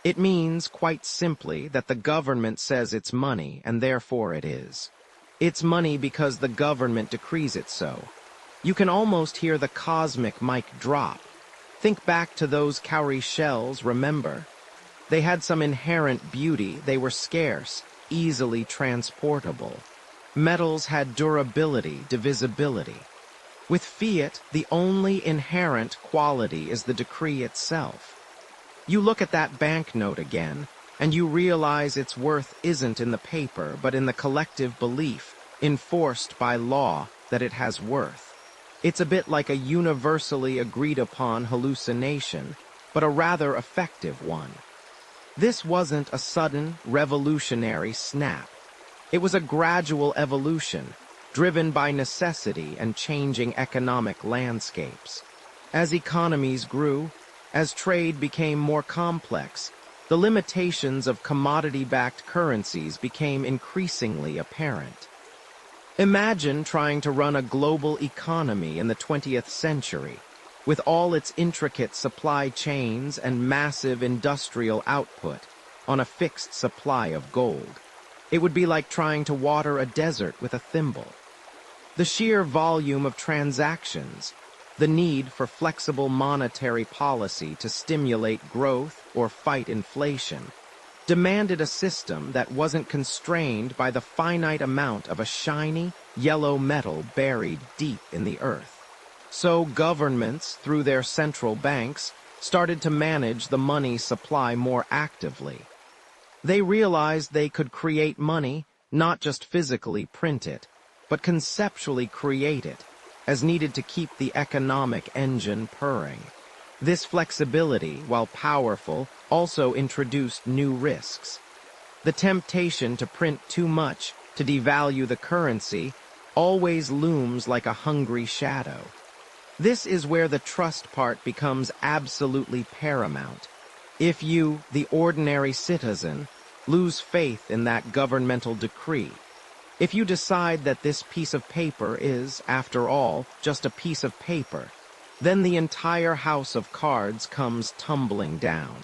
It means, quite simply, that the government says it's money, and therefore it is. It's money because the government decrees it so. You can almost hear the cosmic mic drop. Think back to those cowrie shells, remember? They had some inherent beauty, they were scarce, easily transportable. Metals had durability, divisibility. With fiat, the only inherent quality is the decree itself. You look at that banknote again, and you realize its worth isn't in the paper, but in the collective belief, enforced by law, that it has worth. It's a bit like a universally agreed-upon hallucination, but a rather effective one. This wasn't a sudden, revolutionary snap. It was a gradual evolution, driven by necessity and changing economic landscapes. As economies grew, as trade became more complex, the limitations of commodity-backed currencies became increasingly apparent. Imagine trying to run a global economy in the 20th century, with all its intricate supply chains and massive industrial output, on a fixed supply of gold. It would be like trying to water a desert with a thimble. The sheer volume of transactions, the need for flexible monetary policy to stimulate growth or fight inflation, demanded a system that wasn't constrained by the finite amount of a shiny, yellow metal buried deep in the earth. So governments, through their central banks, started to manage the money supply more actively. They realized they could create money, not just physically print it, but conceptually create it, as needed to keep the economic engine purring. This flexibility, while powerful, also introduced new risks. The temptation to print too much, to devalue the currency, always looms like a hungry shadow. This is where the trust part becomes absolutely paramount. If you, the ordinary citizen, lose faith in that governmental decree, if you decide that this piece of paper is, after all, just a piece of paper, then the entire house of cards comes tumbling down.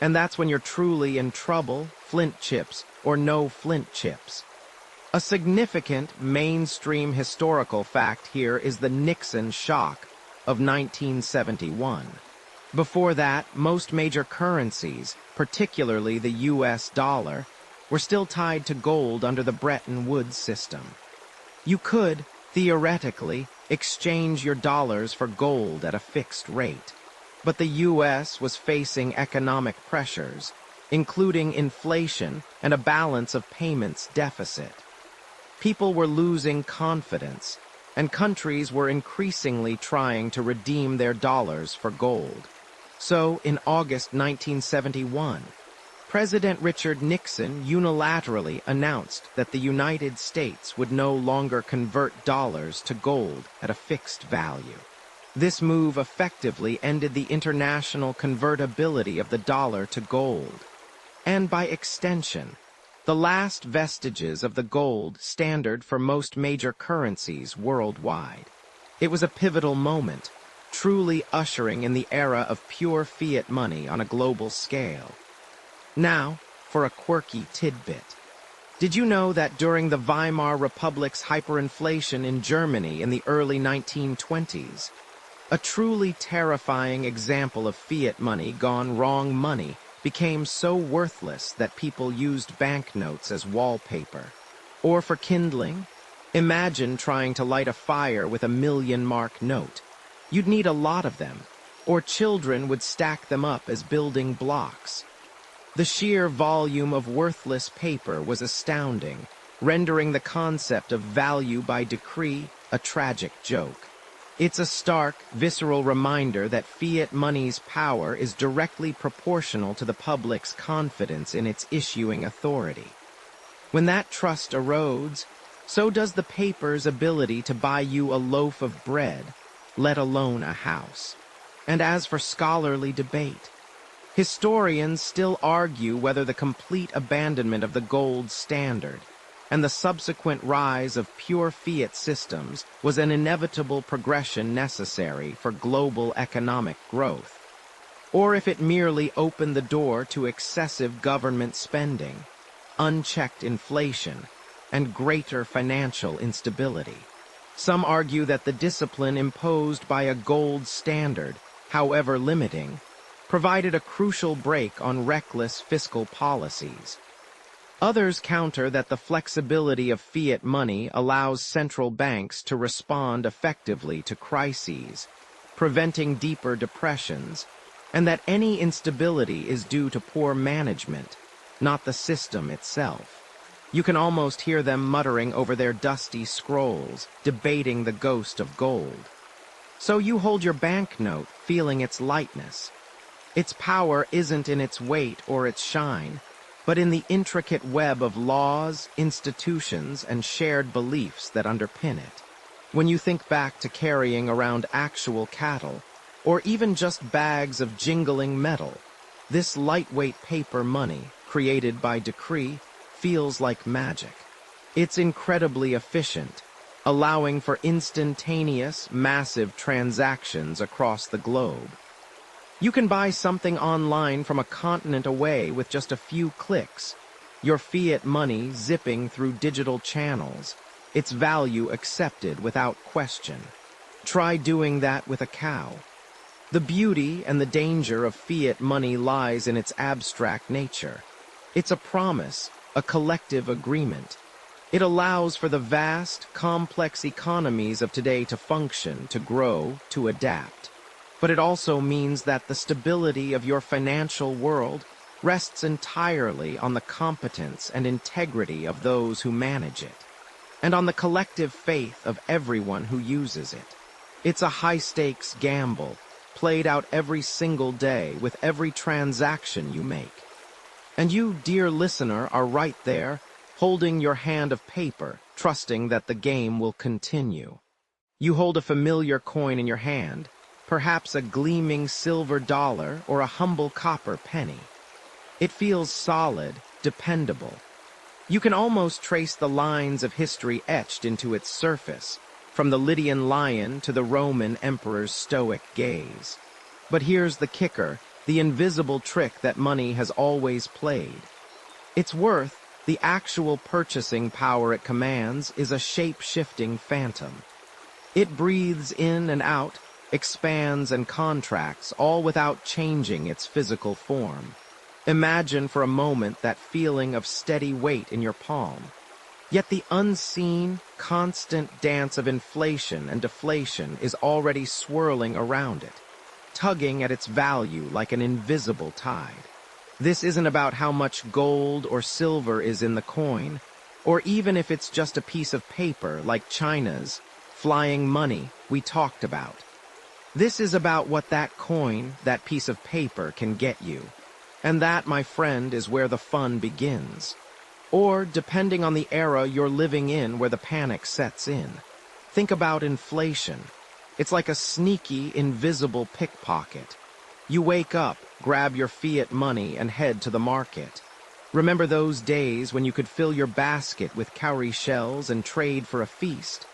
And that's when you're truly in trouble, flint chips or no flint chips. A significant mainstream historical fact here is the Nixon shock of 1971. Before that, most major currencies, particularly the US dollar, were still tied to gold under the Bretton Woods system. You could, theoretically, exchange your dollars for gold at a fixed rate. But the US was facing economic pressures, including inflation and a balance of payments deficit. People were losing confidence, and countries were increasingly trying to redeem their dollars for gold. So, in August 1971, President Richard Nixon unilaterally announced that the United States would no longer convert dollars to gold at a fixed value. This move effectively ended the international convertibility of the dollar to gold, and by extension, the last vestiges of the gold standard for most major currencies worldwide. It was a pivotal moment, truly ushering in the era of pure fiat money on a global scale. Now, for a quirky tidbit. Did you know that during the Weimar Republic's hyperinflation in Germany in the early 1920s, a truly terrifying example of fiat money gone wrong money became so worthless that people used banknotes as wallpaper? Or for kindling, imagine trying to light a fire with a 1,000,000-mark note. You'd need a lot of them, or children would stack them up as building blocks. The sheer volume of worthless paper was astounding, rendering the concept of value by decree a tragic joke. It's a stark, visceral reminder that fiat money's power is directly proportional to the public's confidence in its issuing authority. When that trust erodes, so does the paper's ability to buy you a loaf of bread, let alone a house. And as for scholarly debate, historians still argue whether the complete abandonment of the gold standard and the subsequent rise of pure fiat systems was an inevitable progression necessary for global economic growth, or if it merely opened the door to excessive government spending, unchecked inflation, and greater financial instability. Some argue that the discipline imposed by a gold standard, however limiting, provided a crucial break on reckless fiscal policies. Others counter that the flexibility of fiat money allows central banks to respond effectively to crises, preventing deeper depressions, and that any instability is due to poor management, not the system itself. You can almost hear them muttering over their dusty scrolls, debating the ghost of gold. So you hold your banknote, feeling its lightness. Its power isn't in its weight or its shine, but in the intricate web of laws, institutions, and shared beliefs that underpin it. When you think back to carrying around actual cattle, or even just bags of jingling metal, this lightweight paper money, created by decree, feels like magic. It's incredibly efficient, allowing for instantaneous, massive transactions across the globe. You can buy something online from a continent away with just a few clicks, your fiat money zipping through digital channels, its value accepted without question. Try doing that with a cow. The beauty and the danger of fiat money lies in its abstract nature. It's a promise, a collective agreement. It allows for the vast, complex economies of today to function, to grow, to adapt. But it also means that the stability of your financial world rests entirely on the competence and integrity of those who manage it, and on the collective faith of everyone who uses it. It's a high-stakes gamble, played out every single day with every transaction you make. And you, dear listener, are right there, holding your hand of paper, trusting that the game will continue. You hold a familiar coin in your hand, perhaps a gleaming silver dollar or a humble copper penny. It feels solid, dependable. You can almost trace the lines of history etched into its surface, from the Lydian lion to the Roman emperor's stoic gaze. But here's the kicker, the invisible trick that money has always played. Its worth, the actual purchasing power it commands, is a shape-shifting phantom. It breathes in and out, expands and contracts, all without changing its physical form. Imagine for a moment that feeling of steady weight in your palm. Yet the unseen, constant dance of inflation and deflation is already swirling around it, tugging at its value like an invisible tide. This isn't about how much gold or silver is in the coin, or even if it's just a piece of paper like China's flying money we talked about. This is about what that coin, that piece of paper, can get you. And that, my friend, is where the fun begins. Or, depending on the era you're living in, where the panic sets in. Think about inflation. It's like a sneaky, invisible pickpocket. You wake up, grab your fiat money, and head to the market. Remember those days when you could fill your basket with cowrie shells and trade for a feast?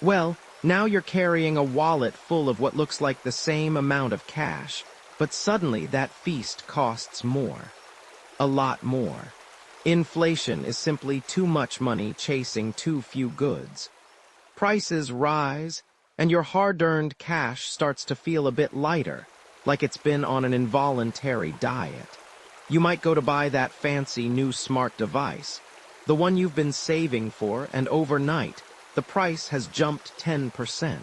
Well, now you're carrying a wallet full of what looks like the same amount of cash, but suddenly that feast costs more. A lot more. Inflation is simply too much money chasing too few goods. Prices rise, and your hard-earned cash starts to feel a bit lighter, like it's been on an involuntary diet. You might go to buy that fancy new smart device, the one you've been saving for, and overnight, the price has jumped 10%.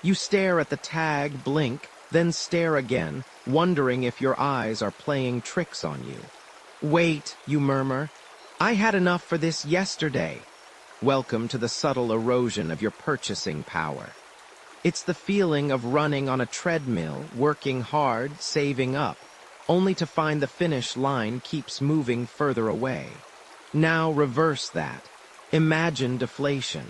You stare at the tag, blink, then stare again, wondering if your eyes are playing tricks on you. Wait, you murmur. I had enough for this yesterday. Welcome to the subtle erosion of your purchasing power. It's the feeling of running on a treadmill, working hard, saving up, only to find the finish line keeps moving further away. Now reverse that. Imagine deflation.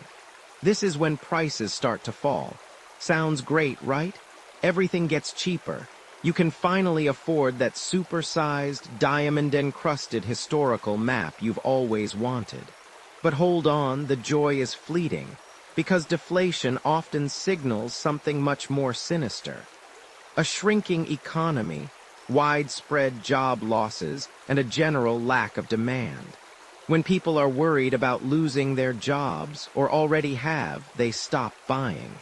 This is when prices start to fall. Sounds great, right? Everything gets cheaper. You can finally afford that super-sized, diamond-encrusted historical map you've always wanted. But hold on, the joy is fleeting, because deflation often signals something much more sinister. A shrinking economy, widespread job losses, and a general lack of demand. When people are worried about losing their jobs, or already have, they stop buying.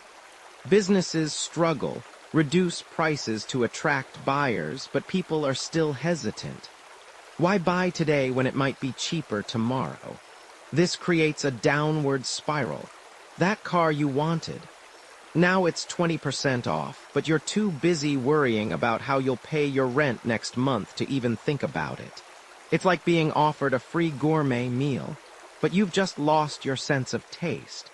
Businesses struggle, reduce prices to attract buyers, but people are still hesitant. Why buy today when it might be cheaper tomorrow? This creates a downward spiral. That car you wanted. Now it's 20% off, but you're too busy worrying about how you'll pay your rent next month to even think about it. It's like being offered a free gourmet meal, but you've just lost your sense of taste.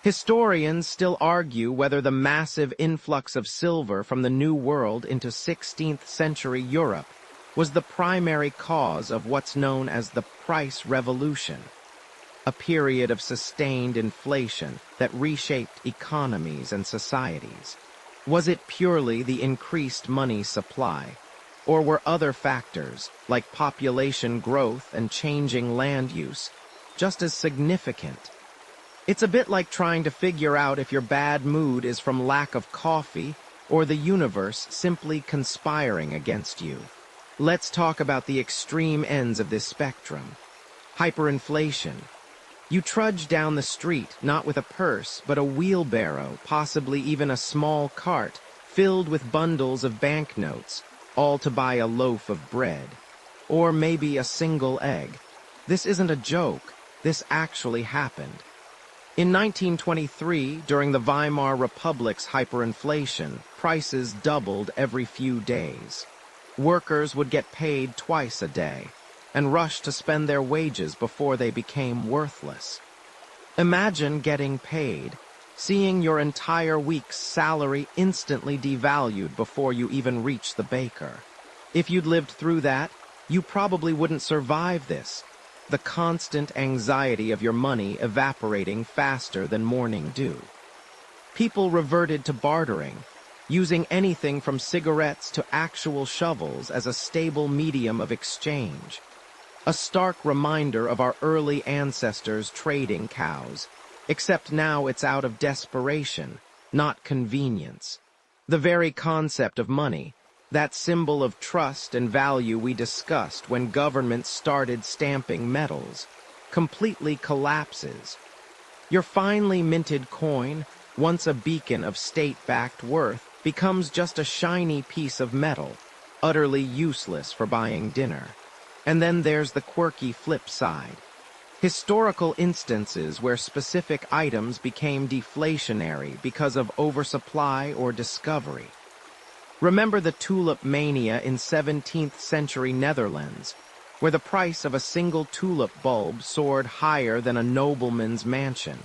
Historians still argue whether the massive influx of silver from the New World into 16th century Europe was the primary cause of what's known as the price revolution, a period of sustained inflation that reshaped economies and societies. Was it purely the increased money supply, or were other factors, like population growth and changing land use, just as significant? It's a bit like trying to figure out if your bad mood is from lack of coffee or the universe simply conspiring against you. Let's talk about the extreme ends of this spectrum. Hyperinflation. You trudge down the street not with a purse, but a wheelbarrow, possibly even a small cart, filled with bundles of banknotes, all to buy a loaf of bread. Or maybe a single egg. This isn't a joke. This actually happened. In 1923, during the Weimar Republic's hyperinflation, prices doubled every few days. Workers would get paid twice a day, and rush to spend their wages before they became worthless. Imagine getting paid, seeing your entire week's salary instantly devalued before you even reach the baker. If you'd lived through that, you probably wouldn't survive this. The constant anxiety of your money evaporating faster than morning dew. People reverted to bartering, using anything from cigarettes to actual shovels as a stable medium of exchange. A stark reminder of our early ancestors trading cows, except now it's out of desperation, not convenience. The very concept of money, that symbol of trust and value we discussed when governments started stamping metals, completely collapses. Your finely minted coin, once a beacon of state-backed worth, becomes just a shiny piece of metal, utterly useless for buying dinner. And then there's the quirky flip side. Historical instances where specific items became deflationary because of oversupply or discovery. Remember the tulip mania in 17th century Netherlands, where the price of a single tulip bulb soared higher than a nobleman's mansion,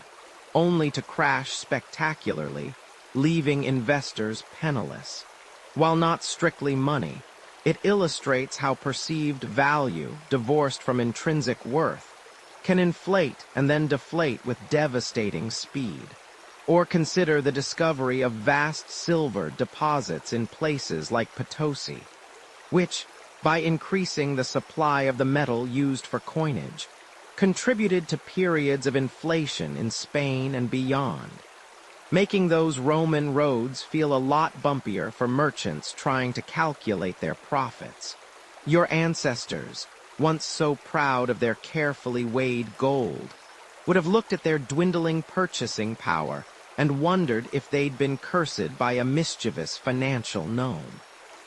only to crash spectacularly, leaving investors penniless. While not strictly money, it illustrates how perceived value, divorced from intrinsic worth, can inflate and then deflate with devastating speed. Or consider the discovery of vast silver deposits in places like Potosi, which, by increasing the supply of the metal used for coinage, contributed to periods of inflation in Spain and beyond, making those Roman roads feel a lot bumpier for merchants trying to calculate their profits. Your ancestors, once so proud of their carefully weighed gold, would have looked at their dwindling purchasing power and wondered if they'd been cursed by a mischievous financial gnome.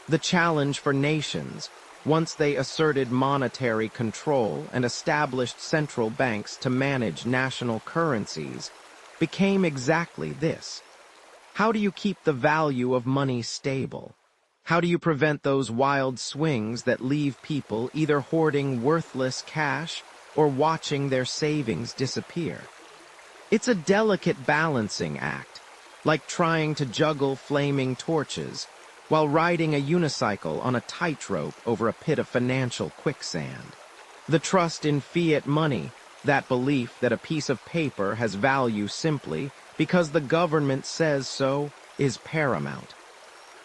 The challenge for nations, once they asserted monetary control and established central banks to manage national currencies, became exactly this. How do you keep the value of money stable? How do you prevent those wild swings that leave people either hoarding worthless cash or watching their savings disappear? It's a delicate balancing act, like trying to juggle flaming torches while riding a unicycle on a tightrope over a pit of financial quicksand. The trust in fiat money, that belief that a piece of paper has value simply because the government says so, is paramount.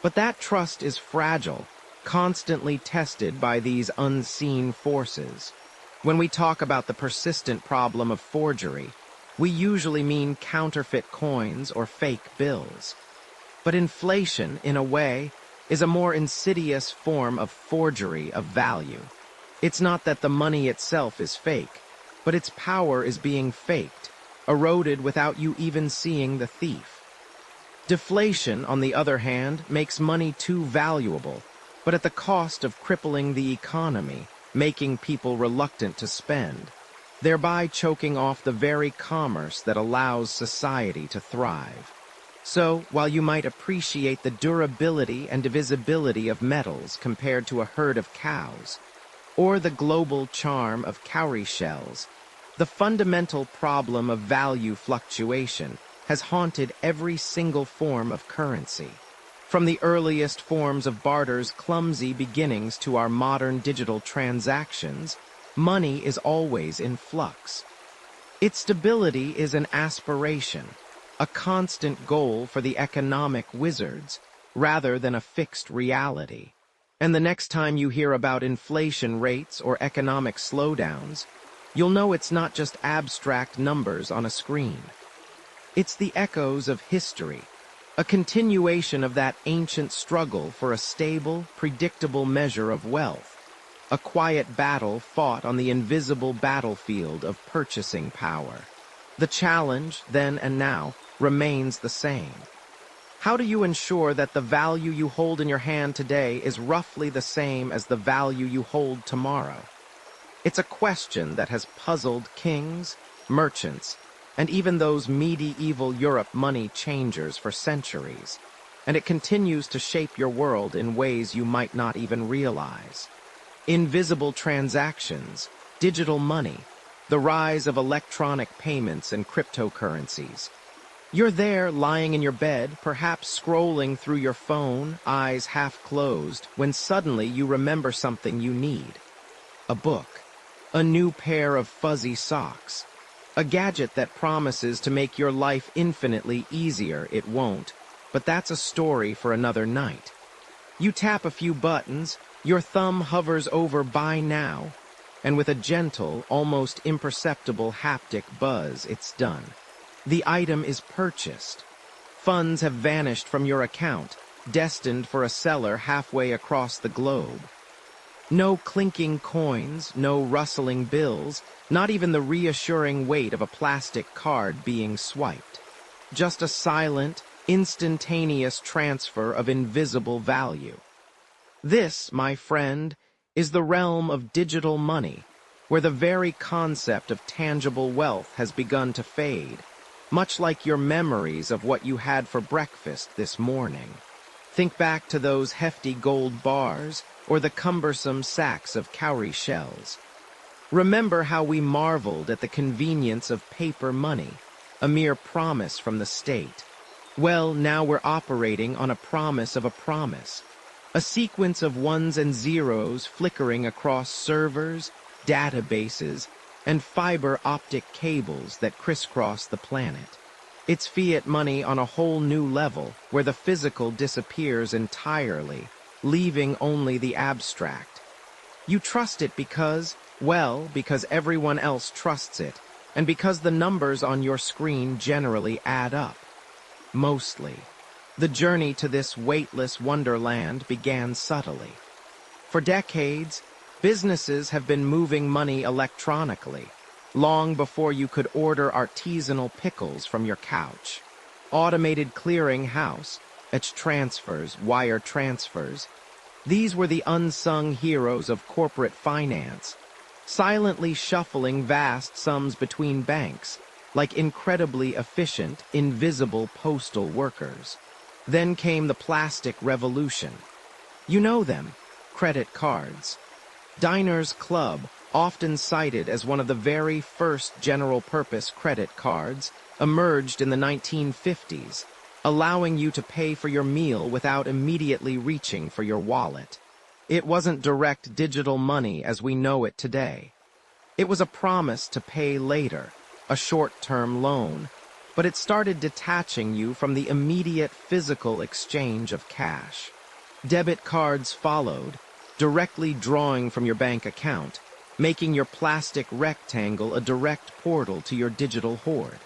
But that trust is fragile, constantly tested by these unseen forces. When we talk about the persistent problem of forgery, we usually mean counterfeit coins or fake bills. But inflation, in a way, is a more insidious form of forgery of value. It's not that the money itself is fake, but its power is being faked, eroded without you even seeing the thief. Deflation, on the other hand, makes money too valuable, but at the cost of crippling the economy, making people reluctant to spend, thereby choking off the very commerce that allows society to thrive. So, while you might appreciate the durability and divisibility of metals compared to a herd of cows, or the global charm of cowrie shells, the fundamental problem of value fluctuation has haunted every single form of currency. From the earliest forms of barter's clumsy beginnings to our modern digital transactions, money is always in flux. Its stability is an aspiration, a constant goal for the economic wizards, rather than a fixed reality. And the next time you hear about inflation rates or economic slowdowns, you'll know it's not just abstract numbers on a screen. It's the echoes of history, a continuation of that ancient struggle for a stable, predictable measure of wealth, a quiet battle fought on the invisible battlefield of purchasing power. The challenge, then and now, remains the same. How do you ensure that the value you hold in your hand today is roughly the same as the value you hold tomorrow? It's a question that has puzzled kings, merchants, and even those medieval Europe money changers for centuries, and it continues to shape your world in ways you might not even realize. Invisible transactions, digital money, the rise of electronic payments and cryptocurrencies. You're there lying in your bed, perhaps scrolling through your phone, eyes half closed, when suddenly you remember something you need. A book, a new pair of fuzzy socks, a gadget that promises to make your life infinitely easier. It won't, but that's a story for another night. You tap a few buttons, your thumb hovers over "Buy Now," and with a gentle, almost imperceptible haptic buzz, it's done. The item is purchased. Funds have vanished from your account, destined for a seller halfway across the globe. No clinking coins, no rustling bills, not even the reassuring weight of a plastic card being swiped. Just a silent, instantaneous transfer of invisible value. This, my friend, is the realm of digital money, where the very concept of tangible wealth has begun to fade, much like your memories of what you had for breakfast this morning. Think back to those hefty gold bars or the cumbersome sacks of cowrie shells. Remember how we marveled at the convenience of paper money, a mere promise from the state. Well, now we're operating on a promise of a promise, a sequence of ones and zeros flickering across servers, databases, and fiber optic cables that crisscross the planet. It's fiat money on a whole new level, where the physical disappears entirely, leaving only the abstract. You trust it because everyone else trusts it, and because the numbers on your screen generally add up. Mostly. The journey to this weightless wonderland began subtly. For decades, businesses have been moving money electronically, long before you could order artisanal pickles from your couch. Automated clearing house, its transfers, wire transfers. These were the unsung heroes of corporate finance, silently shuffling vast sums between banks, like incredibly efficient, invisible postal workers. Then came the plastic revolution. You know them, credit cards. Diners Club, often cited as one of the very first general-purpose credit cards, emerged in the 1950s, allowing you to pay for your meal without immediately reaching for your wallet. It wasn't direct digital money as we know it today. It was a promise to pay later, a short-term loan, but it started detaching you from the immediate physical exchange of cash. Debit cards followed, directly drawing from your bank account, making your plastic rectangle a direct portal to your digital hoard.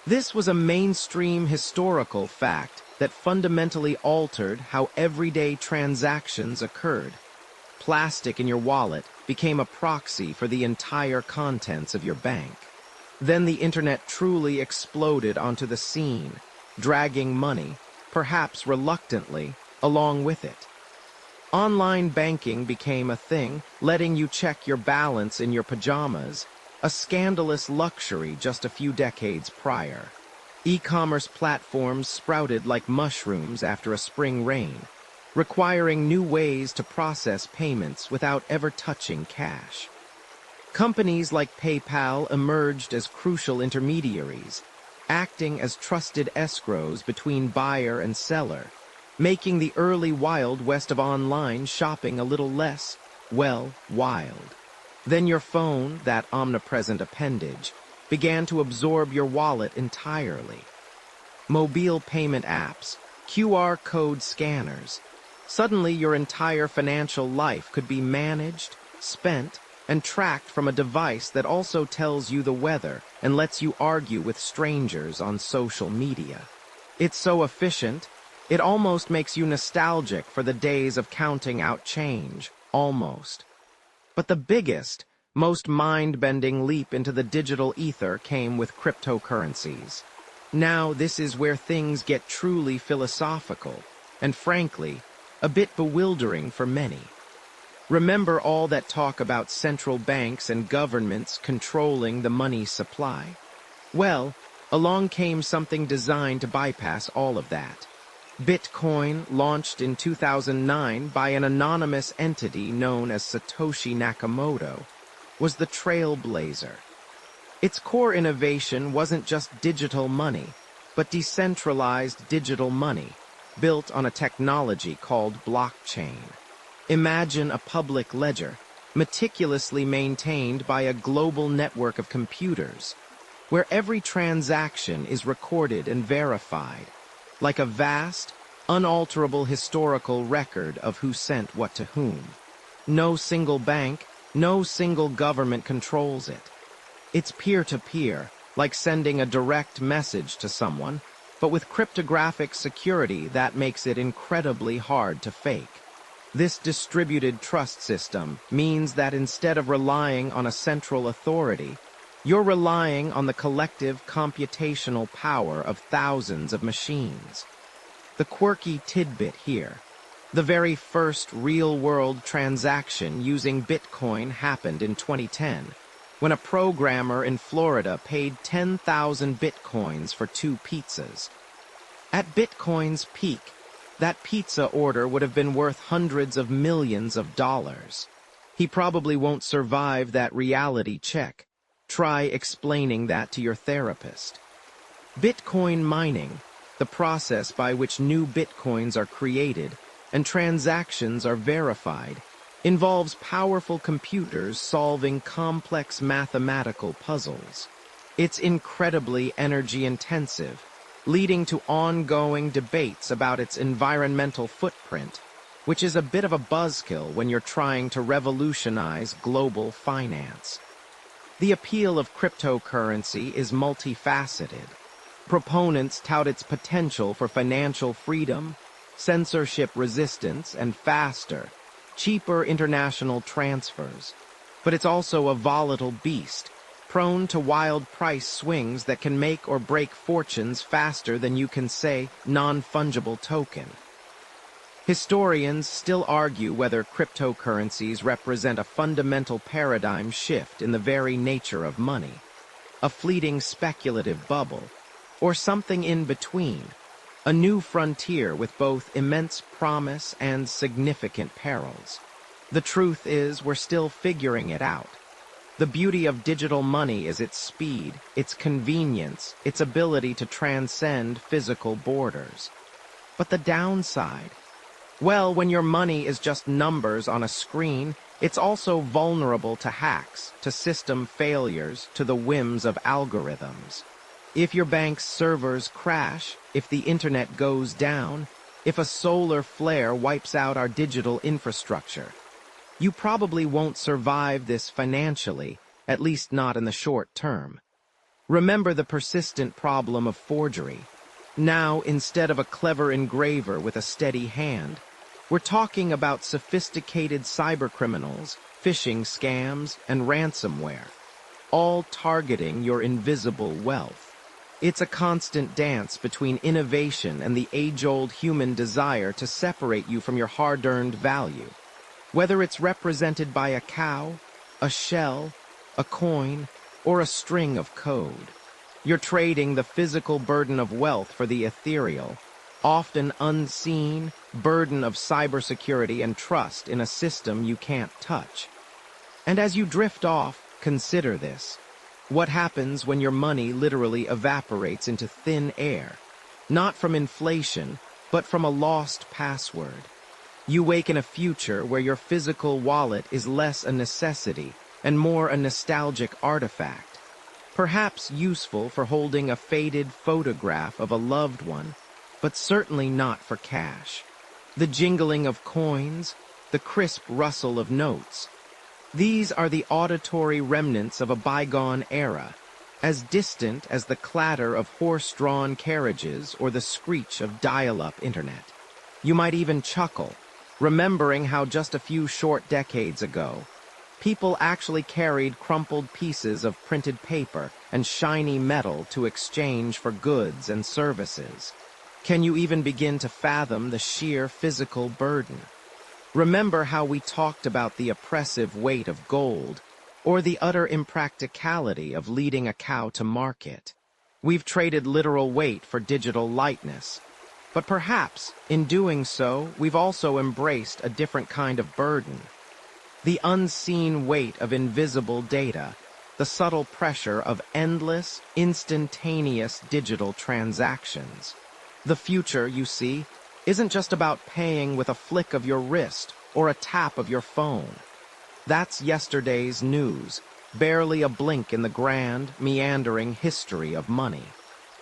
This was a mainstream historical fact that fundamentally altered how everyday transactions occurred. Plastic in your wallet became a proxy for the entire contents of your bank. Then the internet truly exploded onto the scene, dragging money, perhaps reluctantly, along with it. Online banking became a thing, letting you check your balance in your pajamas, a scandalous luxury just a few decades prior. E-commerce platforms sprouted like mushrooms after a spring rain, requiring new ways to process payments without ever touching cash. Companies like PayPal emerged as crucial intermediaries, acting as trusted escrows between buyer and seller, making the early Wild West of online shopping a little less, well, wild. Then your phone, that omnipresent appendage, began to absorb your wallet entirely. Mobile payment apps, QR code scanners. Suddenly your entire financial life could be managed, spent, and tracked from a device that also tells you the weather and lets you argue with strangers on social media. It's so efficient, it almost makes you nostalgic for the days of counting out change, almost. But the biggest, most mind-bending leap into the digital ether came with cryptocurrencies. Now this is where things get truly philosophical, and frankly, a bit bewildering for many. Remember all that talk about central banks and governments controlling the money supply? Well, along came something designed to bypass all of that. Bitcoin, launched in 2009 by an anonymous entity known as Satoshi Nakamoto, was the trailblazer. Its core innovation wasn't just digital money, but decentralized digital money, built on a technology called blockchain. Imagine a public ledger, meticulously maintained by a global network of computers, where every transaction is recorded and verified, like a vast, unalterable historical record of who sent what to whom. No single bank, no single government controls it. It's peer-to-peer, like sending a direct message to someone, but with cryptographic security that makes it incredibly hard to fake. This distributed trust system means that instead of relying on a central authority, you're relying on the collective computational power of thousands of machines. The quirky tidbit here: the very first real-world transaction using Bitcoin happened in 2010, when a programmer in Florida paid 10,000 Bitcoins for 2 pizzas. At Bitcoin's peak, that pizza order would have been worth hundreds of millions of dollars. He probably won't survive that reality check. Try explaining that to your therapist. Bitcoin mining, the process by which new Bitcoins are created and transactions are verified, involves powerful computers solving complex mathematical puzzles. It's incredibly energy-intensive, leading to ongoing debates about its environmental footprint, which is a bit of a buzzkill when you're trying to revolutionize global finance. The appeal of cryptocurrency is multifaceted. Proponents tout its potential for financial freedom, censorship resistance, and faster, cheaper international transfers. But it's also a volatile beast, prone to wild price swings that can make or break fortunes faster than you can say non-fungible token. Historians still argue whether cryptocurrencies represent a fundamental paradigm shift in the very nature of money, a fleeting speculative bubble, or something in between, a new frontier with both immense promise and significant perils. The truth is, we're still figuring it out. The beauty of digital money is its speed, its convenience, its ability to transcend physical borders. But the downside? Well, when your money is just numbers on a screen, it's also vulnerable to hacks, to system failures, to the whims of algorithms. If your bank's servers crash, if the internet goes down, if a solar flare wipes out our digital infrastructure, you probably won't survive this financially, at least not in the short term. Remember the persistent problem of forgery. Now, instead of a clever engraver with a steady hand, we're talking about sophisticated cybercriminals, phishing scams, and ransomware, all targeting your invisible wealth. It's a constant dance between innovation and the age-old human desire to separate you from your hard-earned value. Whether it's represented by a cow, a shell, a coin, or a string of code, you're trading the physical burden of wealth for the ethereal, often unseen, burden of cybersecurity and trust in a system you can't touch. And as you drift off, consider this. What happens when your money literally evaporates into thin air? Not from inflation, but from a lost password. You wake in a future where your physical wallet is less a necessity and more a nostalgic artifact, perhaps useful for holding a faded photograph of a loved one, but certainly not for cash. The jingling of coins, the crisp rustle of notes. These are the auditory remnants of a bygone era, as distant as the clatter of horse-drawn carriages or the screech of dial-up internet. You might even chuckle, remembering how just a few short decades ago, people actually carried crumpled pieces of printed paper and shiny metal to exchange for goods and services. Can you even begin to fathom the sheer physical burden? Remember how we talked about the oppressive weight of gold, or the utter impracticality of leading a cow to market. We've traded literal weight for digital lightness. But perhaps, in doing so, we've also embraced a different kind of burden. The unseen weight of invisible data, the subtle pressure of endless, instantaneous digital transactions. The future, you see, isn't just about paying with a flick of your wrist or a tap of your phone. That's yesterday's news, barely a blink in the grand, meandering history of money.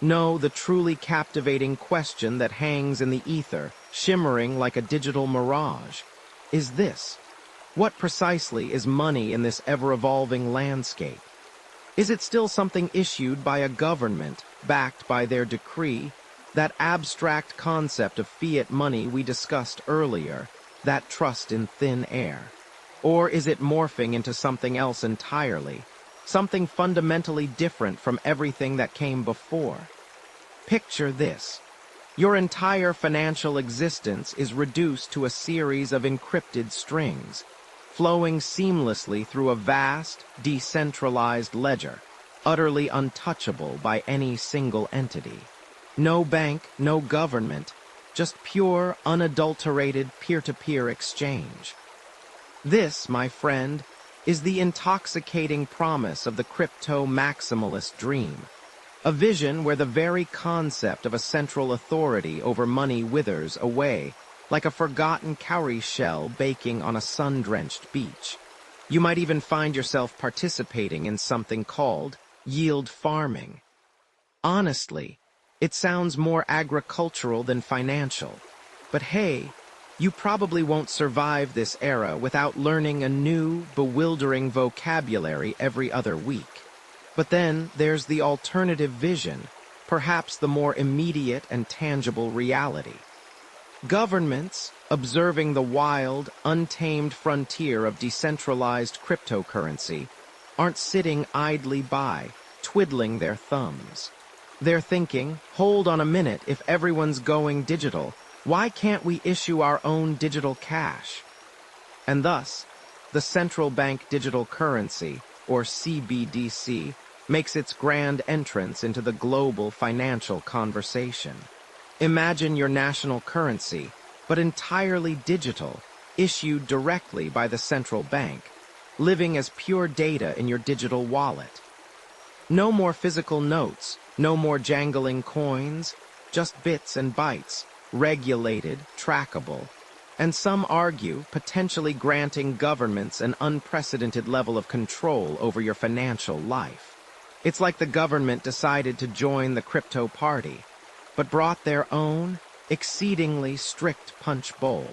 No, the truly captivating question that hangs in the ether, shimmering like a digital mirage, is this: what precisely is money in this ever-evolving landscape? Is it still something issued by a government, backed by their decree, that abstract concept of fiat money we discussed earlier, that trust in thin air? Or is it morphing into something else entirely, something fundamentally different from everything that came before? Picture this. Your entire financial existence is reduced to a series of encrypted strings, flowing seamlessly through a vast, decentralized ledger, utterly untouchable by any single entity. No bank, no government, just pure, unadulterated peer-to-peer exchange. This, my friend, is the intoxicating promise of the crypto-maximalist dream, a vision where the very concept of a central authority over money withers away, like a forgotten cowrie shell baking on a sun-drenched beach. You might even find yourself participating in something called yield farming. Honestly, it sounds more agricultural than financial. But hey, you probably won't survive this era without learning a new, bewildering vocabulary every other week. But then there's the alternative vision, perhaps the more immediate and tangible reality. Governments, observing the wild, untamed frontier of decentralized cryptocurrency, aren't sitting idly by, twiddling their thumbs. They're thinking, hold on a minute, if everyone's going digital, why can't we issue our own digital cash? And thus, the central bank digital currency, or CBDC, makes its grand entrance into the global financial conversation. Imagine your national currency, but entirely digital, issued directly by the central bank, living as pure data in your digital wallet. No more physical notes, no more jangling coins, just bits and bytes, regulated, trackable, and some argue potentially granting governments an unprecedented level of control over your financial life. It's like the government decided to join the crypto party, but brought their own, exceedingly strict punch bowl.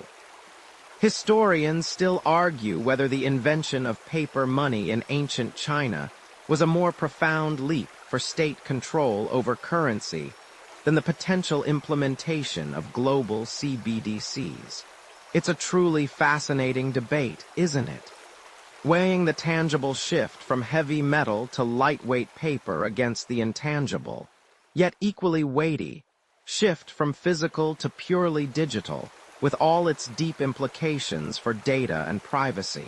Historians still argue whether the invention of paper money in ancient China was a more profound leap for state control over currency than the potential implementation of global CBDCs. It's a truly fascinating debate, isn't it? Weighing the tangible shift from heavy metal to lightweight paper against the intangible, yet equally weighty, shift from physical to purely digital, with all its deep implications for data and privacy.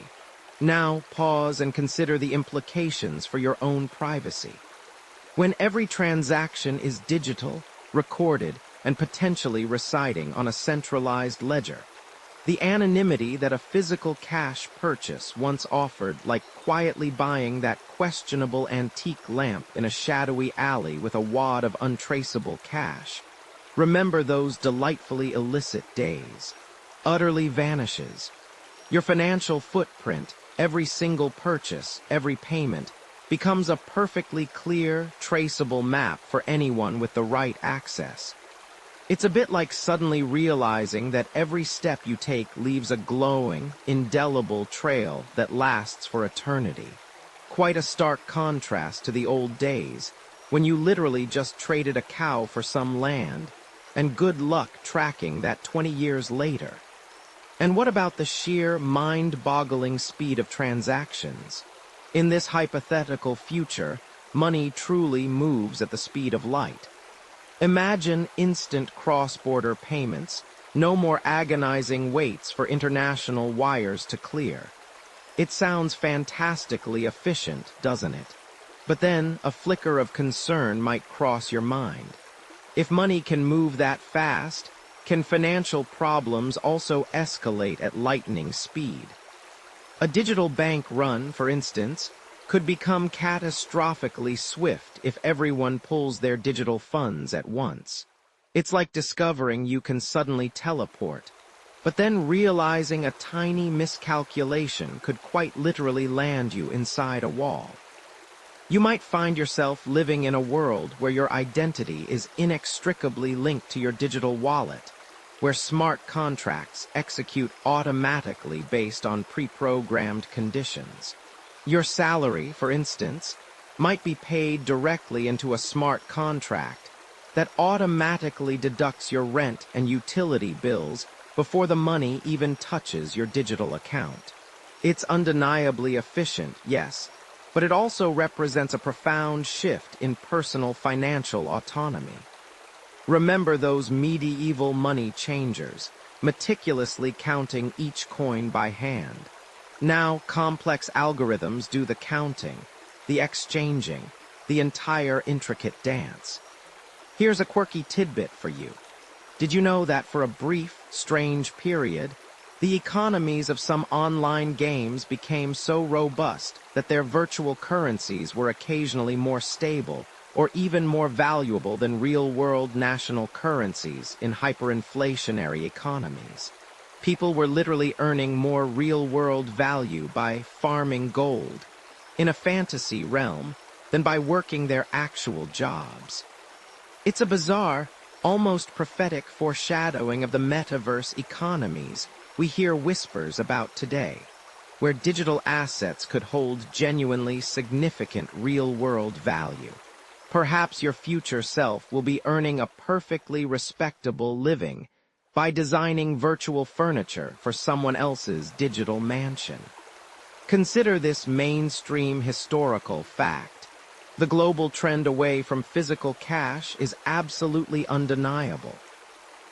Now pause and consider the implications for your own privacy. When every transaction is digital, recorded, and potentially residing on a centralized ledger, The anonymity that a physical cash purchase once offered, like quietly buying that questionable antique lamp in a shadowy alley with a wad of untraceable cash. Remember those delightfully illicit days. Utterly vanishes. Your financial footprint, every single purchase, every payment, becomes a perfectly clear, traceable map for anyone with the right access. It's a bit like suddenly realizing that every step you take leaves a glowing, indelible trail that lasts for eternity. Quite a stark contrast to the old days, when you literally just traded a cow for some land, and good luck tracking that 20 years later. And what about the sheer, mind-boggling speed of transactions? In this hypothetical future, money truly moves at the speed of light. Imagine instant cross-border payments, no more agonizing waits for international wires to clear. It sounds fantastically efficient, doesn't it? But then a flicker of concern might cross your mind. If money can move that fast, can financial problems also escalate at lightning speed? A digital bank run, for instance, could become catastrophically swift if everyone pulls their digital funds at once. It's like discovering you can suddenly teleport, but then realizing a tiny miscalculation could quite literally land you inside a wall. You might find yourself living in a world where your identity is inextricably linked to your digital wallet, where smart contracts execute automatically based on pre-programmed conditions. Your salary, for instance, might be paid directly into a smart contract that automatically deducts your rent and utility bills before the money even touches your digital account. It's undeniably efficient, yes, but it also represents a profound shift in personal financial autonomy. Remember those medieval money changers, meticulously counting each coin by hand. Now, complex algorithms do the counting, the exchanging, the entire intricate dance. Here's a quirky tidbit for you. Did you know that for a brief, strange period, the economies of some online games became so robust that their virtual currencies were occasionally more stable or even more valuable than real-world national currencies in hyperinflationary economies? People were literally earning more real-world value by farming gold in a fantasy realm than by working their actual jobs. It's a bizarre, almost prophetic foreshadowing of the metaverse economies we hear whispers about today, where digital assets could hold genuinely significant real-world value. Perhaps your future self will be earning a perfectly respectable living by designing virtual furniture for someone else's digital mansion. Consider this mainstream historical fact. The global trend away from physical cash is absolutely undeniable.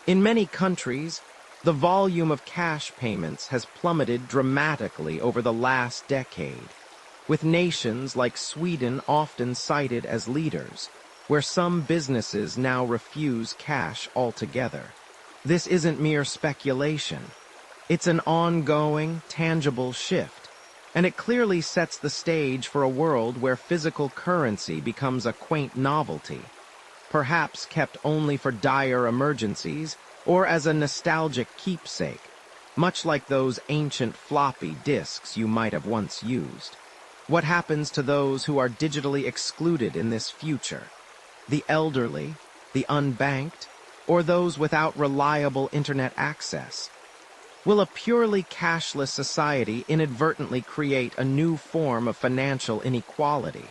In many countries, the volume of cash payments has plummeted dramatically over the last decade, with nations like Sweden often cited as leaders, where some businesses now refuse cash altogether. This isn't mere speculation. It's an ongoing, tangible shift, and it clearly sets the stage for a world where physical currency becomes a quaint novelty, perhaps kept only for dire emergencies or as a nostalgic keepsake, much like those ancient floppy disks you might have once used. What happens to those who are digitally excluded in this future? The elderly, the unbanked, or those without reliable internet access? Will a purely cashless society inadvertently create a new form of financial inequality,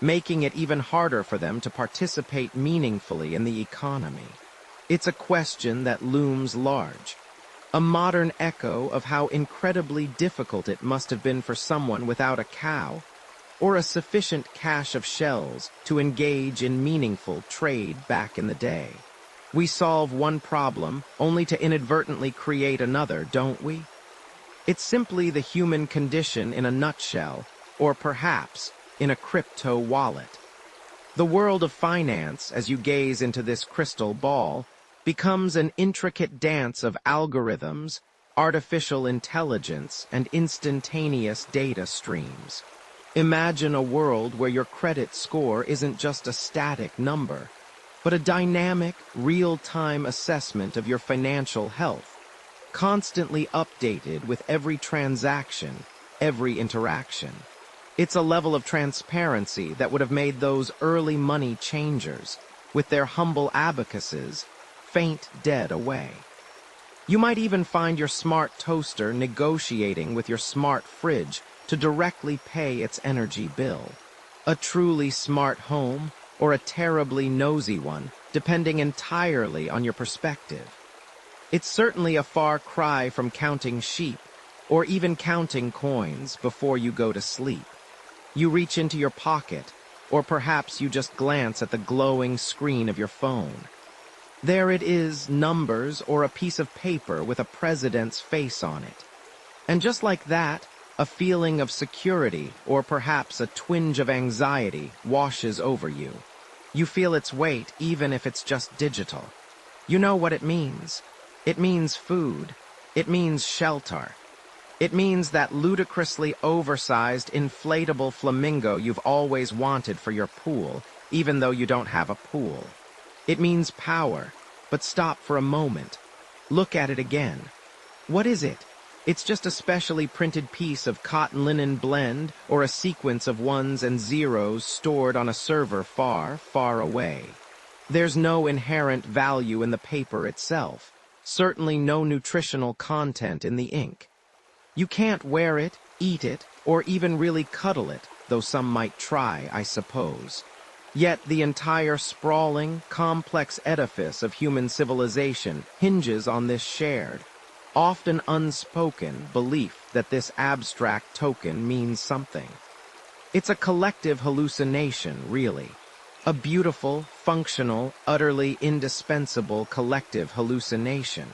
making it even harder for them to participate meaningfully in the economy? It's a question that looms large, a modern echo of how incredibly difficult it must have been for someone without a cow or a sufficient cache of shells to engage in meaningful trade back in the day. We solve one problem only to inadvertently create another, don't we? It's simply the human condition in a nutshell, or perhaps in a crypto wallet. The world of finance, as you gaze into this crystal ball, becomes an intricate dance of algorithms, artificial intelligence, and instantaneous data streams. Imagine a world where your credit score isn't just a static number, but a dynamic, real-time assessment of your financial health, constantly updated with every transaction, every interaction. It's a level of transparency that would have made those early money changers, with their humble abacuses, faint dead away. You might even find your smart toaster negotiating with your smart fridge to directly pay its energy bill. A truly smart home, or a terribly nosy one, depending entirely on your perspective. It's certainly a far cry from counting sheep, or even counting coins before you go to sleep. You reach into your pocket, or perhaps you just glance at the glowing screen of your phone. There it is, numbers or a piece of paper with a president's face on it. And just like that, a feeling of security, or perhaps a twinge of anxiety, washes over you. You feel its weight even if it's just digital. You know what it means. It means food. It means shelter. It means that ludicrously oversized inflatable flamingo you've always wanted for your pool, even though you don't have a pool. It means power. But stop for a moment. Look at it again. What is it? It's just a specially printed piece of cotton linen blend or a sequence of ones and zeros stored on a server far, far away. There's no inherent value in the paper itself, certainly no nutritional content in the ink. You can't wear it, eat it, or even really cuddle it, though some might try, I suppose. Yet the entire sprawling, complex edifice of human civilization hinges on this shared, often unspoken belief that this abstract token means something. It's a collective hallucination, really. A beautiful, functional, utterly indispensable collective hallucination.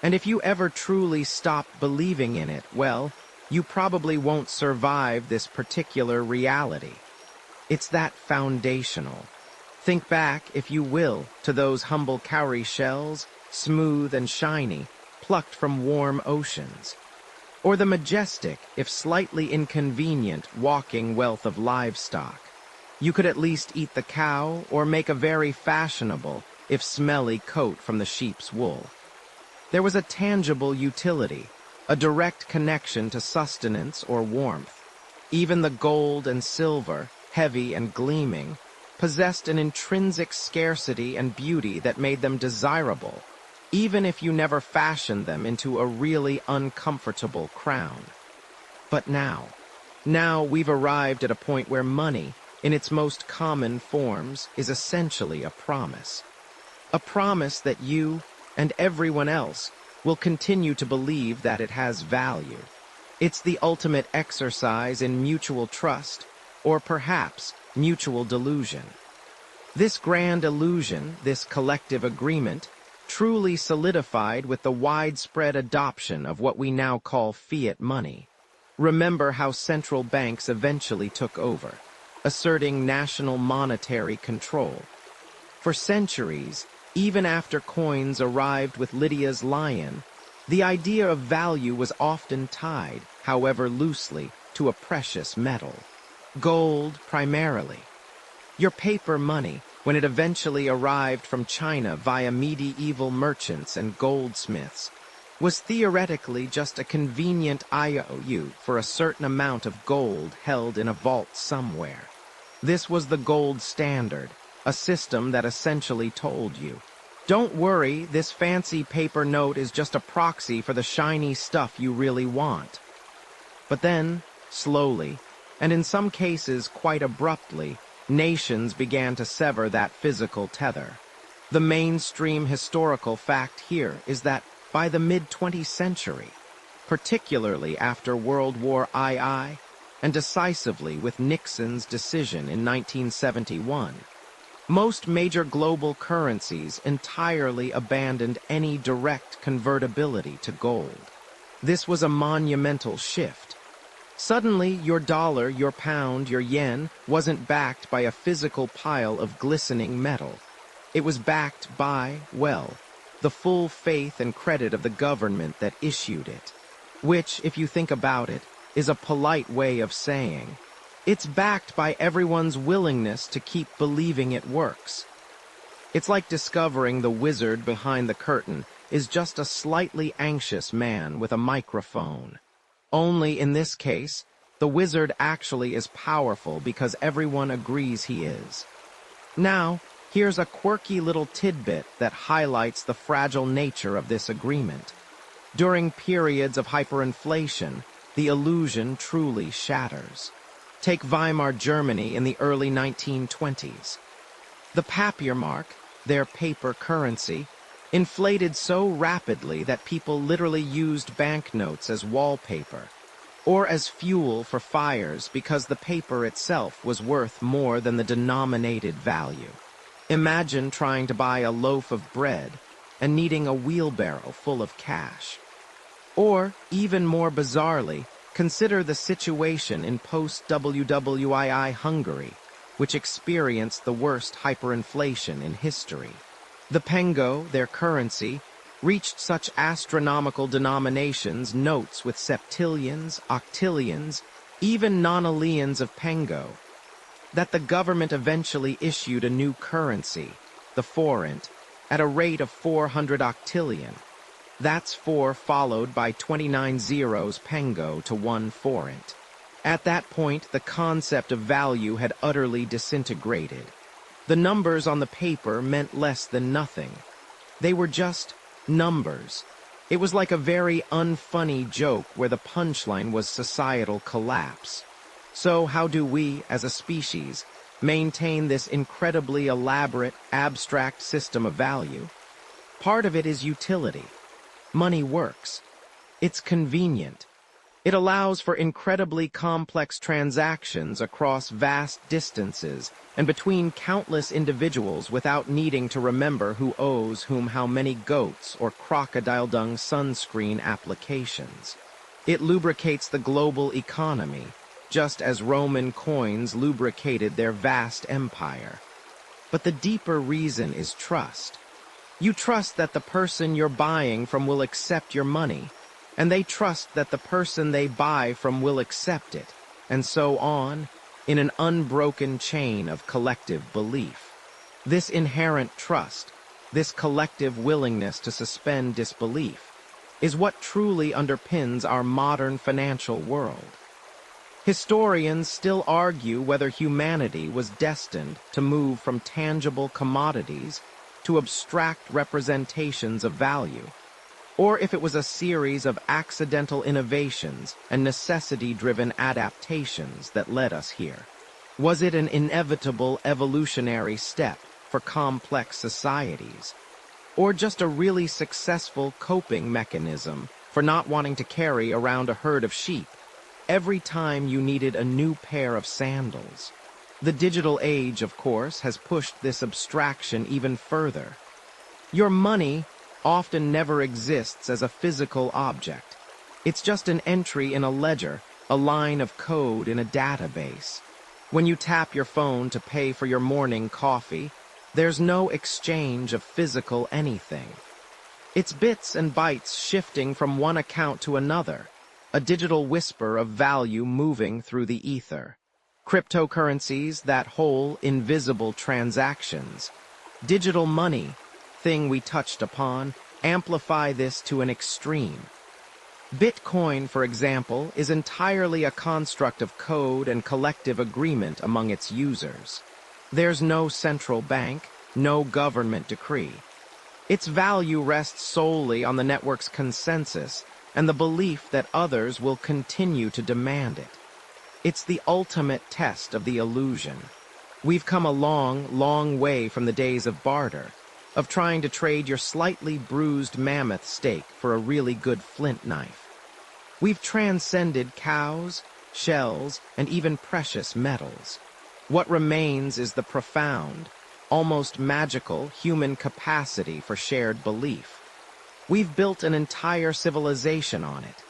And if you ever truly stop believing in it, well, you probably won't survive this particular reality. It's that foundational. Think back, if you will, to those humble cowrie shells, smooth and shiny, plucked from warm oceans. Or the majestic, if slightly inconvenient, walking wealth of livestock. You could at least eat the cow, or make a very fashionable, if smelly, coat from the sheep's wool. There was a tangible utility, a direct connection to sustenance or warmth. Even the gold and silver, heavy and gleaming, possessed an intrinsic scarcity and beauty that made them desirable, even if you never fashioned them into a really uncomfortable crown. But now we've arrived at a point where money, in its most common forms, is essentially a promise. A promise that you and everyone else will continue to believe that it has value. It's the ultimate exercise in mutual trust, or perhaps mutual delusion. This grand illusion, this collective agreement, truly solidified with the widespread adoption of what we now call fiat money. Remember how central banks eventually took over, asserting national monetary control. For centuries, even after coins arrived with Lydia's lion, the idea of value was often tied, however loosely, to a precious metal. Gold, primarily. Your paper money, when it eventually arrived from China via medieval merchants and goldsmiths, was theoretically just a convenient IOU for a certain amount of gold held in a vault somewhere. This was the gold standard, a system that essentially told you, don't worry, this fancy paper note is just a proxy for the shiny stuff you really want. But then, slowly, and in some cases quite abruptly, nations began to sever that physical tether. The mainstream historical fact here is that by the mid-20th century, particularly after World War II, and decisively with Nixon's decision in 1971, most major global currencies entirely abandoned any direct convertibility to gold. This was a monumental shift. Suddenly, your dollar, your pound, your yen wasn't backed by a physical pile of glistening metal. It was backed by, well, the full faith and credit of the government that issued it. Which, if you think about it, is a polite way of saying, it's backed by everyone's willingness to keep believing it works. It's like discovering the wizard behind the curtain is just a slightly anxious man with a microphone. Only in this case, the wizard actually is powerful because everyone agrees he is. Now, here's a quirky little tidbit that highlights the fragile nature of this agreement. During periods of hyperinflation, the illusion truly shatters. Take Weimar Germany in the early 1920s. The Papiermark, their paper currency, inflated so rapidly that people literally used banknotes as wallpaper, or as fuel for fires because the paper itself was worth more than the denominated value. Imagine trying to buy a loaf of bread and needing a wheelbarrow full of cash. Or, even more bizarrely, consider the situation in post-WWII Hungary, which experienced the worst hyperinflation in history. The pengo, their currency, reached such astronomical denominations, notes with septillions, octillions, even nonillions of pengo, that the government eventually issued a new currency, the forint, at a rate of 400 octillion. That's 4 followed by 29 zeros pengo to 1 forint. At that point, the concept of value had utterly disintegrated. The numbers on the paper meant less than nothing. They were just numbers. It was like a very unfunny joke where the punchline was societal collapse. So how do we, as a species, maintain this incredibly elaborate, abstract system of value? Part of it is utility. Money works. It's convenient. It allows for incredibly complex transactions across vast distances and between countless individuals without needing to remember who owes whom how many goats or crocodile dung sunscreen applications. It lubricates the global economy, just as Roman coins lubricated their vast empire. But the deeper reason is trust. You trust that the person you're buying from will accept your money, and they trust that the person they buy from will accept it, and so on, in an unbroken chain of collective belief. This inherent trust, this collective willingness to suspend disbelief, is what truly underpins our modern financial world. Historians still argue whether humanity was destined to move from tangible commodities to abstract representations of value, or if it was a series of accidental innovations and necessity-driven adaptations that led us here. Was it an inevitable evolutionary step for complex societies, or just a really successful coping mechanism for not wanting to carry around a herd of sheep every time you needed a new pair of sandals? The digital age, of course, has pushed this abstraction even further. Your money often never exists as a physical object. It's just an entry in a ledger, a line of code in a database. When you tap your phone to pay for your morning coffee, there's no exchange of physical anything. It's bits and bytes shifting from one account to another, a digital whisper of value moving through the ether. Cryptocurrencies, that whole invisible transactions. Digital money, thing we touched upon, amplify this to an extreme. Bitcoin, for example, is entirely a construct of code and collective agreement among its users. There's no central bank, no government decree. Its value rests solely on the network's consensus and the belief that others will continue to demand it. It's the ultimate test of the illusion. We've come a long, long way from the days of barter, of trying to trade your slightly bruised mammoth steak for a really good flint knife. We've transcended cows, shells, and even precious metals. What remains is the profound, almost magical human capacity for shared belief. We've built an entire civilization on it.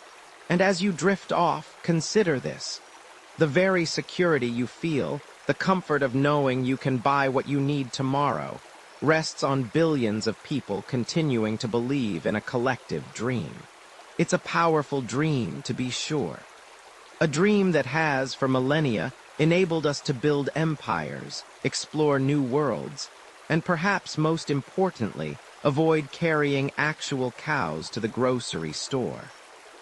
And as you drift off, consider this. The very security you feel, the comfort of knowing you can buy what you need tomorrow, rests on billions of people continuing to believe in a collective dream. It's a powerful dream, to be sure. A dream that has, for millennia, enabled us to build empires, explore new worlds, and perhaps most importantly, avoid carrying actual cows to the grocery store.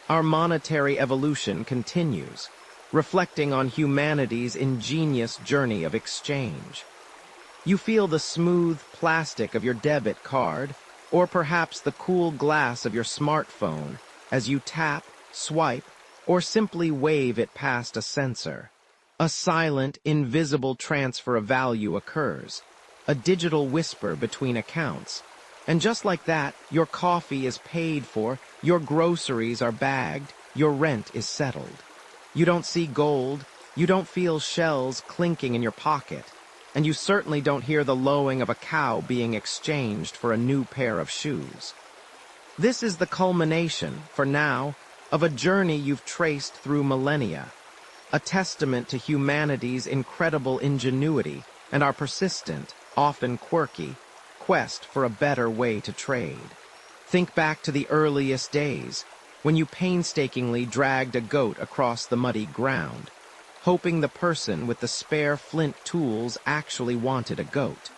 Our monetary evolution continues, reflecting on humanity's ingenious journey of exchange. You feel the smooth plastic of your debit card, or perhaps the cool glass of your smartphone, as you tap, swipe, or simply wave it past a sensor. A silent, invisible transfer of value occurs, a digital whisper between accounts. And just like that, your coffee is paid for, your groceries are bagged, your rent is settled. You don't see gold, you don't feel shells clinking in your pocket, and you certainly don't hear the lowing of a cow being exchanged for a new pair of shoes. This is the culmination, for now, of a journey you've traced through millennia, a testament to humanity's incredible ingenuity and our persistent, often quirky, quest for a better way to trade. Think back to the earliest days, when you painstakingly dragged a goat across the muddy ground, hoping the person with the spare flint tools actually wanted a goat.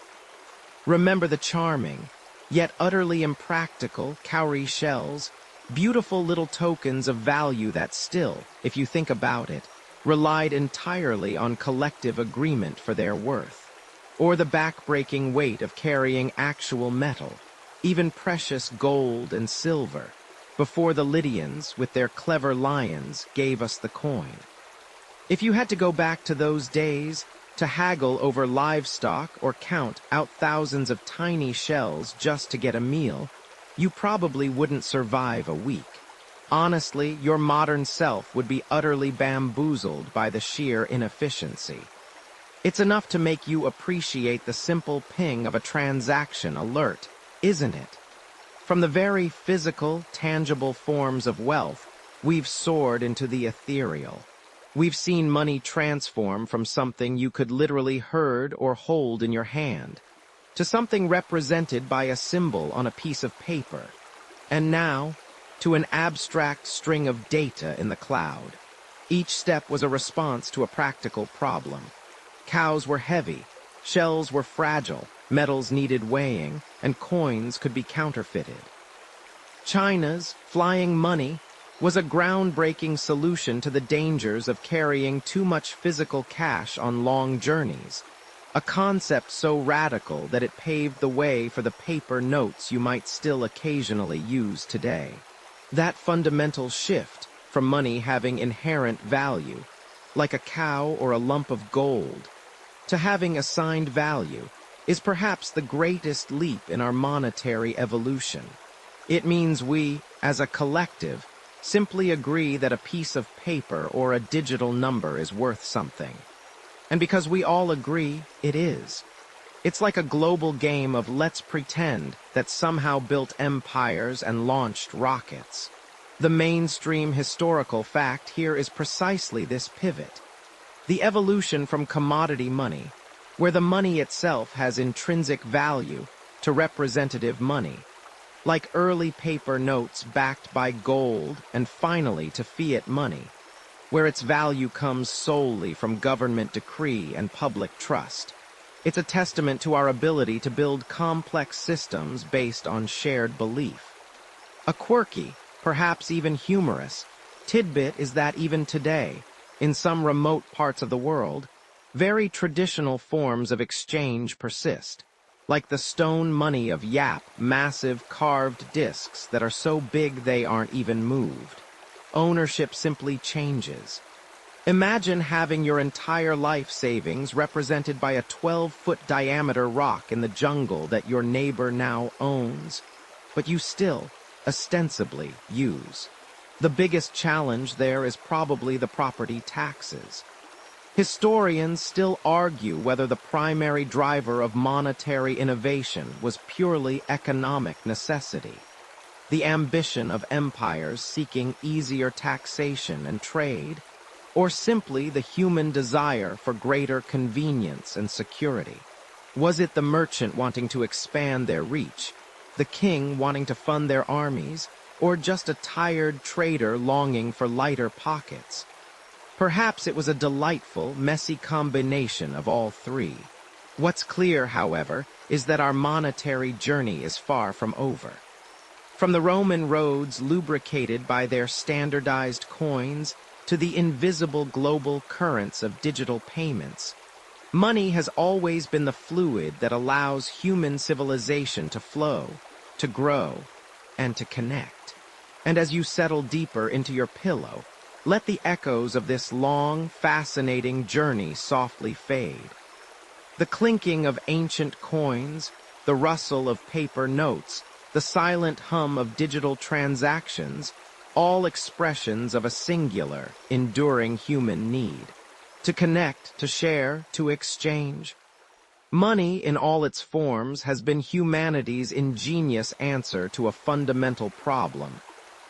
Remember the charming, yet utterly impractical, cowrie shells, beautiful little tokens of value that still, if you think about it, relied entirely on collective agreement for their worth. Or the back-breaking weight of carrying actual metal, even precious gold and silver, before the Lydians, with their clever lions, gave us the coin. If you had to go back to those days, to haggle over livestock or count out thousands of tiny shells just to get a meal, you probably wouldn't survive a week. Honestly, your modern self would be utterly bamboozled by the sheer inefficiency. It's enough to make you appreciate the simple ping of a transaction alert, isn't it? From the very physical, tangible forms of wealth, we've soared into the ethereal. We've seen money transform from something you could literally herd or hold in your hand, to something represented by a symbol on a piece of paper, and now, to an abstract string of data in the cloud. Each step was a response to a practical problem. Cows were heavy, shells were fragile, metals needed weighing, and coins could be counterfeited. China's flying money was a groundbreaking solution to the dangers of carrying too much physical cash on long journeys, a concept so radical that it paved the way for the paper notes you might still occasionally use today. That fundamental shift from money having inherent value, like a cow or a lump of gold, to having assigned value, is perhaps the greatest leap in our monetary evolution. It means we, as a collective, simply agree that a piece of paper or a digital number is worth something. And because we all agree, it is. It's like a global game of let's pretend that somehow built empires and launched rockets. The mainstream historical fact here is precisely this pivot. The evolution from commodity money, where the money itself has intrinsic value, to representative money, like early paper notes backed by gold, and finally to fiat money, where its value comes solely from government decree and public trust. It's a testament to our ability to build complex systems based on shared belief. A quirky, perhaps even humorous, tidbit is that even today, in some remote parts of the world, very traditional forms of exchange persist, like the stone money of Yap, massive carved discs that are so big they aren't even moved. Ownership simply changes. Imagine having your entire life savings represented by a 12-foot diameter rock in the jungle that your neighbor now owns, but you still, ostensibly, use. The biggest challenge there is probably the property taxes. Historians still argue whether the primary driver of monetary innovation was purely economic necessity, the ambition of empires seeking easier taxation and trade, or simply the human desire for greater convenience and security. Was it the merchant wanting to expand their reach, the king wanting to fund their armies, or just a tired trader longing for lighter pockets? Perhaps it was a delightful, messy combination of all three. What's clear, however, is that our monetary journey is far from over. From the Roman roads lubricated by their standardized coins to the invisible global currents of digital payments, money has always been the fluid that allows human civilization to flow, to grow, and to connect. And as you settle deeper into your pillow, let the echoes of this long, fascinating journey softly fade. The clinking of ancient coins, the rustle of paper notes, the silent hum of digital transactions, all expressions of a singular, enduring human need. To connect, to share, to exchange. Money, in all its forms, has been humanity's ingenious answer to a fundamental problem,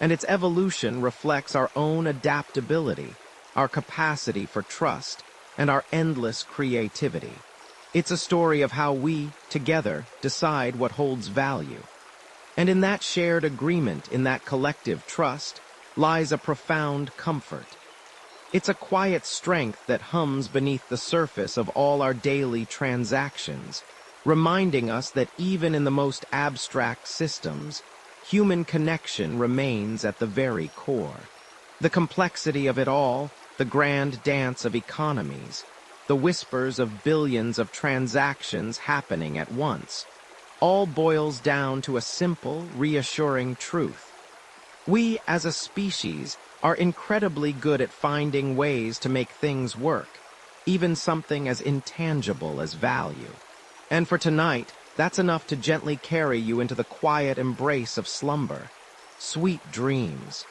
and its evolution reflects our own adaptability, our capacity for trust, and our endless creativity. It's a story of how we, together, decide what holds value. And in that shared agreement, in that collective trust, lies a profound comfort. It's a quiet strength that hums beneath the surface of all our daily transactions, reminding us that even in the most abstract systems, human connection remains at the very core. The complexity of it all, the grand dance of economies, the whispers of billions of transactions happening at once, all boils down to a simple, reassuring truth. We, as a species, are incredibly good at finding ways to make things work, even something as intangible as value. And for tonight, that's enough to gently carry you into the quiet embrace of slumber. Sweet dreams.